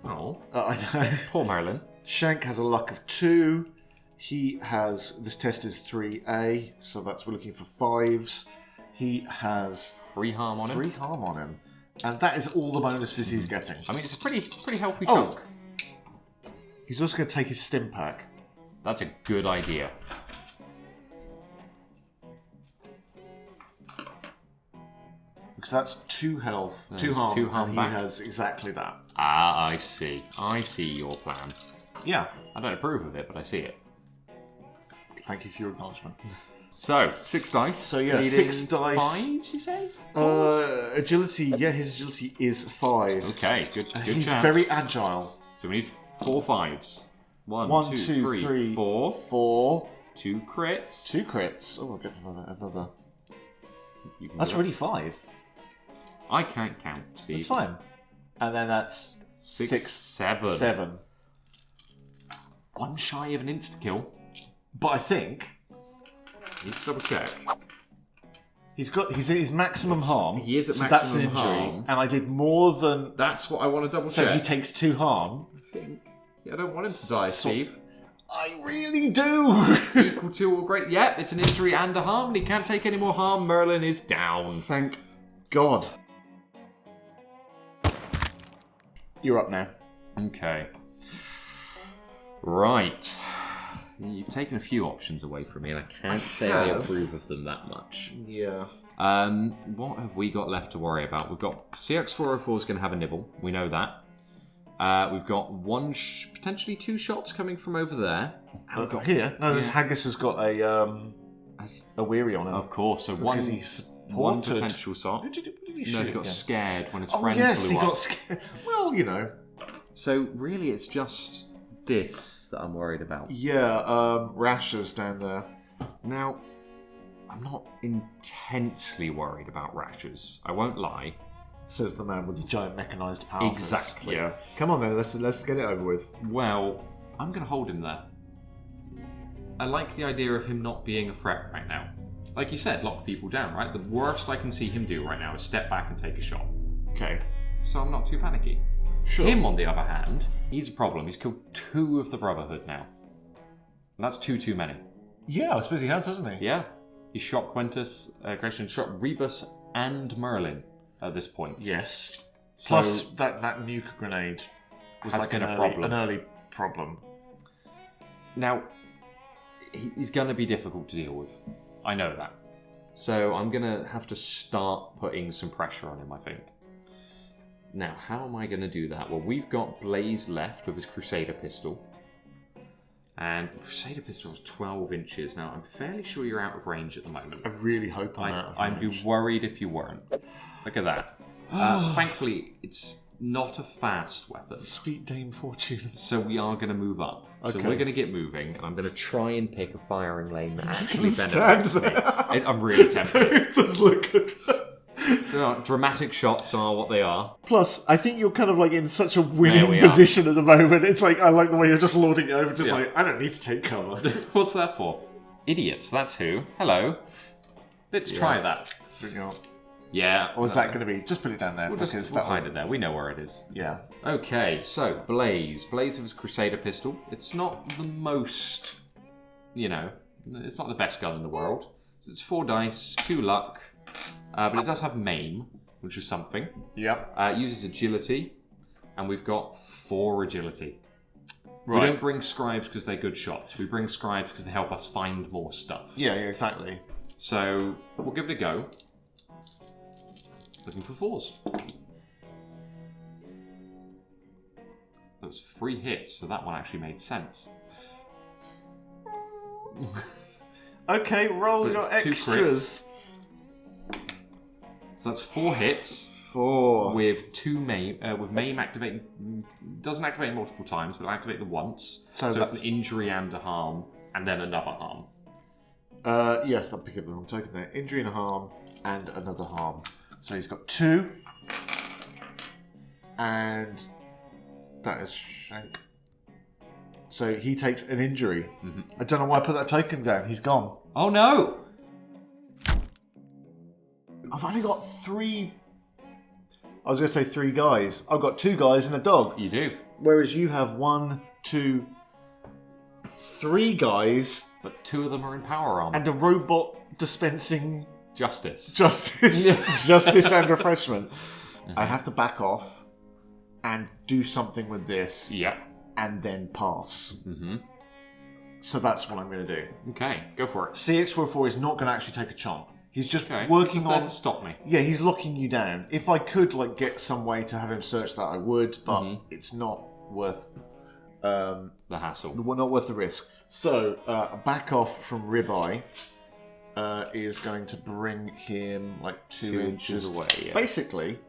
Oh. I know. Poor Merlin. Shank has a luck of 2. He has... This test is 3A, so we're looking for 5s. He has... 3 harm on him. 3 harm on him. And that is all the bonuses he's getting. I mean, it's a pretty healthy chunk. He's also going to take his stim pack. That's a good idea. Because that's 2 health, 2 harm, 2 harm and back. he has exactly that. Ah, I see. I see your plan. Yeah. I don't approve of it, but I see it. Thank you for your acknowledgement. So, 6 dice. So yeah, Leading 6 dice. 5, you say? Agility, yeah, his agility is 5. Okay, good He's chance. very agile. So we need 4 5s. 1, 1, 2, 2, 3, 3, 4. 4. 2 crits. 2 crits. Oh, I'll get another. You can That's do it. already 5. I can't count, Steve. That's fine. And then that's 6, 7. 7. 1 shy of an insta-kill. But I think Need to double check. he's at his maximum harm. He is at so maximum that's an injury. harm. And I did more than... That's what I want to double So check. he takes 2 harm. I think. Yeah, I don't want him to die, Steve. I really do! Equal to or great. Yep, it's an injury and a harm, and he can't take any more harm. Merlin is down. Thank God. You're up now. Okay. Right. You've taken a few options away from me, and I can't say I approve of them that much. Yeah. What have we got left to worry about? We've got CX404 is going to have a nibble. We know that. We've got potentially 2 shots coming from over there. Here? No, Haggis has got a weary on him. Of course. So one potential shot. Who did he No, shoot he got again? scared when his Oh, friend yes, blew he up. got scared. Well, you know. So really, it's just this that I'm worried about. Yeah, Rasher's down there. Now, I'm not intensely worried about Rashers. I won't lie. Says the man with the giant mechanised power. Exactly. Yeah. Come on then, let's get it over with. Well, I'm going to hold him there. I like the idea of him not being a threat right now. Like you said, lock people down, right? The worst I can see him do right now is step back and take a shot. Okay. So I'm not too panicky. Sure. Him, on the other hand, he's a problem. He's killed 2 of the Brotherhood now. And that's 2 too many. Yeah, I suppose he has, hasn't he? Yeah. He shot Quintus, shot Rebus and Merlin at this point. Yes. So Plus, that Nuka grenade was has like been an a early, problem. an early problem. Now, he's going to be difficult to deal with. I know that. So I'm going to have to start putting some pressure on him, I think. Now, how am I going to do that? Well, we've got Blaze left with his Crusader pistol. And the Crusader pistol is 12 inches. Now, I'm fairly sure you're out of range at the moment. I really hope I'm out of I'd be range. worried if you weren't. Look at that. Thankfully, it's not a fast weapon. Sweet Dame Fortune. So we are going to move up. So Okay. we're going to get moving, and I'm going to try and pick a firing lane that Just actually gonna benefits stand me. I'm really tempted. It does look good. Dramatic shots are what they are. Plus, I think you're kind of like in such a There winning we are. position at the moment. It's like, I like the way you're just lording it over, just Yeah. like, I don't need to take cover. What's that for? Idiots, that's who. Hello. Let's try that. Yeah. Or is that going to be? Just put it down there. We'll just hide it there. We know where it is. Yeah. Okay, so Blaze. Blaze with his Crusader pistol. It's not the most, it's not the best gun in the world. So it's 4 dice, 2 luck, but it does have maim, which is something. Yep. It uses agility, and we've got 4 agility. Right. We don't bring scribes because they're good shots. We bring scribes because they help us find more stuff. Yeah, exactly. So we'll give it a go. Looking for 4s. That was 3 hits, so that one actually made sense. Okay, roll But your it's 2 extras. So that's 4 hits 4. with 2 maim. With maim activating, doesn't activate multiple times, but it'll activate them once. So it's that's- an injury and a harm, and then another harm. Yes, that'll pick up the wrong token there. Injury and harm, and another harm. So he's got 2. And that is shank. So he takes an injury. Mm-hmm. I don't know why I put that token down. He's gone. Oh no! I've only got 3... I was going to say 3 guys. I've got 2 guys and a dog. You do. Whereas you have 1, 2, 3 guys. But 2 of them are in power armor. And a robot dispensing... Justice. Justice and refreshment. Mm-hmm. I have to back off and do something with this. Yeah. And then pass. Mm-hmm. So that's what I'm going to do. Okay, go for it. CX44 is not going to actually take a chomp. He's just working he's on... there to stop me. Yeah, he's locking you down. If I could get some way to have him search that, I would, but it's not worth... the hassle. Not worth the risk. So, a back off from Ribeye is going to bring him 2 inches away. Yeah. Basically,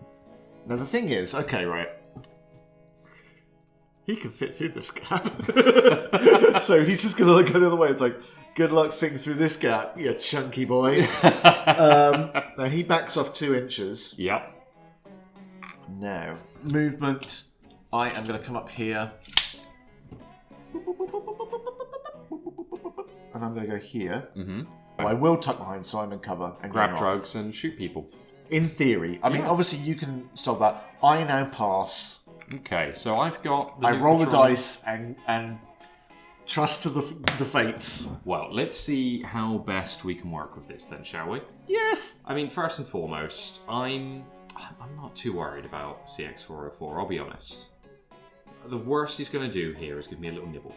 now the thing is, okay, right. He can fit through this gap. So he's just going to go the other way. It's good luck fitting through this gap, you chunky boy. Now he backs off 2 inches. Yep. Now, movement. I am going to come up here. And I'm going to go here. Mm-hmm. I will tuck behind Simon cover and grab drugs and shoot people. In theory. I mean, obviously you can stop that. I now pass. Okay, so I've got... I roll the dice and trust to the fates. Well, let's see how best we can work with this then, shall we? Yes! I mean, first and foremost, I'm not too worried about CX404, I'll be honest. The worst he's going to do here is give me a little nibble.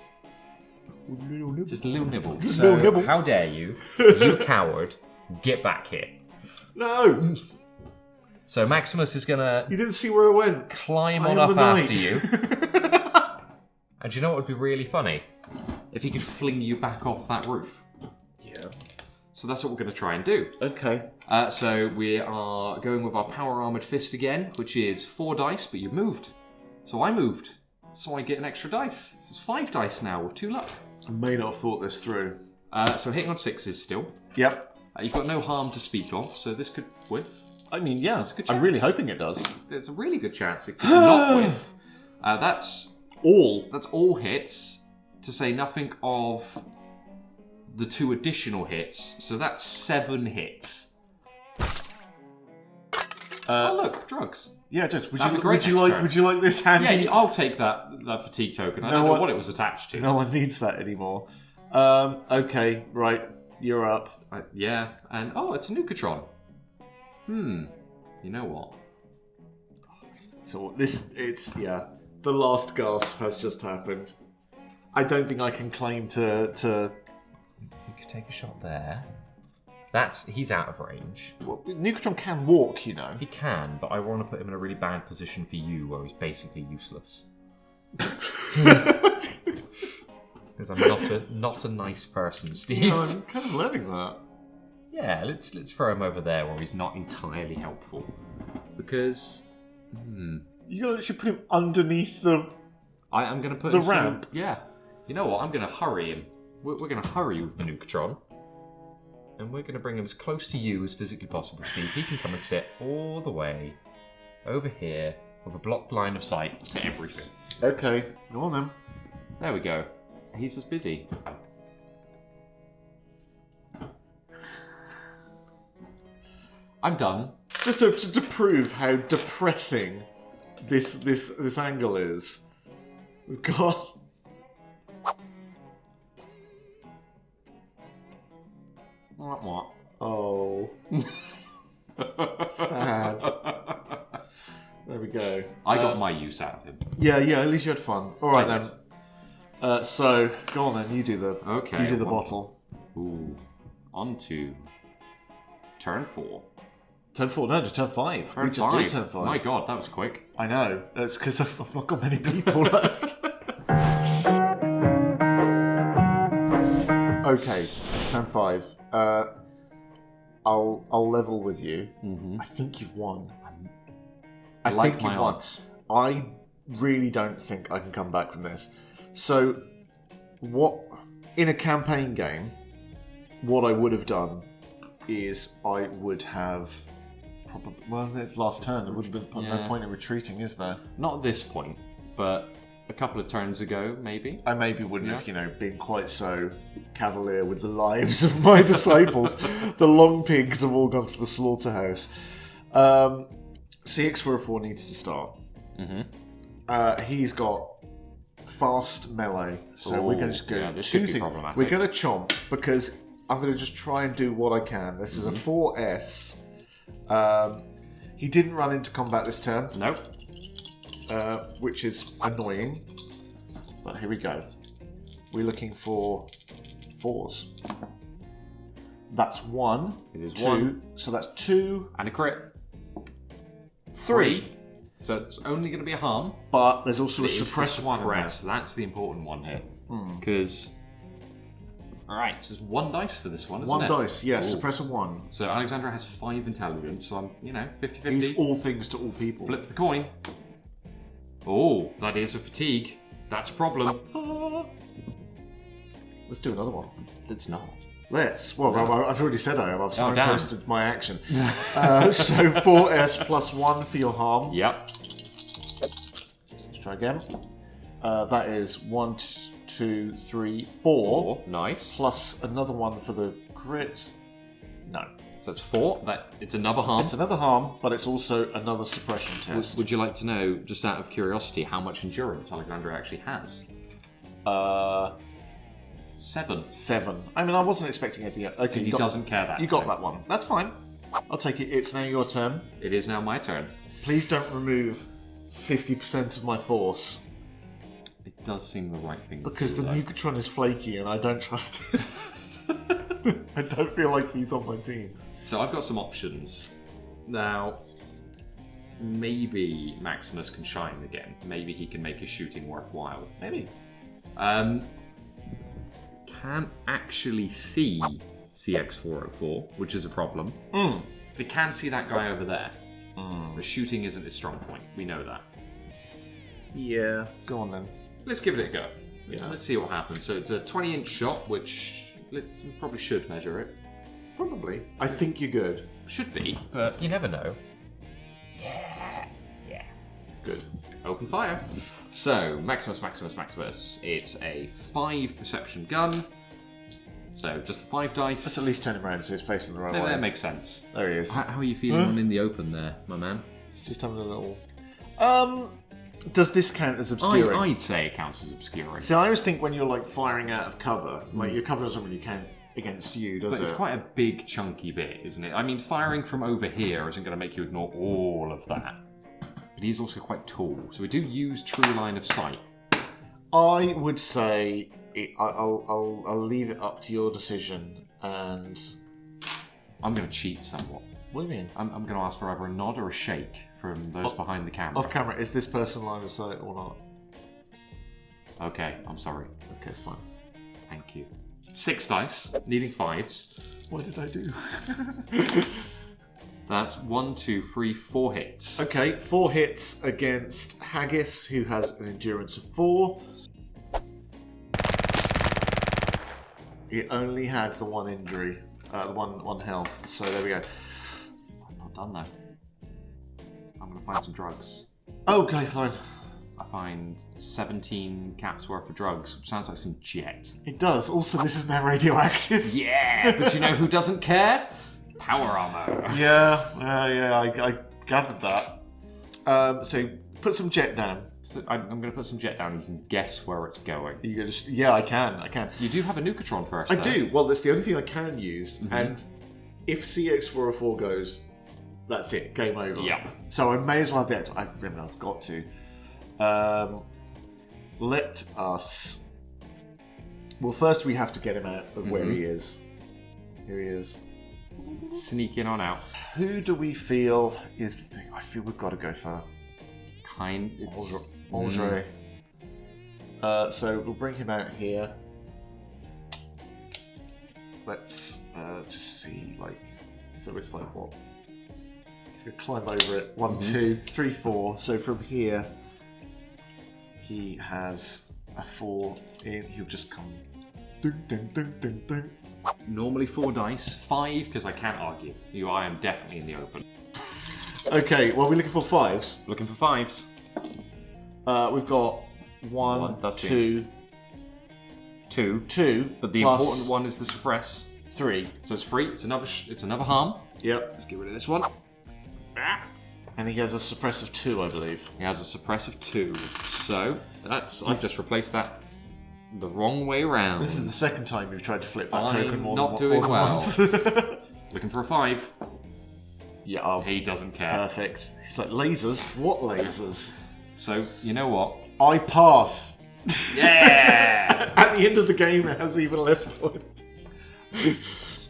Just a little nibble. So, how dare you, you coward, get back here. No! So Maximus is going to... You didn't see where I went. Climb on up after you. And do you know what would be really funny? If he could fling you back off that roof. Yeah. So that's what we're going to try and do. Okay. So we are going with our power armored fist again, which is 4 dice, but you moved. So I moved. So I get an extra dice. It's 5 dice now with 2 luck. I may not have thought this through. So hitting on 6s still. Yep. You've got no harm to speak of, so this could whiff. I mean, yeah, I'm really hoping it does. There's a really good chance it could not whiff. That's all hits, to say nothing of the 2 additional hits. So that's 7 hits. Oh look, drugs. Yeah, just would you like this handy? Yeah, I'll take that fatigue token. I don't know what it was attached to. No one needs that anymore. Okay, right, you're up. Yeah, and it's a Nukatron. You know what? So the last gasp has just happened. I don't think I can claim to... You could take a shot there. He's out of range. Well, Nukatron can walk, you know. He can, but I want to put him in a really bad position for you, where he's basically useless. Because I'm not a nice person, Steve. Yeah, I'm kind of learning that. Yeah, let's throw him over there where he's not entirely helpful. Because You should put him underneath the. I'm going to put the him ramp. Yeah. You know what? I'm going to hurry him. We're going to hurry with the Nukatron. And we're going to bring him as close to you as physically possible, Steve. He can come and sit all the way over here with a blocked line of sight to everything. Okay, go on then. There we go. He's just busy. I'm done. Just to prove how depressing this angle is, we've got. What? Oh. Sad. There we go. I got my use out of him. Yeah, at least you had fun. Alright then. So, go on then, you do the bottle. Ooh. On to turn 4. Turn 4, no, just turn 5. We just did turn 5. My god, that was quick. I know. That's because I've not got many people left. Okay, turn 5. I'll level with you. Mm-hmm. I think you've won. I think you've won. I really don't think I can come back from this. So, what in a campaign game, what I would have done is I would have probably... Well, it's last turn. There would have been no point in retreating, is there? Not at this point, but a couple of turns ago, maybe. I maybe wouldn't have, been quite so cavalier with the lives of my disciples. The long pigs have all gone to the slaughterhouse. CX404 needs to start. He's got fast melee, so we're going to just go two things. We're going to chomp because I'm going to just try and do what I can. This is a 4S. He didn't run into combat this turn. Nope. Which is annoying. But here we go. We're looking for 4s. That's 1. It is 2. 1. So that's 2. And a crit. 3. So it's only going to be a harm. But there's also a It is the suppress one. suppress. That's the important one here. Because... Alright, so it's 1 dice for this one, isn't it? 1 dice, yes. Ooh. Suppressor 1. So Alexandra has 5 intelligence, so I'm, 50-50. He's all things to all people. Flip the coin. Oh, that is a fatigue. That's a problem. Let's do another one. It's not. Let's. Well, I've already said I am. I've signposted my action. So 4S plus 1 for your harm. Yep. Let's try again. That is 1, 2, 3, 4. Nice. Plus another 1 for the crit. No. So it's 4. It's another harm. It's another harm, but it's also another suppression test. Would you like to know, just out of curiosity, how much endurance Alexandra actually has? 7. 7. I mean, I wasn't expecting anything. Okay, He doesn't care that You got time. that one. That's fine. I'll take it. It's now your turn. It is now my turn. Please don't remove 50% of my force. It does seem the right thing Because to do, the Nukatron is flaky and I don't trust him. I don't feel like he's on my team. So I've got some options. Now, maybe Maximus can shine again. Maybe he can make his shooting worthwhile. Maybe. Can't actually see CX404, which is a problem. They can see that guy over there. The shooting isn't his strong point. We know that. Yeah. Go on then. Let's give it a go. Yeah. Let's see what happens. So it's a 20-inch shot, which probably should measure it. Probably. I think you're good. Should be, but You never know. Good. open fire. So, Maximus. It's a 5 perception gun. So, just 5 dice. Let's at least turn him around so he's facing the right way. That makes sense. There he is. How are you feeling when in the open there, my man? He's just having a little... Does this count as obscuring? I'd say it counts as obscuring. See, I always think when you're like firing out of cover, like your cover doesn't really count against you, does But it? it's quite a big, chunky bit, isn't it? I mean, firing from over here isn't going to make you ignore all of that. But he's also quite tall, so we do use true line of sight. I would say I'll leave it up to your decision, and I'm going to cheat somewhat. what do you mean? I'm going to ask for either a nod or a shake from those behind the camera. Off camera, is this person line of sight or not? Okay, I'm sorry. Okay, it's fine. Thank you. 6 dice, needing 5s. What did I do? That's 1, 2, 3, 4 hits. Okay, 4 hits against Haggis, who has an endurance of 4. He only had the 1 injury, the one health. So there we go. I'm not done though. I'm going to find some drugs. Okay, fine. I find 17 caps worth of drugs, which sounds like some jet. It does. Also, this is now radioactive. Yeah, but you know who doesn't care? Power armor. Yeah, I gathered that. So put some jet down. So I'm going to put some jet down and you can guess where it's going. You can just, yeah, I can. You do have a Nukatron first, I though. do. Well, that's the only thing I can use. And if CX404 goes, that's it. Game over. Yeah. So I may as well have that. I've got to. Let us. Well, first we have to get him out of where he is. Here he is. Sneaking on out. Who do we feel is the thing? I feel we've got to go for Andre. So we'll bring him out here. Let's just see, like, so it's like what? He's gonna climb over it. 1, 2, 3, 4. So from here, he has a 4 in. He'll just come. Ding, ding, ding, ding, ding. Normally 4 dice, 5 because I can't argue. I am definitely in the open. Okay, well, we're looking for 5s. Looking for 5s. We've got 1, that's 2, 2. But the plus important one is the suppress. 3. So it's free. It's another harm. Yep. Let's get rid of this one. And he has a suppress of 2, I believe. He has a suppress of 2. So I've just replaced that the wrong way round. This is the second time you've tried to flip that token more not than doing more than well. once. Looking for a 5. Yeah, oh, He doesn't care. perfect. He's like, lasers? What lasers? So you know what? I pass. Yeah. At the end of the game, it has even less points.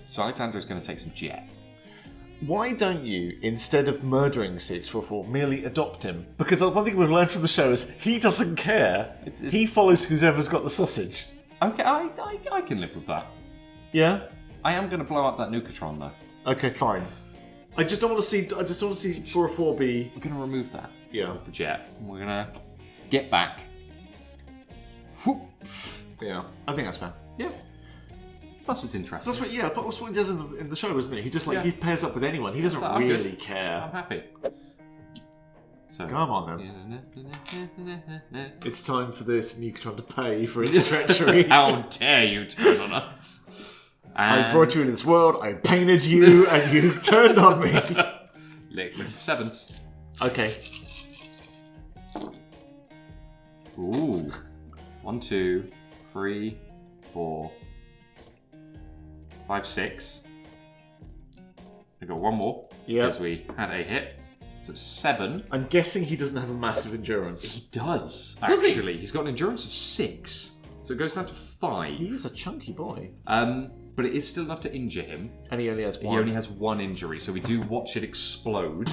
So Alexander is going to take some jet. Why don't you, instead of murdering 644, merely adopt him? Because one thing we've learned from the show is he doesn't care. He follows whoever's got the sausage. Okay, I can live with that. Yeah? I am going to blow up that Nukatron though. Okay, fine. I just don't want to see 404 be... We're going to remove that. Yeah. With the jet. And we're going to get back. Whoop. Yeah, I think that's fair. Yeah. Plus it's interesting. So that's what he does in the show, isn't it? He just he pairs up with anyone. He doesn't I'm really good. care. I'm happy. So Come on then. It's time for this Nukatron to pay for its treachery. How dare you turn on us? I brought you into this world, I painted you, and you turned on me. Liquid 7s. Okay. Ooh. 1, 2, 3, 4, 5, 6. We got one more. Yep. Because we had a hit. So it's 7. I'm guessing he doesn't have a massive endurance. He does, Does he? actually. He's got an endurance of 6. So it goes down to 5. He is a chunky boy. But it is still enough to injure him. And he only has 1. He only has 1 injury, so we do watch it explode.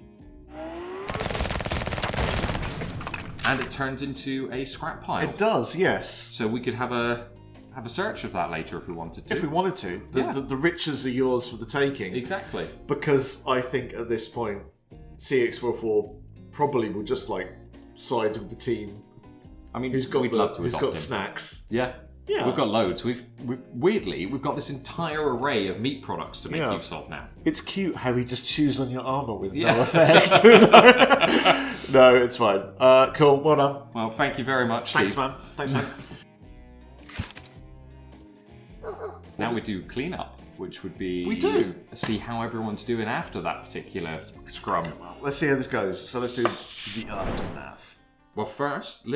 And it turns into a scrap pile. It does, yes. So we could have a search of that later if we wanted to. If we wanted to. The riches are yours for the taking. Exactly. Because I think at this point, CX44 probably will just side with the team. I mean, who's got who's got snacks. Yeah. Yeah. We've got loads. We've got this entire array of meat products to make use of now. It's cute how he just chews on your armor with no effect. No, it's fine. Cool, well done. Well, thank you very much, Thanks, Steve. man. Thanks, man. Now we do cleanup, which would be... We do. See how everyone's doing after that particular scrum. Well, let's see how this goes. So let's do the aftermath. Well, first,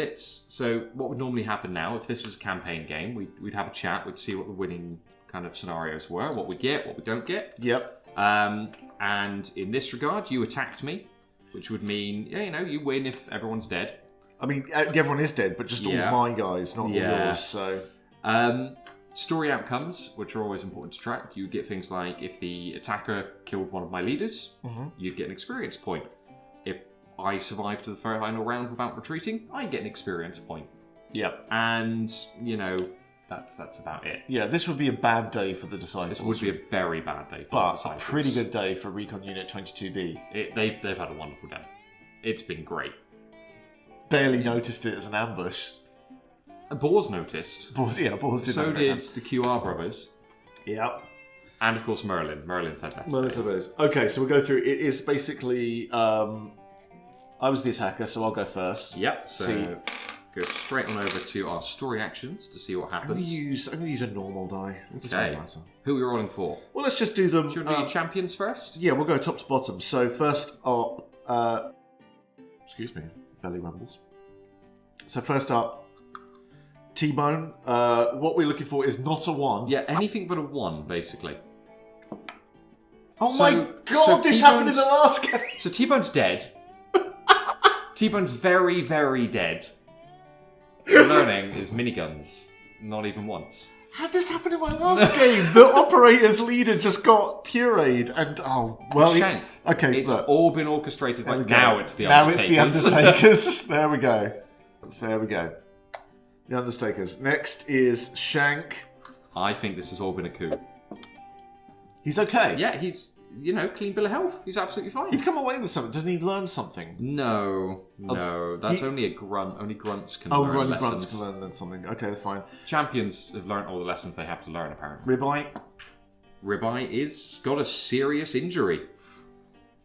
So what would normally happen now, if this was a campaign game, we'd have a chat, we'd see what the winning kind of scenarios were, what we get, what we don't get. Yep. And in this regard, you attacked me, which would mean, you win if everyone's dead. I mean, everyone is dead, but just all my guys, not all yours, so... Story outcomes, which are always important to track. You get things like, if the attacker killed one of my leaders, you'd get an experience point. If I survived to the final round without retreating, I get an experience point. Yep. And, that's about it. Yeah, this would be a bad day for the Disciples. This would be a very bad day for the But Disciples. a pretty good day for Recon Unit 22B. They've had a wonderful day. It's been great. Barely noticed it as an ambush. BoS noticed. BoS did. So did the QR brothers. Yep. And of course Merlin. Merlin's had that. Merlin's had those. Okay, so we'll go through. It is basically... I was the attacker, so I'll go first. Yep. So go straight on over to our story actions to see what happens. I'm going to use a normal die. It doesn't Okay. matter. Who are we rolling for? Well, let's just do them. Do you want to do your champions first? Yeah, we'll go top to bottom. So first up... excuse me. Belly rumbles. So first up... T-Bone. What we're looking for is not a 1. Yeah, anything but a 1, basically. Oh my god, this happened in the last game! So T-Bone's dead. T-Bone's very, very dead. We're learning is miniguns. Not even once. Had this happened in my last game? The operator's leader just got pureed and Shank. Okay, it's look. all been orchestrated by now it's the Now Undertakers. it's the Undertakers. There we go. There we go. The Undertakers. Next is Shank. I think this has all been a coup. He's okay. Yeah, he's, clean bill of health. He's absolutely fine. He'd come away with something. Doesn't he learn something? No. That's only a grunt. Only grunts can learn lessons. Grunts can learn something. Okay, that's fine. Champions have learned all the lessons they have to learn, apparently. Ribeye. Ribeye is got a serious injury.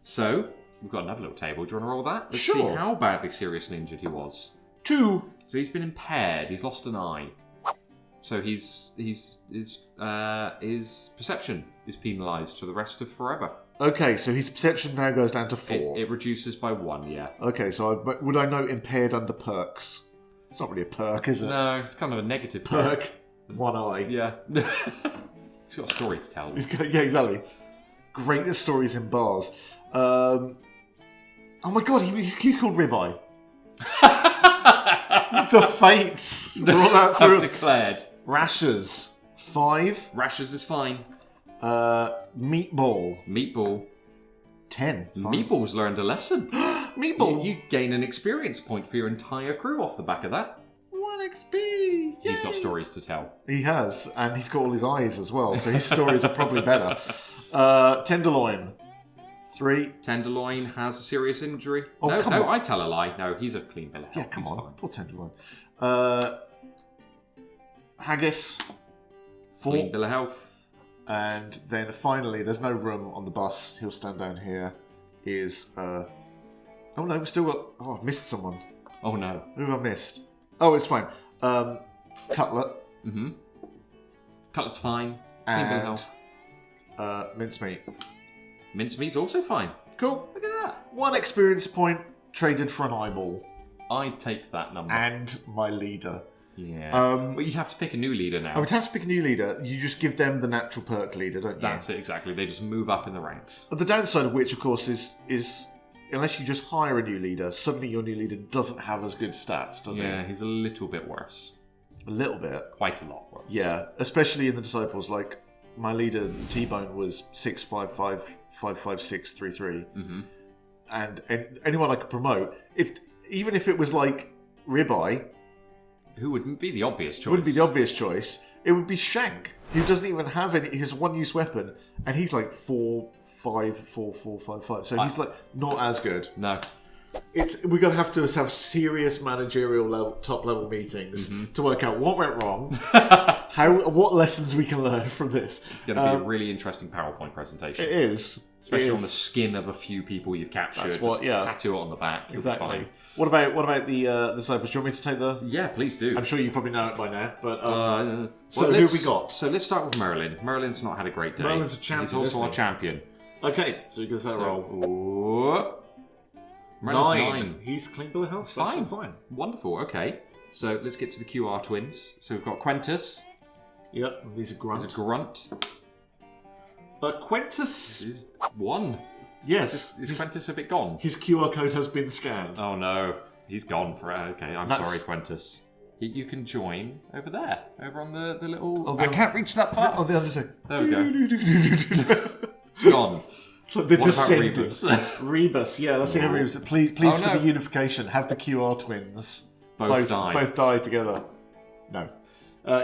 So, we've got another little table. Do you want to roll that? Let's see Sure. how badly serious and injured he was. 2. So he's been impaired. He's lost an eye. So his perception is penalised for the rest of forever. Okay, so his perception now goes down to 4. It reduces by 1, yeah. Okay, so but would I note impaired under perks? It's not really a perk, is it? No, it's kind of a negative Perk. 1 eye. Yeah. He's got a story to tell. Yeah, exactly. Greatest stories in bars. Oh my god, he's called Ribeye. The fates brought that through. I've declared. Rashers. 5. Rashers is fine. Meatball. Meatball. 10. Fine. Meatball's learned a lesson. Meatball. You gain an experience point for your entire crew off the back of that. 1 XP. He's got Yay. stories to tell. He has, and he's got all his eyes as well, so his stories are probably better. Tenderloin. 3. Tenderloin has a serious injury. Oh, no, come no, on. I tell a lie. No, he's a clean bill of Yeah, health. come He's on. fine. Poor Tenderloin. Haggis. 4. Clean bill of health. And then finally, there's no room on the bus. He'll stand down here. Is oh no, we've still got. Oh, I've missed someone. Oh no. Who have I missed? Oh, it's fine. Cutlet Mm-hmm. Cutlet's fine. Clean bill of and health. mincemeat. Mincemeat's also fine. Cool. Look at that. 1 experience point traded for an eyeball I'd take that number. and my leader. Yeah. But you'd have to pick a new leader now. I would have to pick a new leader. You just give them the natural perk leader, don't you? That's it, exactly. They just move up in the ranks. But the downside of which, of course, is unless you just hire a new leader, suddenly your new leader doesn't have as good stats, does Yeah, he? he's a little bit worse. A little bit. Quite a lot worse. Yeah, especially in the Disciples. Like, my leader, T-Bone, was 6'5", 5'6", 3'3". Mm-hmm. And anyone I could promote, even if it was like Ribeye, Who wouldn't be the obvious choice? wouldn't be the obvious choice. It would be Shank, who doesn't even have any. His one-use weapon, and he's like 4'5", 4'5". So he's like not as good. No. We're gonna have to have serious managerial level, top level meetings to work out what went wrong, what lessons we can learn from this. It's going to be a really interesting PowerPoint presentation. It is, Especially on the skin of a few people you've captured. That's what- Just yeah. tattoo it on the back. You'll be Exactly. fine. What about the Disciples? Do you want me to take the? Yeah, please do. I'm sure you probably know it by now, but So who have we got? So let's start with Merlin. Merlin's not had a great day. Merlin's a champion, He's also isn't our he? champion. Okay, so you can say roll. Whoa. Merlin's 9. He's clean bill of health. Fine. That's fine. Wonderful. Okay. So let's get to the QR twins. So we've got Quentus. Yep, these are He's grunt. a grunt. Quentus. Is 1. Yes, Is Quentus a bit gone? his QR code has been scanned. Oh no. He's gone for it. Okay, I'm That's- sorry, Quentus. You can join over there. Over on the little... Oh, I can't reach that far. Oh, the other side. There we go. Gone. So the What about descendants. Rebus, yeah, let's see how Rebus. Please Oh, for no. the unification, have the QR twins Both die. Both die together. No.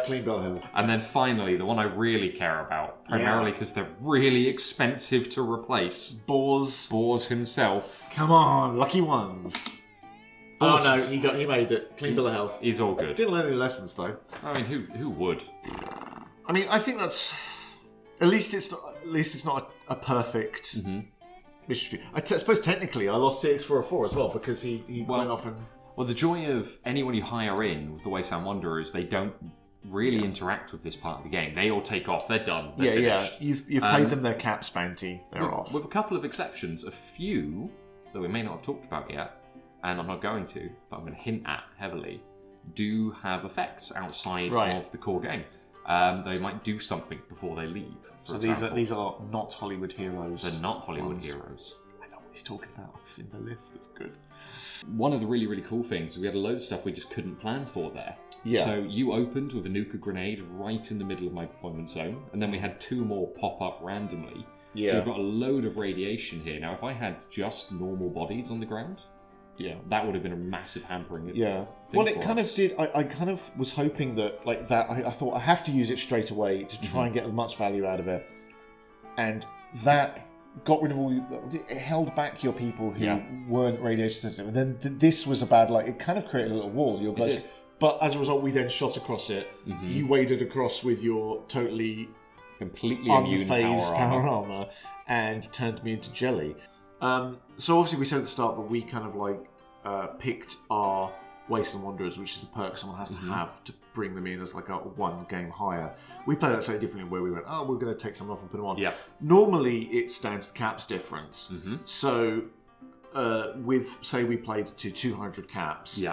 Clean bill of health. And then finally, the one I really care about, primarily because they're really expensive to replace, BoS. BoS himself. Come on, lucky ones. BoS. Oh no, he made it. Clean bill of health. He's all good. Didn't learn any lessons though. I mean, who would? I mean, I think that's at least it's not a perfect mission. I suppose technically I lost 6 for a 4 as well because he went off and. Well, the joy of anyone you hire in with the Wasteland Wanderers, they don't really interact with this part of the game. They all take off. They're done. They're finished. You've paid them their caps bounty. They're off. With a couple of exceptions, a few that we may not have talked about yet, and I'm not going to, but I'm going to hint at heavily, do have effects outside of the core game. They might do something before they leave. So these are not Hollywood heroes. They're not Hollywood heroes. I know what he's talking about. I've seen the list. It's good. One of the really, really cool things is we had a load of stuff we just couldn't plan for there. Yeah. So you opened with a Nuka grenade right in the middle of my deployment zone, and then we had 2 more pop up randomly. Yeah. So we've got a load of radiation here. Now, if I had just normal bodies on the ground, that would have been a massive hampering. Yeah. Well, it kind of did. I kind of was hoping that, like that. I thought I have to use it straight away to try and get as much value out of it, and that got rid of all. It held back your people who weren't radiation sensitive. And then this was a bad. Like it kind of created a little wall. Your guys. But as a result, we then shot across it. You waded across with your totally completely immune unfazed power power armor. armor and turned me into jelly. So obviously we said at the start that we kind of like picked our Wasteland Wanderers, which is the perk someone has to have to bring them in as like a one game higher. We played that slightly differently where we went, oh, we're going to take someone off and put them on. Yeah. Normally it's down to the caps difference. So with, say we played to 200 caps,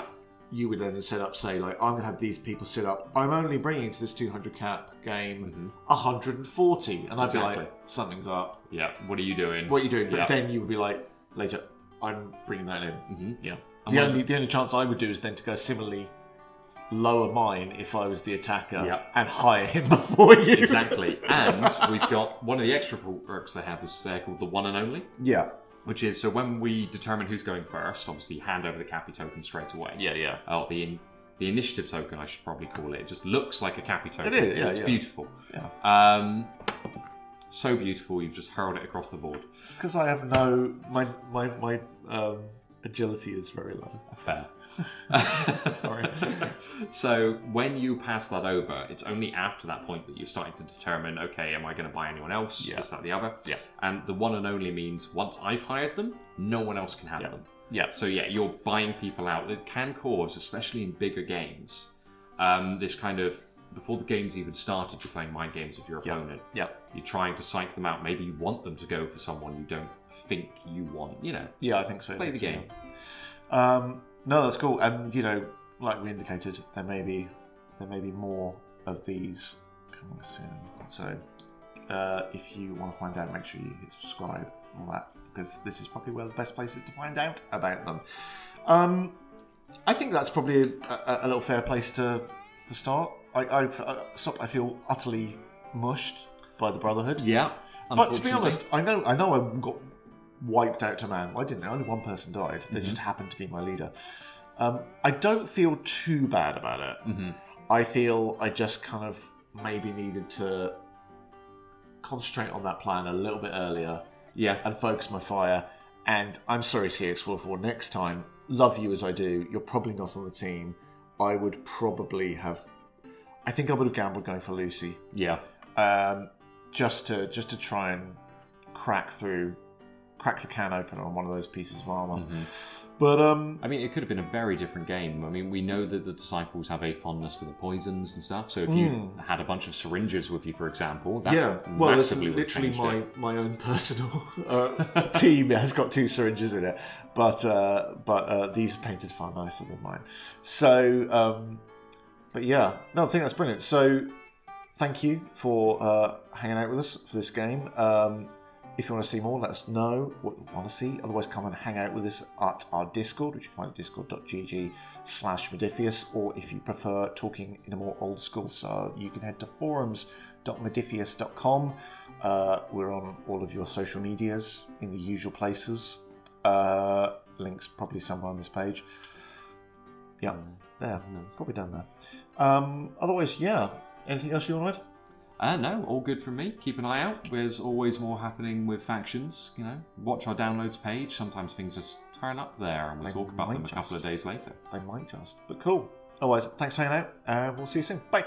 you would then set up, say, like, I'm going to have these people set up. I'm only bringing to this 200 cap game 140. And I'd be like, something's up. Yeah, what are you doing? What are you doing? But then you would be like, later, I'm bringing that in. Yeah. The only chance I would do is then to go similarly lower mine if I was the attacker and hire him before you. Exactly. And we've got one of the extra perks they have, this called the one and only. Yeah. Which is, so when we determine who's going first, obviously hand over the Cappy token straight away. Yeah. Oh, the initiative token, I should probably call it. It just looks like a Cappy token. It is, It's beautiful. Yeah. So beautiful, you've just hurled it across the board. It's because I have my agility is very low. Fair. Sorry. So when you pass that over, it's only after that point that you're starting to determine, okay, am I going to buy anyone else? This, that, the other. Yeah. And the one and only means once I've hired them, no one else can have them. Yeah. So you're buying people out. It can cause, especially in bigger games, this kind of, before the game's even started, you're playing mind games with your opponent. Yeah. You're trying to psych them out. Maybe you want them to go for someone you don't think you want. Yeah, I think so. Play the game. No, that's cool. And like we indicated, there may be more of these coming soon. So if you want to find out, make sure you hit subscribe and all that, because this is probably one of the best places to find out about them. I think that's probably a little fair place to start. I feel utterly mushed by the Brotherhood. Yeah. But to be honest, I know I got wiped out to man. Well, I didn't. Only one person died. They just happened to be my leader. I don't feel too bad about it. I feel I just kind of maybe needed to concentrate on that plan a little bit earlier. Yeah. And focus my fire. And I'm sorry, CX44, next time, love you as I do, you're probably not on the team. I would probably have... I think I would have gambled going for Lucy. Yeah. Just to try and crack the can open on one of those pieces of armor. But I mean, it could have been a very different game. I mean, we know that the disciples have a fondness for the poisons and stuff. So if you had a bunch of syringes with you, for example, that massively would have changed it. My own personal team has got 2 syringes in it, but these are painted far nicer than mine. So, but yeah, no, I think that's brilliant. So, thank you for hanging out with us for this game. If you want to see more, let us know what you want to see. Otherwise, come and hang out with us at our Discord, which you can find at discord.gg/Modiphius, or if you prefer talking in a more old school style, you can head to forums.modiphius.com. We're on all of your social medias in the usual places. Links probably somewhere on this page. Yeah, there, probably down there. Otherwise, yeah. Anything else you want to add? No, all good from me. Keep an eye out. There's always more happening with factions. Watch our downloads page. Sometimes things just turn up there, and we'll talk about them a couple of days later. They might just. But cool. Otherwise, thanks for hanging out, and we'll see you soon. Bye.